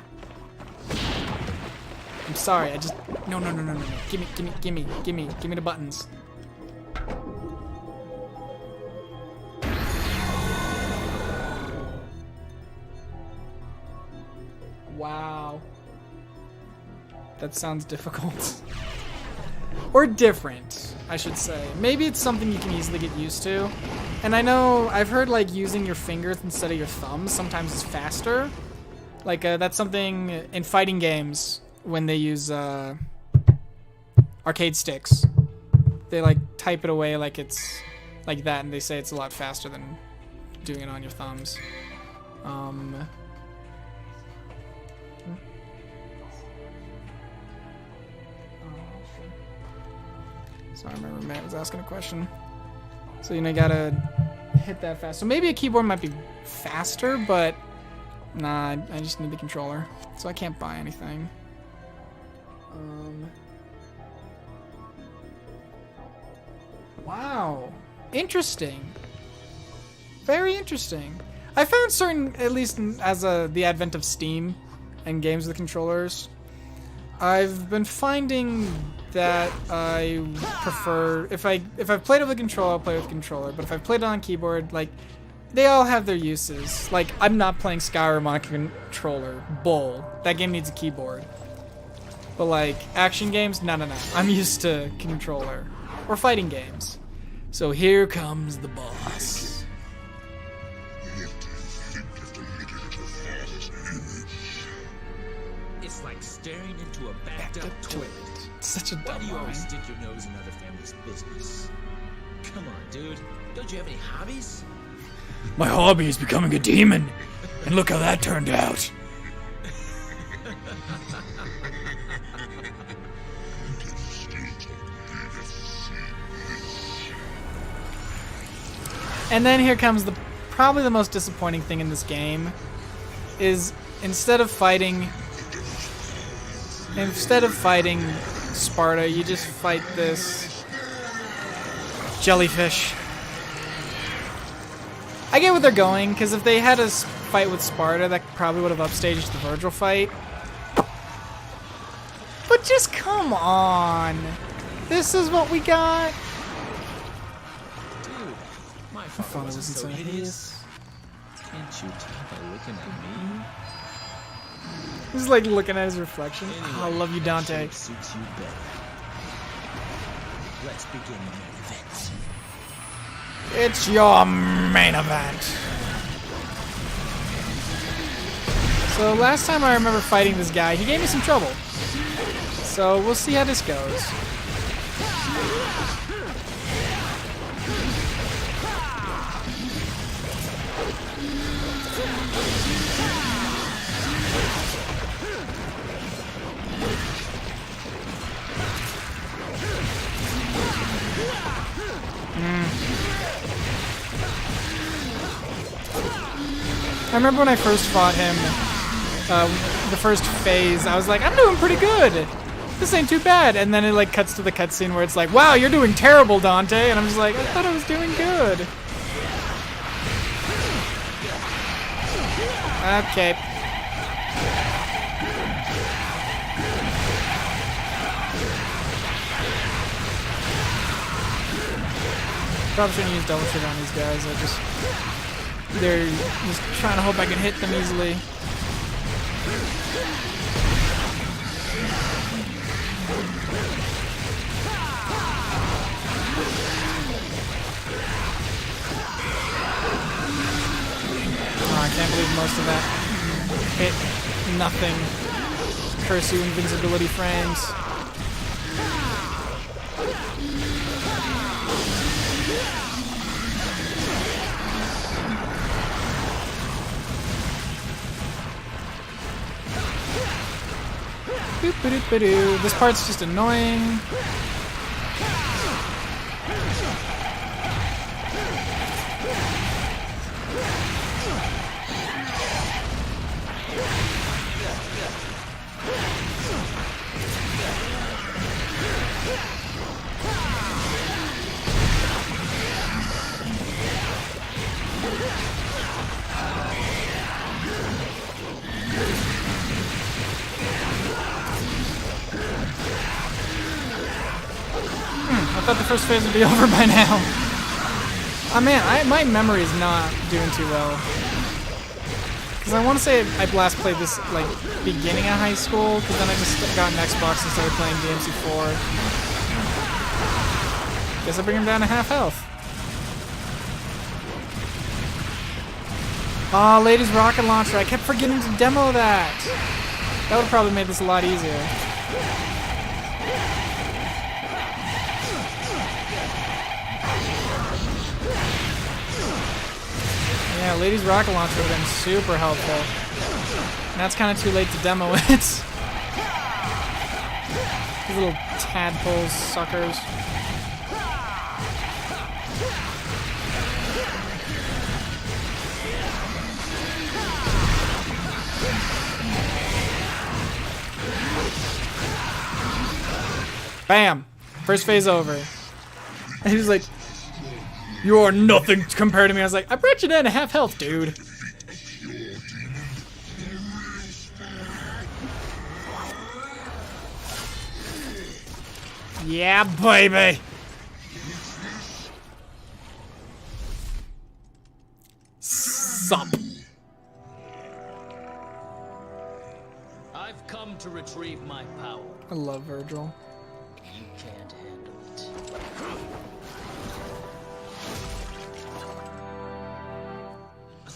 I'm sorry. I just no. Give me the buttons. Wow. That sounds difficult. Or different, I should say. Maybe it's something you can easily get used to. And I know, I've heard like using your fingers instead of your thumbs sometimes is faster. Like that's something in fighting games when they use arcade sticks. They like type it away like it's like that and they say it's a lot faster than doing it on your thumbs. Sorry, I remember Matt was asking a question. So, you know, you gotta hit that fast. So maybe a keyboard might be faster, but nah, I just need the controller. So I can't buy anything. Wow. Interesting. Very interesting. I found certain, at least as the advent of Steam and games with controllers, I've been finding that I prefer, if I've played it with a controller, I'll play with a controller, but if I've played it on keyboard, like, they all have their uses. Like, I'm not playing Skyrim on a controller. Bull. That game needs a keyboard. But, like, action games, no. I'm used to controller. Or fighting games. So here comes the boss. It's like staring into a backed-up toilet. Such a Why dumb do you line. always stick your nose in other families' business? Come on, dude. Don't you have any hobbies? My hobby is becoming a demon. And look how that turned out. And then here comes probably the most disappointing thing in this game is instead of fighting Sparta, you just fight this jellyfish. I get what they're going, because if they had a fight with Sparta, that probably would have upstaged the Virgil fight. But just come on. This is what we got? Dude, my father father wasn't wasn't so so hideous. Can't you tell by looking at me? He's like looking at his reflection. Anyway, Oh, I love you, Dante. I'm sure it suits you better. Let's begin the main event. It's your main event. So last time I remember fighting this guy, he gave me some trouble. So we'll see how this goes. I remember when I first fought him, the first phase, I was like, I'm doing pretty good. This ain't too bad. And then it like cuts to the cutscene where it's like, wow, you're doing terrible, Dante. And I'm just like, I thought I was doing good. Okay. Probably shouldn't use double trigger on these guys. They're just trying to hope I can hit them easily. Oh, I can't believe most of that hit nothing. Curse you invincibility frames. Boop-a-doop-a-doo. This part's just annoying. I thought the first phase would be over by now. Oh man, my memory is not doing too well. Because I want to say I last played this like beginning of high school, because then I just got an Xbox and started playing DMC4. Guess I bring him down to half health. Aw, ladies rocket launcher, I kept forgetting to demo that. That would have probably made this a lot easier. Yeah, ladies rocket launcher would have been super helpful. And that's kind of too late to demo it. These little tadpoles, suckers. Bam! First phase over. And he was like, "You are nothing compared to me." I was like, "I brought you down to half health, dude." Yeah, baby. Sup. I've come to retrieve my power. I love Virgil. You can't handle it.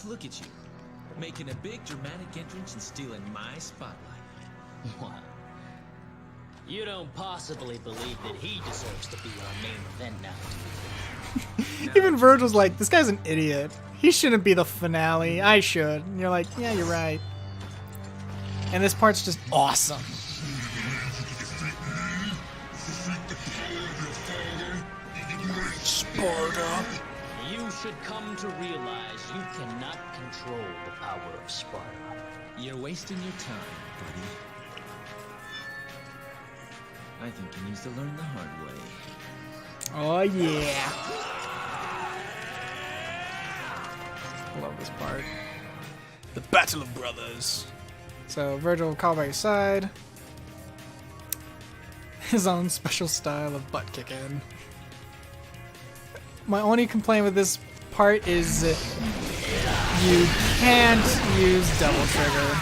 Look at you, making a big dramatic entrance and stealing my spotlight. What? You don't possibly believe that he deserves to be our main event now. Even Virgil's like, "This guy's an idiot. He shouldn't be the finale. I should." And you're like, "Yeah, you're right." And this part's just awesome. Sparta. You should come to realize you cannot control the power of Sparta. You're wasting your time, buddy. I think he needs to learn the hard way. Oh yeah. I love this part. The Battle of Brothers. So Virgil will call by your side. His own special style of butt kicking. My only complaint with this part is that you can't use double trigger.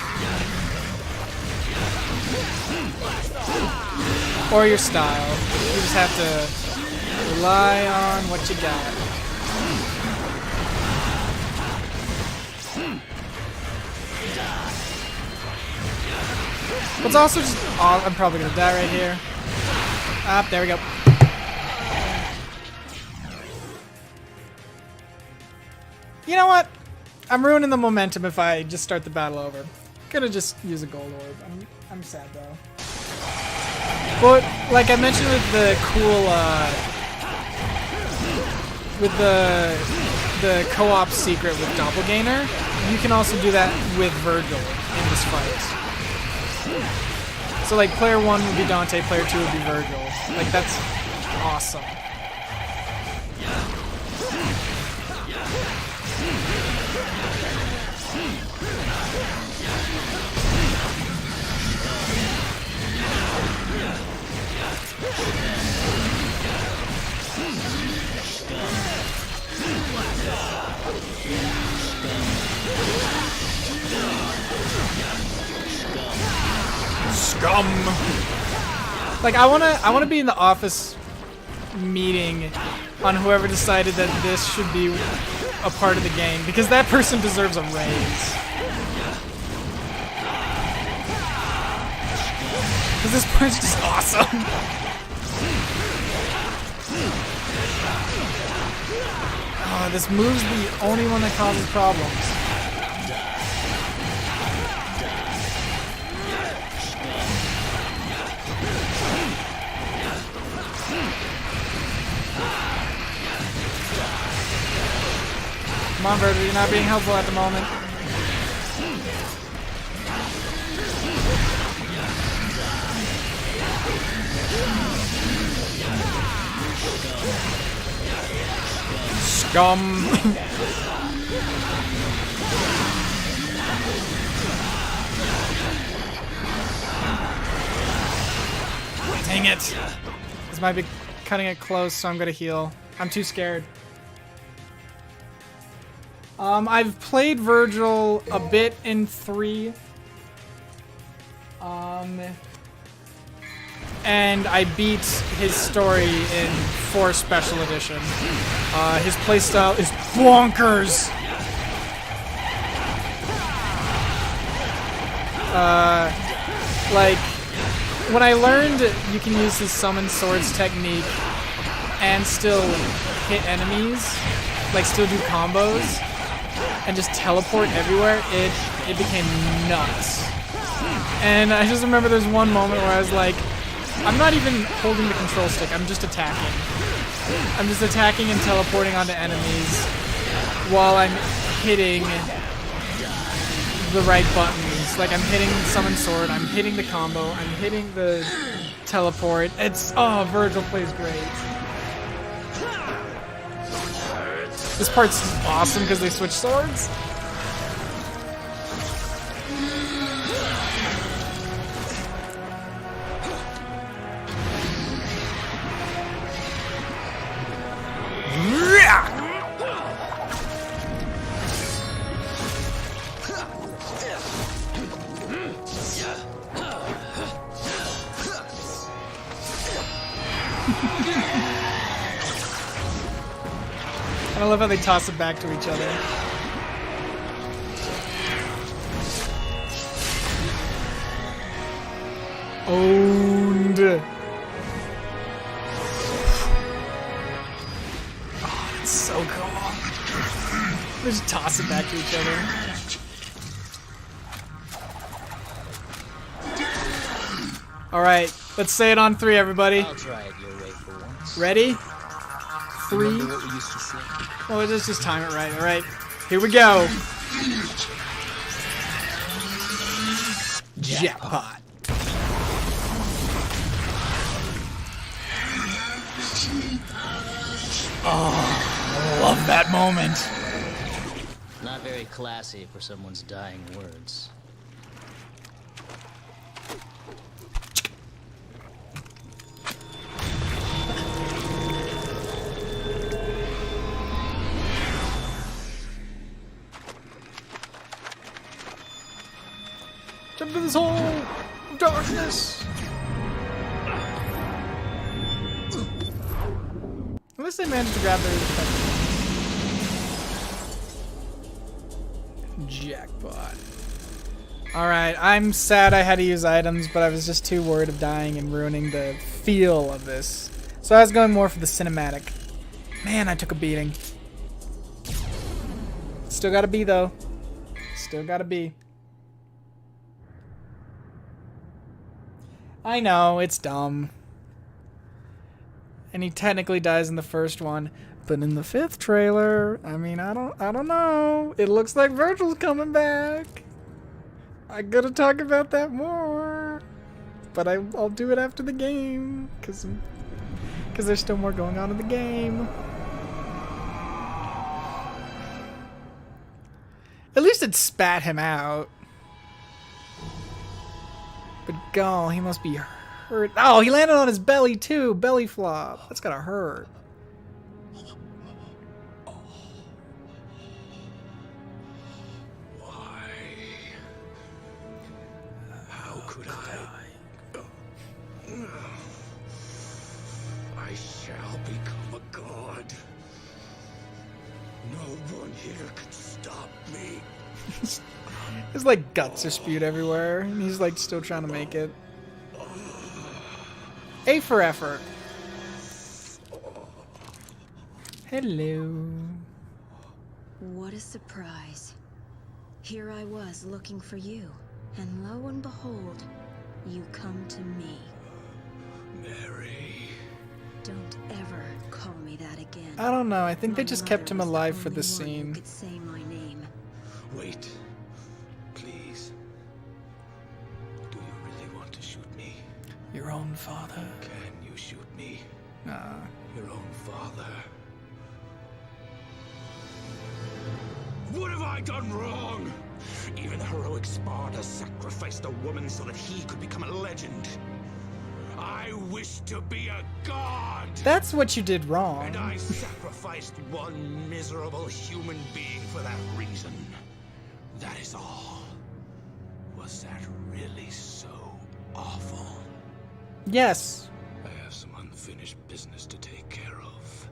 Or your style. You just have to rely on what you got. What's also just... Oh, I'm probably gonna die right here. Ah, there we go. You know what? I'm ruining the momentum if I just start the battle over. Gonna just use a gold orb. I'm sad though. But like I mentioned with the cool with the co-op secret with Doppelganger, you can also do that with Virgil in this fight. So like player 1 would be Dante, player 2 would be Virgil. Like that's awesome. Scum. Like, I wanna be in the office meeting on whoever decided that this should be a part of the game, because that person deserves a raise. Because this part's just awesome. Oh, this move's the only one that causes problems. Come on, Virgil, you're not being helpful at the moment. Scum. Dang it. This might be cutting it close, so I'm gonna heal. I'm too scared. I've played Virgil a bit in 3. And I beat his story in 4 Special Edition. His playstyle is bonkers! Like, when I learned you can use his Summon Swords technique and still hit enemies, like still do combos, and just teleport everywhere, it became nuts. And I just remember there's one moment where I was like, I'm not even holding the control stick, I'm just attacking. I'm just attacking and teleporting onto enemies while I'm hitting the right buttons. Like, I'm hitting Summon Sword, I'm hitting the combo, I'm hitting the teleport. It's, oh, Virgil plays great. This part's awesome because they switch swords. I love how they toss it back to each other. Owned. Oh, it's so cool. They just toss it back to each other. Alright, let's say it on 3, everybody. I'll try it your way for once. Ready? 3. Remember what we used to say? Oh, let's just time it right. Alright, here we go. Jackpot. Oh, I love that moment. Not very classy for someone's dying words. Jump to this hole of darkness. At least they managed to grab their jackpot. Alright, I'm sad I had to use items, but I was just too worried of dying and ruining the feel of this. So I was going more for the cinematic. Man, I took a beating. Still gotta be, though. Still gotta be. I know, it's dumb. And he technically dies in the first one, but in the 5th trailer, I mean, I don't know. It looks like Virgil's coming back. I gotta talk about that more, but I'll do it after the game, cause there's still more going on in the game. At least it spat him out. But God, he must be hurt. Oh, he landed on his belly too. Belly flop. That's gotta hurt. Why? How could I one here could stop me. His like guts are spewed everywhere, and he's like still trying to make it. A for effort. Hello. What a surprise. Here I was looking for you, and lo and behold, you come to me. Mary. Don't ever call me that again. I don't know. I think they My just kept mother him was the alive for only this one who scene. could say my name. Wait. Please. Do you really want to shoot me? Your own father. Can you shoot me? Nah. Your own father. What have I done wrong? Even heroic Sparta sacrificed a woman so that he could become a legend. I wish to be a god! That's what you did wrong. And I sacrificed one miserable human being for that reason. That is all. Was that really so awful? Yes. I have some unfinished business to take care of.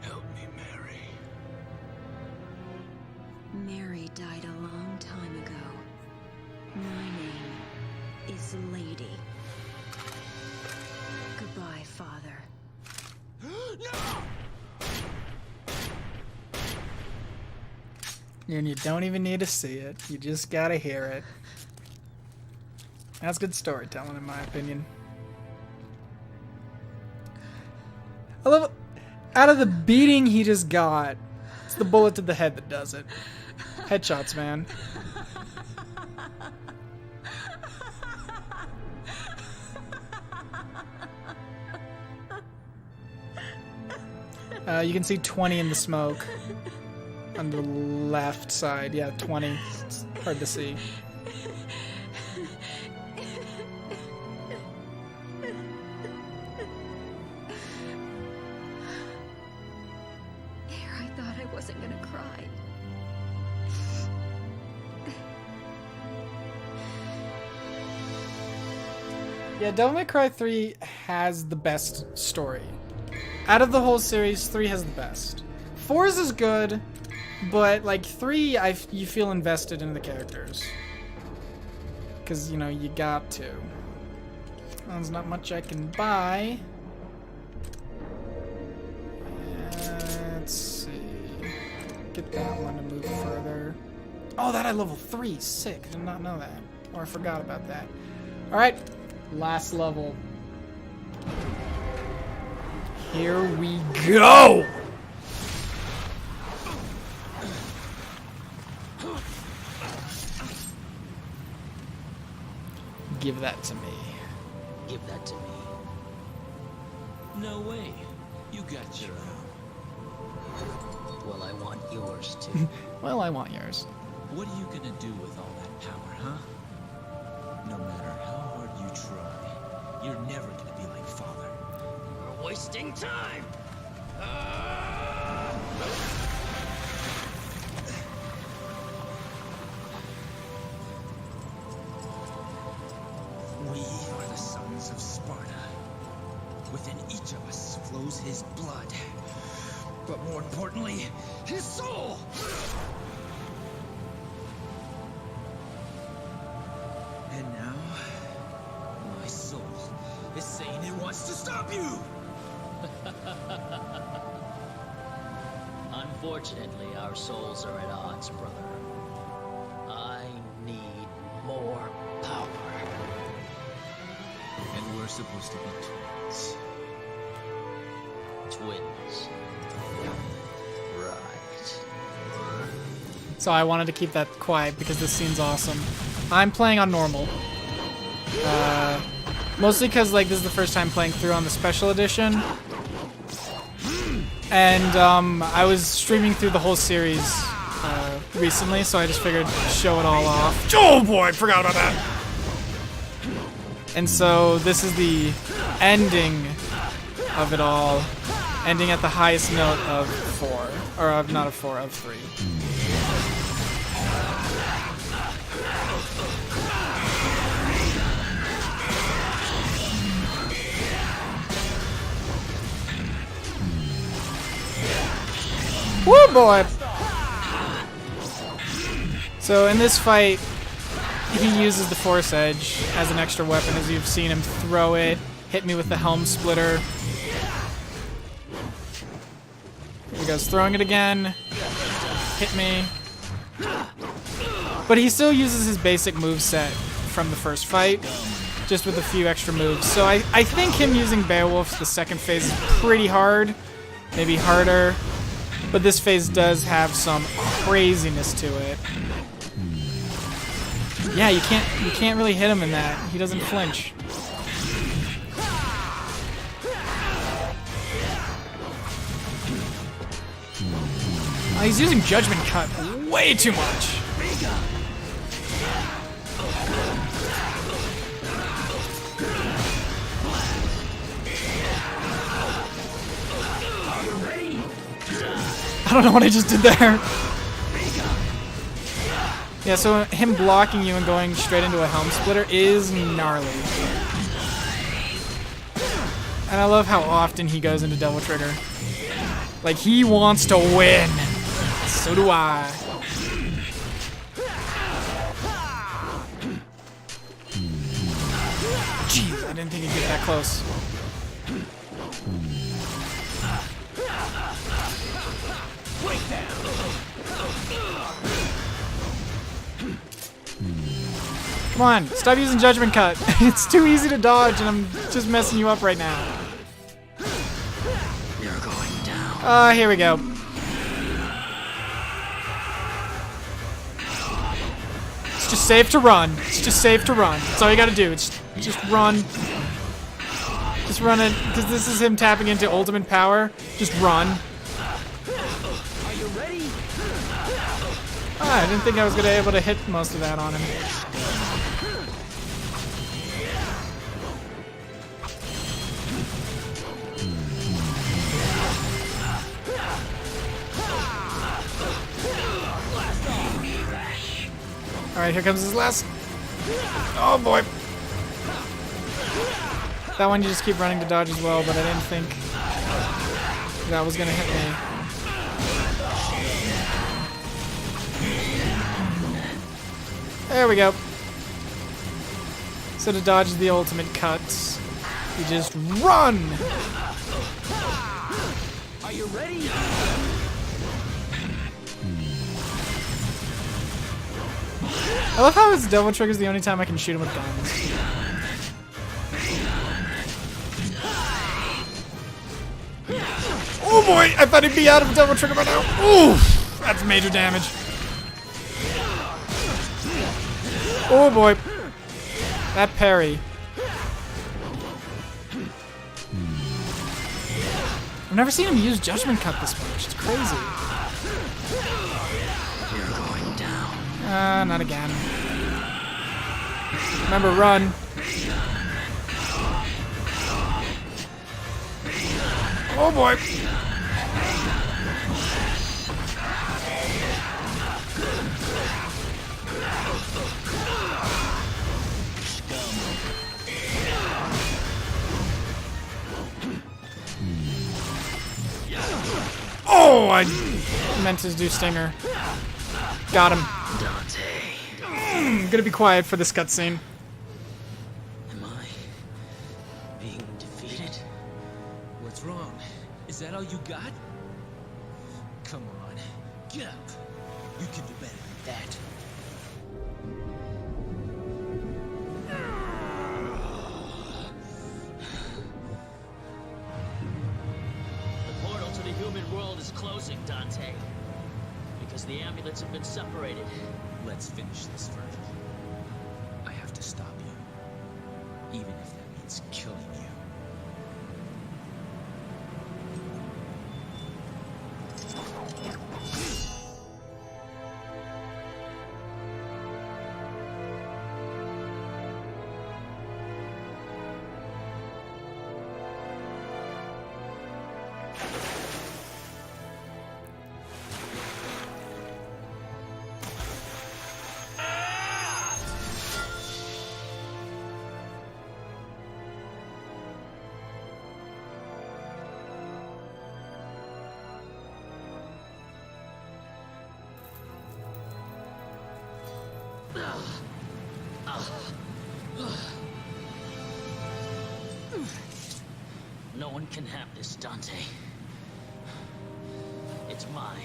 Help me, Mary. Mary died a long time ago. My name is Lady. Goodbye, Father. And you don't even need to see it. You just gotta hear it. That's good storytelling, in my opinion. I love it. Out of the beating he just got, it's the bullet to the head that does it. Headshots, man. You can see 20 in the smoke. On the left side, yeah, 20. It's hard to see. There, I thought I wasn't gonna cry. Yeah, Devil May Cry 3 has the best story. Out of the whole series, 3 has the best. 4's is good, but like 3, you feel invested in the characters. Because, you know, you got to. There's not much I can buy. Let's see. Get that one to move further. Oh, that I level 3. Sick. Did not know that. Or I forgot about that. Alright. Last level. Here we go! Give that to me. Give that to me. No way. You got your own. Well, I want yours too. Well, I want yours. What are you gonna do with all that power, huh? No matter how hard you try, you're never gonna be like Father. We're wasting time! We are the sons of Sparta. Within each of us flows his blood. But more importantly, his soul! And now, my soul is saying it wants to stop you! Unfortunately, our souls are at odds, brother. I need more power. And we're supposed to be twins. Twins. Right. So I wanted to keep that quiet because this scene's awesome. I'm playing on normal. Mostly because like this is the first time playing through on the special edition. And I was streaming through the whole series recently, so I just figured show it all off. Oh boy, I forgot about that. And so this is the ending of it all, ending at the highest note of 4, or of not of 4, of 3. Woo, boy! So in this fight, he uses the Force Edge as an extra weapon, as you've seen him throw it, hit me with the Helm Splitter. Here he goes, throwing it again. Hit me. But he still uses his basic moveset from the first fight, just with a few extra moves. So I think him using Beowulf the second phase is pretty hard, maybe harder, but this phase does have some craziness to it. Yeah, you can't really hit him in that. He doesn't flinch. Oh, he's using Judgment Cut way too much. I don't know what I just did there. Yeah, so him blocking you and going straight into a Helm Splitter is gnarly. And I love how often he goes into Devil Trigger. Like, he wants to win. So do I. Jeez, I didn't think he'd get that close. Come on, stop using Judgment Cut. It's too easy to dodge, and I'm just messing you up right now. You're going down. Here we go. It's just safe to run. It's just safe to run. That's all you gotta do. It's just run. Just run it, because this is him tapping into ultimate power. Just run. Are you ready? I didn't think I was gonna be able to hit most of that on him. Alright, here comes his last. Oh boy. That one you just keep running to dodge as well, but I didn't think that was gonna hit me. There we go. So to dodge the ultimate cuts, you just run! Are you ready? I love how his Devil Trigger's the only time I can shoot him with guns. Oh boy! I thought he'd be out of Devil Trigger by now. Ooh! That's major damage. Oh boy. That parry. I've never seen him use Judgment Cut this much. It's crazy. You're going down. Not again. Remember, run. Oh boy. Oh, I meant to do Stinger. Got him. I'm gonna be quiet for this cutscene. Am I being defeated? What's wrong? Is that all you got? Come on, get up. You can do better than that. The portal to the human world is closing, Dante. Because the amulets have been separated. Let's finish this, Virgil. I have to stop you. Even if that means killing you. No one can have this, Dante. It's mine.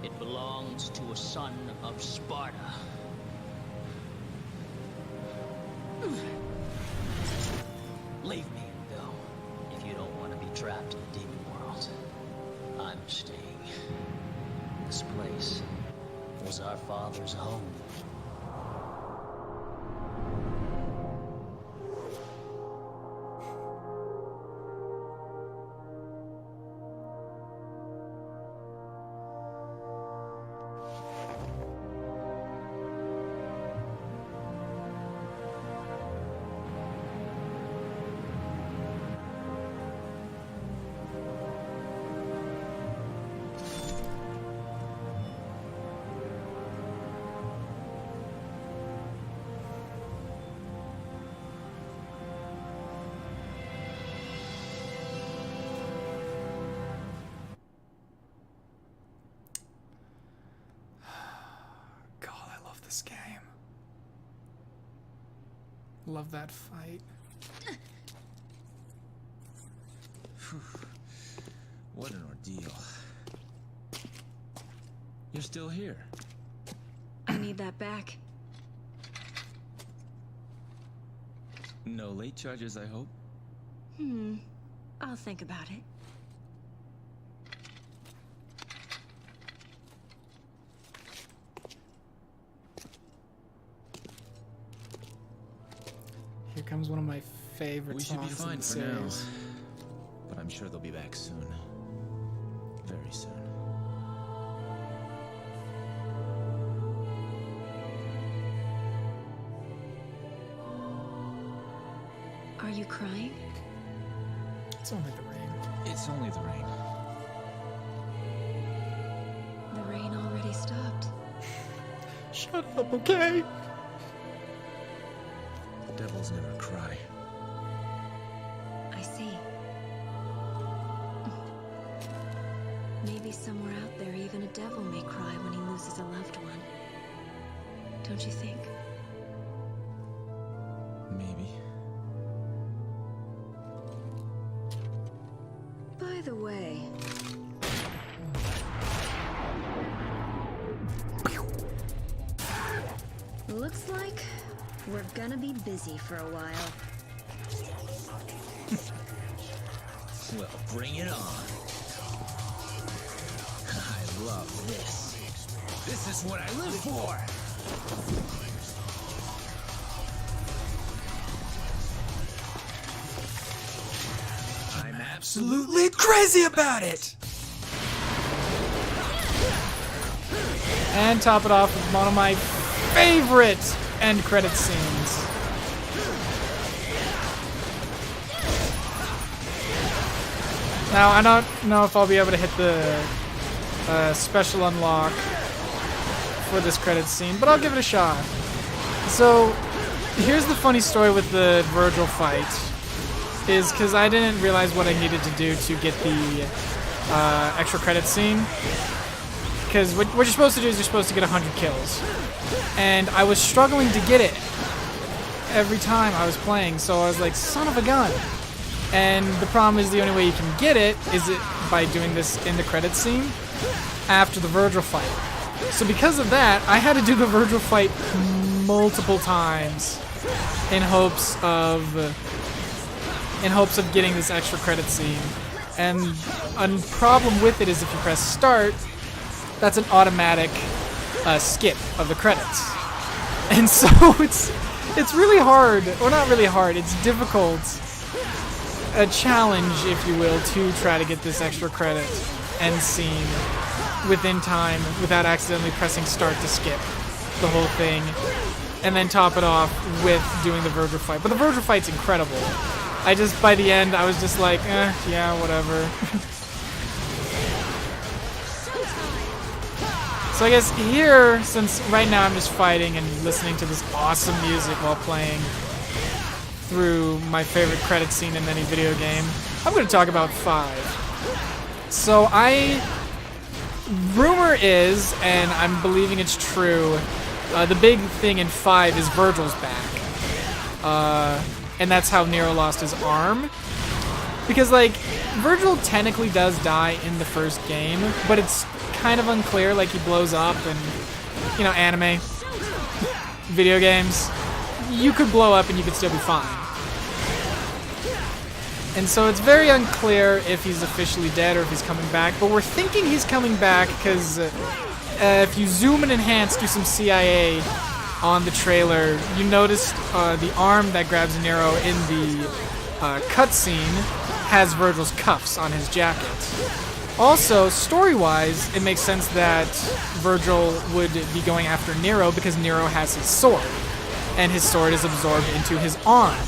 It belongs to a son of Sparta. Leave me and go, if you don't want to be trapped in the demon world. I'm staying. This place was our father's home. This game. Love that fight. What an ordeal. You're still here. I need that back. No late charges, I hope? I'll think about it. Here comes one of my favorite We should be songs fine in the for now. series. But I'm sure they'll be back soon. Very soon. Are you crying? It's only the rain. It's only the rain. The rain already stopped. Shut up, okay? Devils never cry. I see. Maybe somewhere out there, even a devil may cry when he loses a loved one. Don't you think? Maybe. By the way... Looks like we're gonna be busy for a while. Well, bring it on. I love this. This is what I live for! I'm Absolutely crazy about it! And top it off with one of my favorite end credit scenes. Now, I don't know if I'll be able to hit the special unlock for this credit scene, but I'll give it a shot. So, here's the funny story with the Virgil fight, is because I didn't realize what I needed to do to get the extra credit scene. Because what you're supposed to do is you're supposed to get 100 kills. And I was struggling to get it every time I was playing, so I was like, son of a gun. And the problem is the only way you can get it is by doing this in the credits scene after the Virgil fight. So because of that, I had to do the Virgil fight multiple times in hopes of getting this extra credit scene. And a problem with it is if you press start, that's an automatic skip of the credits. And so it's really hard, or not really hard, it's difficult, a challenge, if you will, to try to get this extra credit end scene within time without accidentally pressing start to skip the whole thing, and then top it off with doing the Virgil fight. But the Virgil fight's incredible. By the end, I was just like, yeah, whatever. So I guess here, since right now I'm just fighting and listening to this awesome music while playing through my favorite credit scene in any video game, I'm going to talk about 5. So rumor is, and I'm believing it's true, The big thing in 5 is Virgil's back. And that's how Nero lost his arm. Because, like, Virgil technically does die in the first game, but it's kind of unclear. Like, he blows up and, you know, anime, video games. You could blow up and you could still be fine. And so it's very unclear if he's officially dead or if he's coming back. But we're thinking he's coming back because if you zoom and enhance, do some CIA on the trailer, you notice the arm that grabs Nero in the cutscene has Virgil's cuffs on his jacket. Also, story-wise, it makes sense that Virgil would be going after Nero because Nero has his sword. And his sword is absorbed into his arm.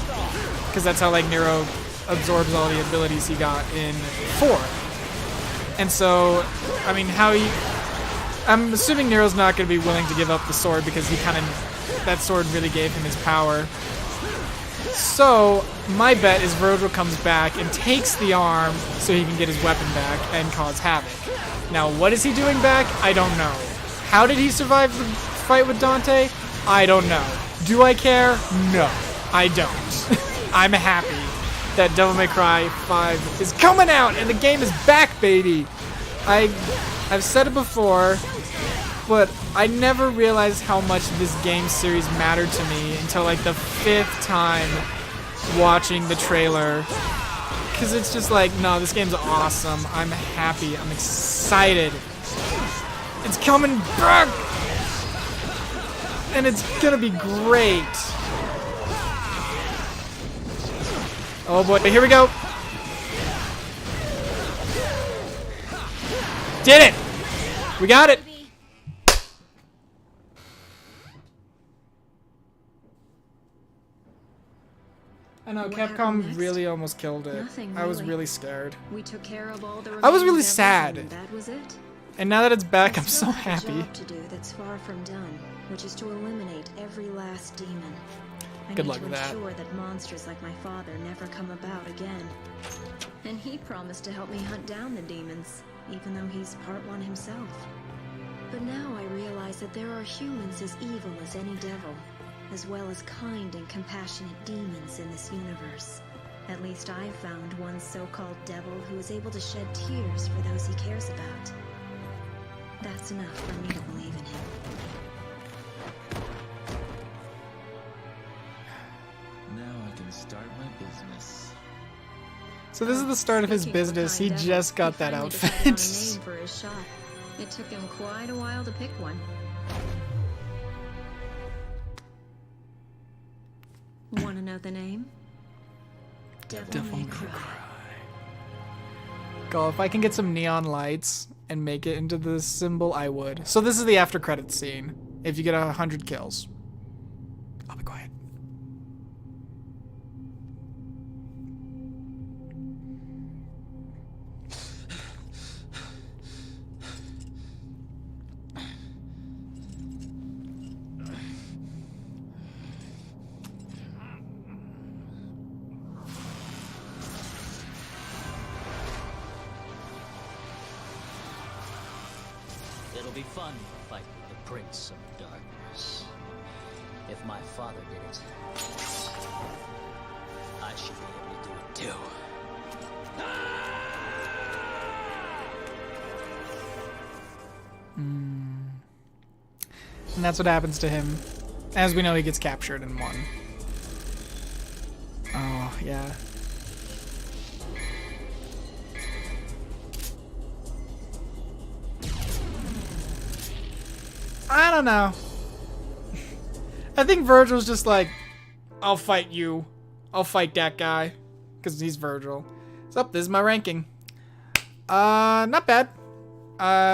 Because that's how, like, Nero absorbs all the abilities he got in 4. And so, I mean, I'm assuming Nero's not going to be willing to give up the sword because that sword really gave him his power. So, my bet is Virgil comes back and takes the arm so he can get his weapon back and cause havoc. Now, what is he doing back? I don't know. How did he survive the fight with Dante? I don't know. Do I care? No, I don't. I'm happy that Devil May Cry 5 is coming out and the game is back, baby. I've said it before, but I never realized how much this game series mattered to me until like the 5th time watching the trailer. Because it's just like, no, this game's awesome. I'm happy. I'm excited. It's coming back! And it's gonna be great. Oh boy, here we go. Did it! We got it! I know, Capcom really almost killed it. I was really scared. We took care of all the I was really remaining sad. devils, and that was it. And now that it's back, I'm We so still have a happy. job to do that's far from done, which is to eliminate every last demon. I Good need luck to with that. ensure that monsters like my father never come about again. And he promised to help me hunt down the demons, even though he's part one himself. But now I realize that there are humans as evil as any devil, as well as kind and compassionate demons in this universe. At least I've found one so-called devil who is able to shed tears for those he cares about. That's enough for me to believe in him. Now I can start my business. So this is the start of his Speaking of a business. He kind just devil, got that finally decided on a outfit. name for his shop. It took him quite a while to pick one. Want to know the name? Devil May Cry. God, if I can get some neon lights and make it into the symbol, I would. So this is the after credits scene. If you get 100 kills. I'll be quiet. It'll be fun to fight with the Prince of Darkness. If my father did it, I should be able to do it too. And that's what happens to him. As we know, he gets captured in 1. Oh, yeah. I don't know. I think Virgil's just like, I'll fight you. I'll fight that guy. Because he's Virgil. So, this is my ranking. Not bad.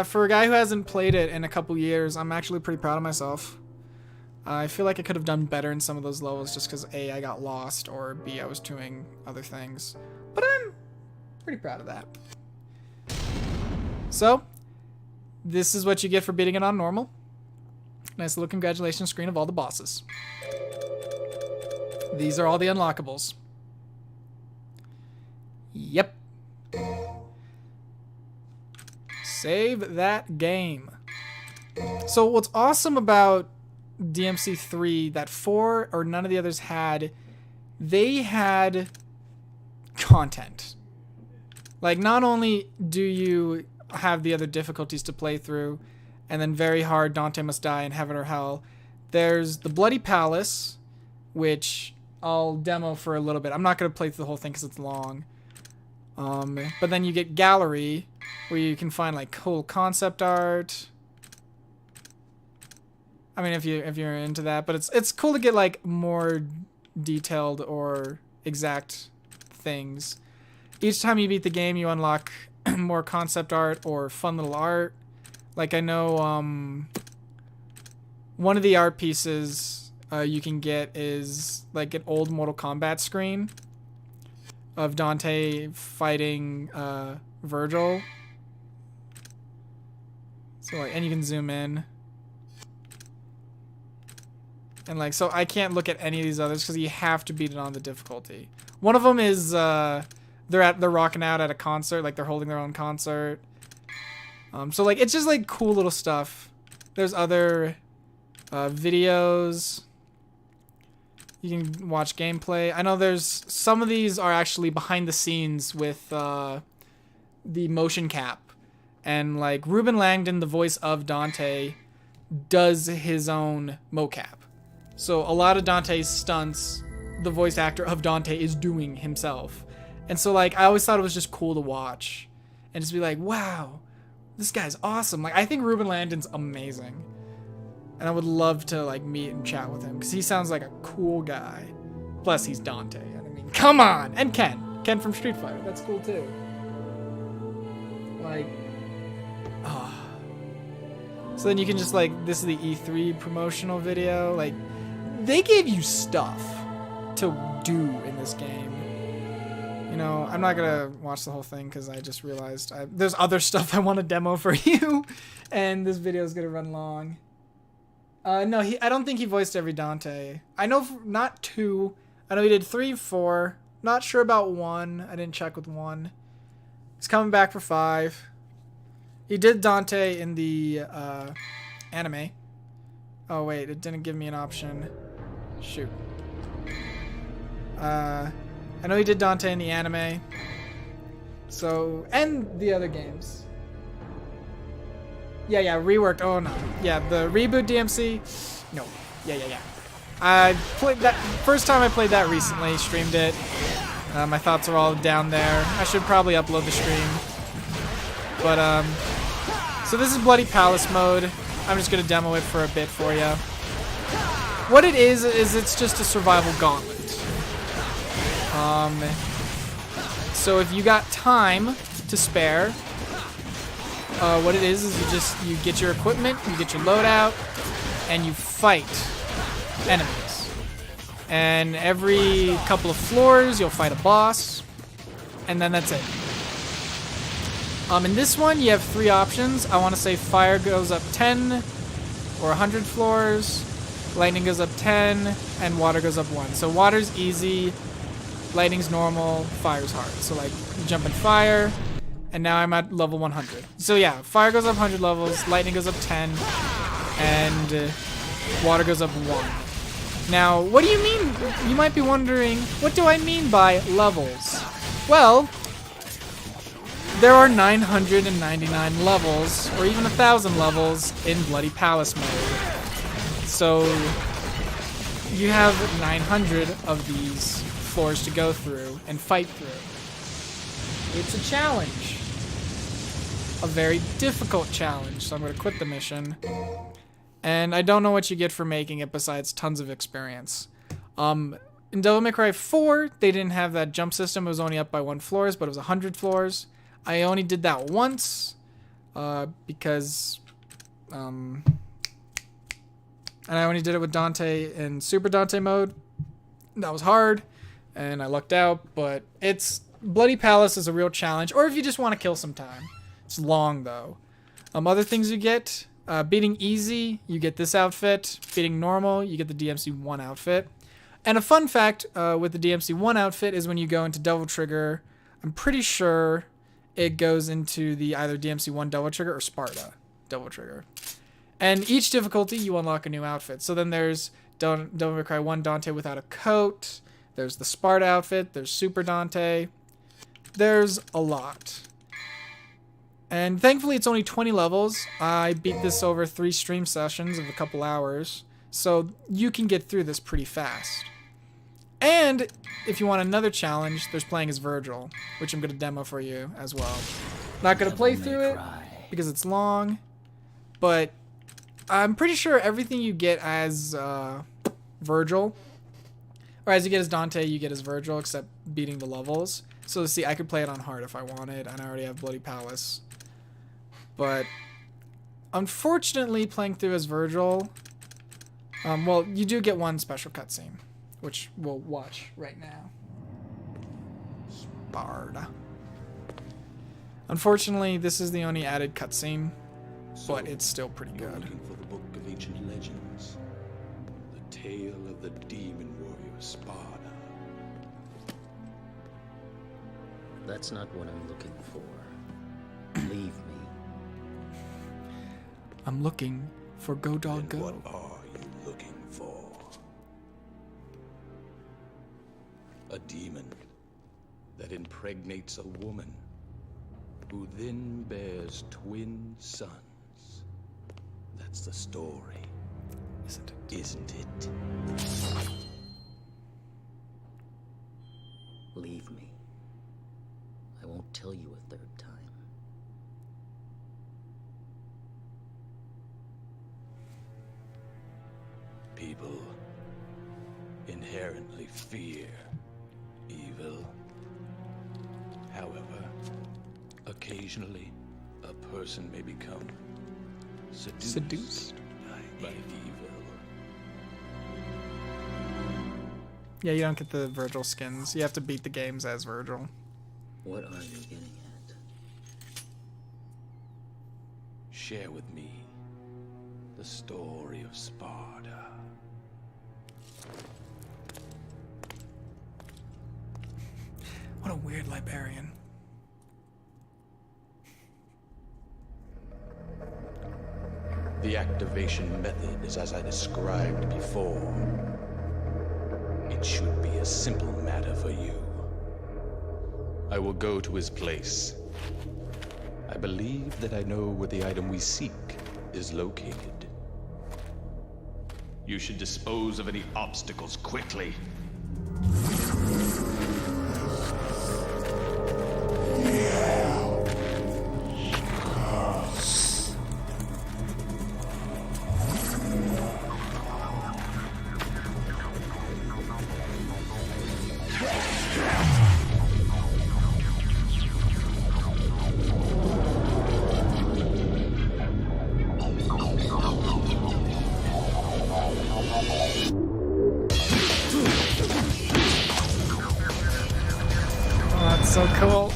For a guy who hasn't played it in a couple years, I'm actually pretty proud of myself. I feel like I could have done better in some of those levels just because A, I got lost, or B, I was doing other things. But I'm pretty proud of that. So, this is what you get for beating it on normal. Nice little congratulations screen of all the bosses. These are all the unlockables. Yep. Save that game. So what's awesome about DMC 3 that 4 or none of the others had, they had content. Like, not only do you have the other difficulties to play through, and then very hard, Dante Must Die, and Heaven or Hell, there's the Bloody Palace, which I'll demo for a little bit. I'm not going to play through the whole thing because it's long. But then you get Gallery, where you can find like cool concept art. I mean, if you're into that, but it's cool to get like more detailed or exact things. Each time you beat the game, you unlock more concept art or fun little art. Like, I know one of the art pieces you can get is like an old Mortal Kombat screen of Dante fighting Virgil. So like, and you can zoom in. And like, so I can't look at any of these others because you have to beat it on the difficulty. One of them is they're rocking out at a concert, like they're holding their own concert. So like, it's just like cool little stuff. There's other videos. You can watch gameplay. I know there's some of these are actually behind the scenes with the motion cap, and like Ruben Langdon, the voice of Dante, does his own mocap. So a lot of Dante's stunts, the voice actor of Dante is doing himself. And so like, I always thought it was just cool to watch and just be like, wow, this guy's awesome. Like, I think Ruben Landon's amazing. And I would love to like meet and chat with him because he sounds like a cool guy. Plus he's Dante. I mean, come on. And Ken from Street Fighter. That's cool too. Like, so then you can just like, this is the E3 promotional video. Like, they gave you stuff to do in this game. You know, I'm not gonna watch the whole thing because I just realized there's other stuff I want to demo for you, and this video is gonna run long. No, I don't think he voiced every Dante. I know not 2. I know he did 3, 4. Not sure about 1. I didn't check with 1. He's coming back for 5. He did Dante in the anime. Oh wait, it didn't give me an option. Shoot. I know he did Dante in the anime. So, and the other games. Yeah, reworked. Oh no. Yeah, the reboot DMC. No. Yeah. I played that first time I played that recently, streamed it. My thoughts are all down there. I should probably upload the stream. But so this is Bloody Palace mode. I'm just gonna demo it for a bit for you. What it is it's just a survival gauntlet. So if you got time to spare, what it is you get your equipment, you get your loadout, and you fight enemies. And every couple of floors, you'll fight a boss, and then that's it. In this one, you have 3 options. I want to say fire goes up 10 or 100 floors, lightning goes up 10, and water goes up 1. So water's easy, lightning's normal, fire's hard. So like, you jump in fire, and now I'm at level 100. So yeah, fire goes up 100 levels, lightning goes up 10, and water goes up 1. Now, what do you mean? You might be wondering, what do I mean by levels? Well, there are 999 levels, or even 1,000 levels in Bloody Palace mode. So you have 900 of these floors to go through and fight through. It's a challenge. A very difficult challenge, so I'm going to quit the mission. And I don't know what you get for making it besides tons of experience. In Devil May Cry 4, they didn't have that jump system. It was only up by 1 floors, but it was 100 floors. I only did that once because... and I only did it with Dante in Super Dante mode. That was hard, and I lucked out, but Bloody Palace is a real challenge, or if you just want to kill some time. It's long, though. Other things you get, beating easy, you get this outfit. Beating normal, you get the DMC-1 outfit. And a fun fact with the DMC-1 outfit is when you go into Devil Trigger, I'm pretty sure it goes into the either DMC-1 Devil Trigger or Sparta Devil Trigger. And each difficulty, you unlock a new outfit. So then there's Don't Cry 1 Dante without a coat. There's the Sparta outfit. There's Super Dante. There's a lot. And thankfully, it's only 20 levels. I beat this over 3 stream sessions of a couple hours. So you can get through this pretty fast. And if you want another challenge, there's playing as Virgil, which I'm going to demo for you as well. Not going to play through it because it's long, but I'm pretty sure everything you get as Virgil, or as you get as Dante, you get as Virgil, except beating the levels. So see, I could play it on hard if I wanted, and I already have Bloody Palace. But unfortunately, playing through as Virgil, well, you do get one special cutscene, which we'll watch right now. Sparta. Unfortunately, this is the only added cutscene, but it's still pretty You're good. looking for the book of ancient legends, the tale of the demon warrior Sparta. That's not what I'm looking for. Leave me. I'm looking for Go Dog Then Go. what are you looking for? A demon that impregnates a woman who then bears twin sons. That's the story, Isn't it? isn't it? Leave me. I won't tell you a third time. People inherently fear evil. However, occasionally a person may become seduced by evil. Yeah, you don't get the Virgil skins. You have to beat the games as Virgil. What are you getting at? Share with me the story of Sparta. What a weird librarian. The activation method is as I described before. It should be a simple matter for you. I will go to his place. I believe that I know where the item we seek is located. You should dispose of any obstacles quickly. Oh, that's so cool.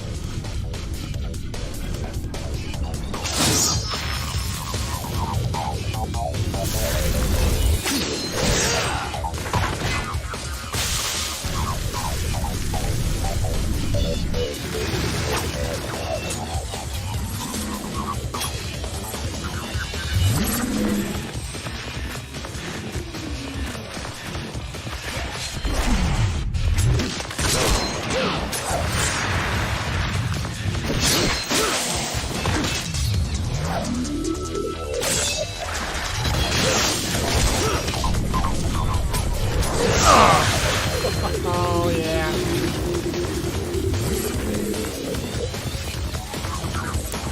Oh, yeah.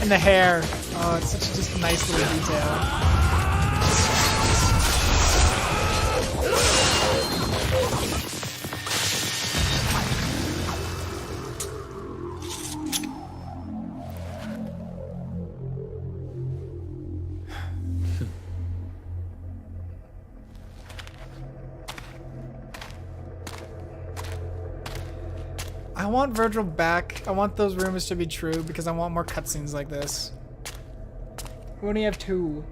And the hair. Oh, it's such just a nice little detail. I want Virgil back. I want those rumors to be true because I want more cutscenes like this. We only have 2.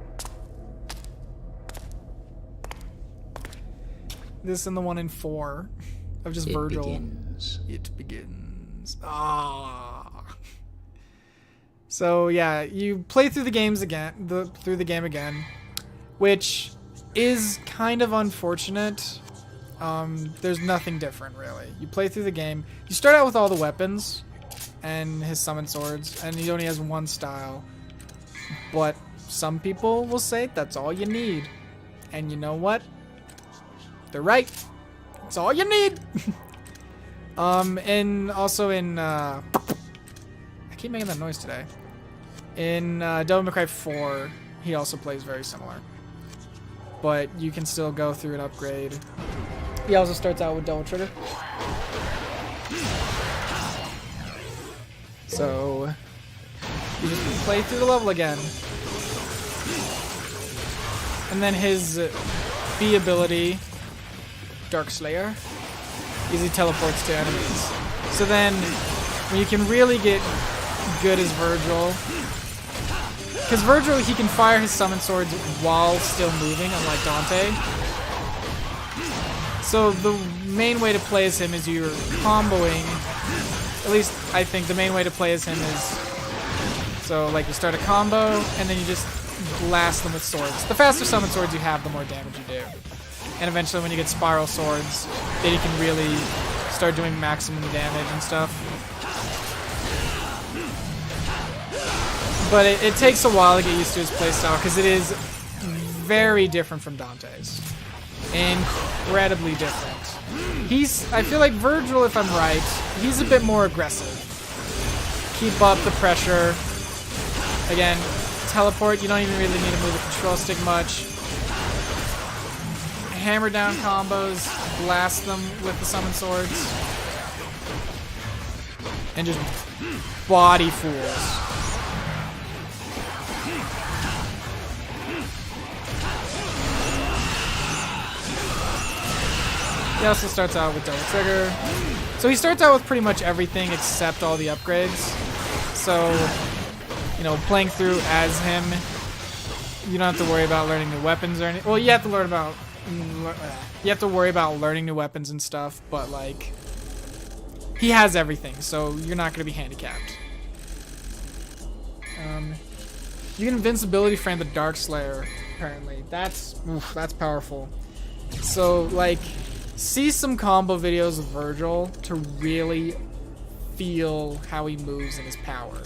This and the one in 4 of just Virgil. Begins. It begins. Ah. So yeah, you play through the games again. Through the game again. which is kind of unfortunate. There's nothing different, really. You play through the game. You start out with all the weapons and his summon swords, and he only has one style. But some people will say that's all you need. And you know what? They're right. That's all you need. And also in, I keep making that noise today. In Devil May Cry 4, he also plays very similar. But you can still go through and upgrade. He also starts out with double trigger. So you just play through the level again. And then his B ability, Dark Slayer, easily teleports to enemies. So then when you can really get good as Virgil, because Virgil, he can fire his summon swords while still moving, unlike Dante. So the main way to play as him is you're comboing. At least I think the main way to play as him is, so like you start a combo and then you just blast them with swords. The faster summon swords you have, the more damage you do. And eventually when you get spiral swords, then you can really start doing maximum damage and stuff. But it takes a while to get used to his playstyle because it is very different from Dante's. Incredibly different. I feel like Virgil, if I'm right, he's a bit more aggressive. Keep up the pressure. Again, teleport, you don't even really need to move the control stick much. Hammer down combos, blast them with the summon swords. And just body fools. He also starts out with double trigger. So he starts out with pretty much everything except all the upgrades. So, you know, playing through as him, you don't have to worry about learning new weapons or anything. Well, you have to worry about learning new weapons and stuff, but like, he has everything, so you're not going to be handicapped. You can invincibility frame the Dark Slayer, apparently. That's powerful. So, like, see some combo videos of Virgil to really feel how he moves and his power.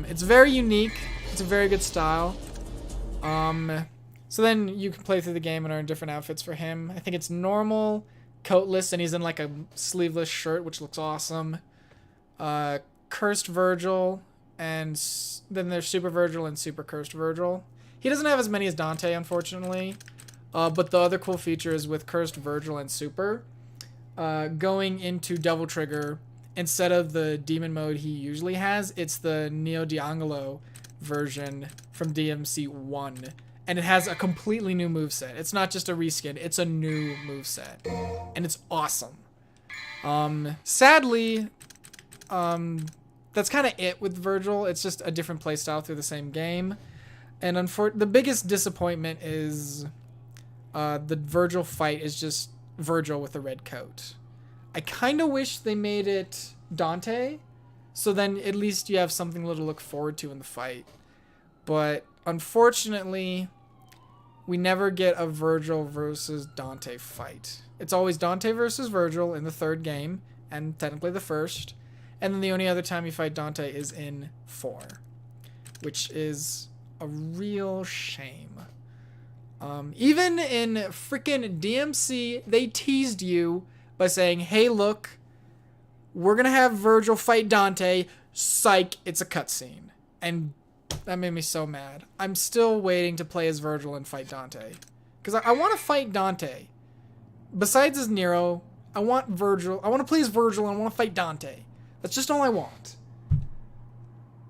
It's very unique. It's a very good style. So then you can play through the game and earn different outfits for him. I think it's normal, coatless, and he's in like a sleeveless shirt, which looks awesome. Cursed Virgil, and then there's Super Virgil and Super Cursed Virgil. He doesn't have as many as Dante, unfortunately. But the other cool feature is with Cursed Virgil and Super, going into Double Trigger, instead of the demon mode he usually has, it's the Neo D'Angelo version from DMC 1. And it has a completely new moveset. It's not just a reskin, it's a new moveset. And it's awesome. Sadly, that's kind of it with Virgil. It's just a different playstyle through the same game. And the biggest disappointment is the Virgil fight is just Virgil with a red coat. I kind of wish they made it Dante, so then at least you have something little to look forward to in the fight. But unfortunately, we never get a Virgil versus Dante fight. It's always Dante versus Virgil in the third game, and technically the first. And then the only other time you fight Dante is in 4, which is a real shame. Even in freaking DMC, they teased you by saying, hey, look, we're going to have Virgil fight Dante. Psych, it's a cutscene. And that made me so mad. I'm still waiting to play as Virgil and fight Dante. Because I want to fight Dante. Besides as Nero, I want Virgil. I want to play as Virgil and I want to fight Dante. That's just all I want.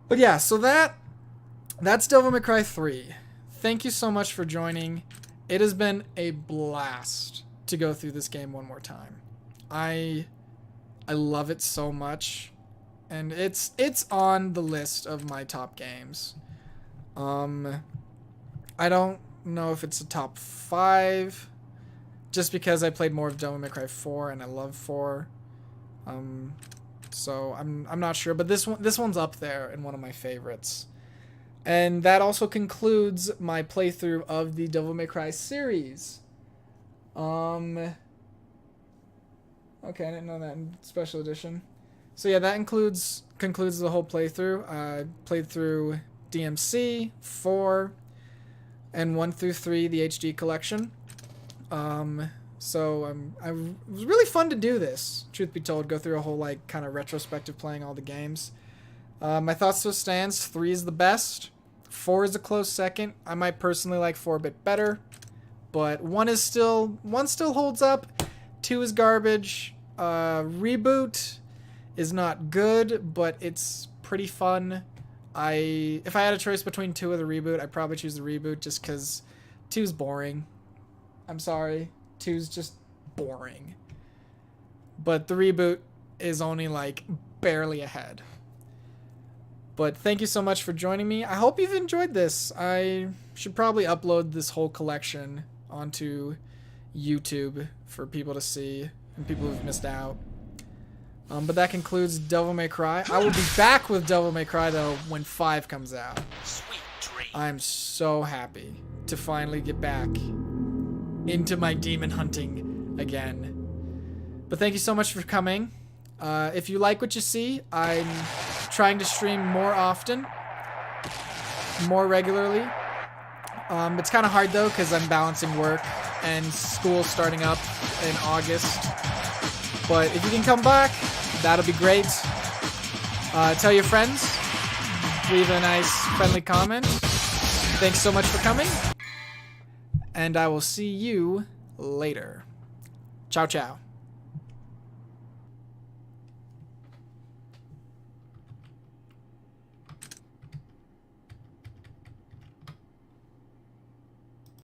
But yeah, so that's Devil May Cry 3. Thank you so much for joining. It has been a blast to go through this game one more time. I love it so much, and it's on the list of my top games. I don't know if it's a top 5, just because I played more of Devil May Cry 4 and I love 4. So I'm not sure, but this one's up there and one of my favorites. And that also concludes my playthrough of the Devil May Cry series. Okay, I didn't know that in Special Edition. So yeah, that concludes the whole playthrough. I played through DMC, 4, and 1 through 3, the HD collection. It was really fun to do this, truth be told, go through a whole like kind of retrospective playing all the games. My thoughts still stands. 3 is the best. 4 is a close second. I might personally like 4 a bit better, but 1 still holds up. 2 is garbage. Reboot is not good, but it's pretty fun. If I had a choice between 2 or the reboot, I'd probably choose the reboot just because 2's boring. I'm sorry. 2's just boring. But the reboot is only like barely ahead. But thank you so much for joining me. I hope you've enjoyed this. I should probably upload this whole collection onto YouTube for people to see and people who've missed out. But that concludes Devil May Cry. I will be back with Devil May Cry, though, when 5 comes out. Sweet dream. I'm so happy to finally get back into my demon hunting again. But thank you so much for coming. If you like what you see, I'm trying to stream more often, more regularly. It's kind of hard, though, because I'm balancing work and school starting up in August. But if you can come back, that'll be great. Tell your friends. Leave a nice, friendly comment. Thanks so much for coming. And I will see you later. Ciao, ciao.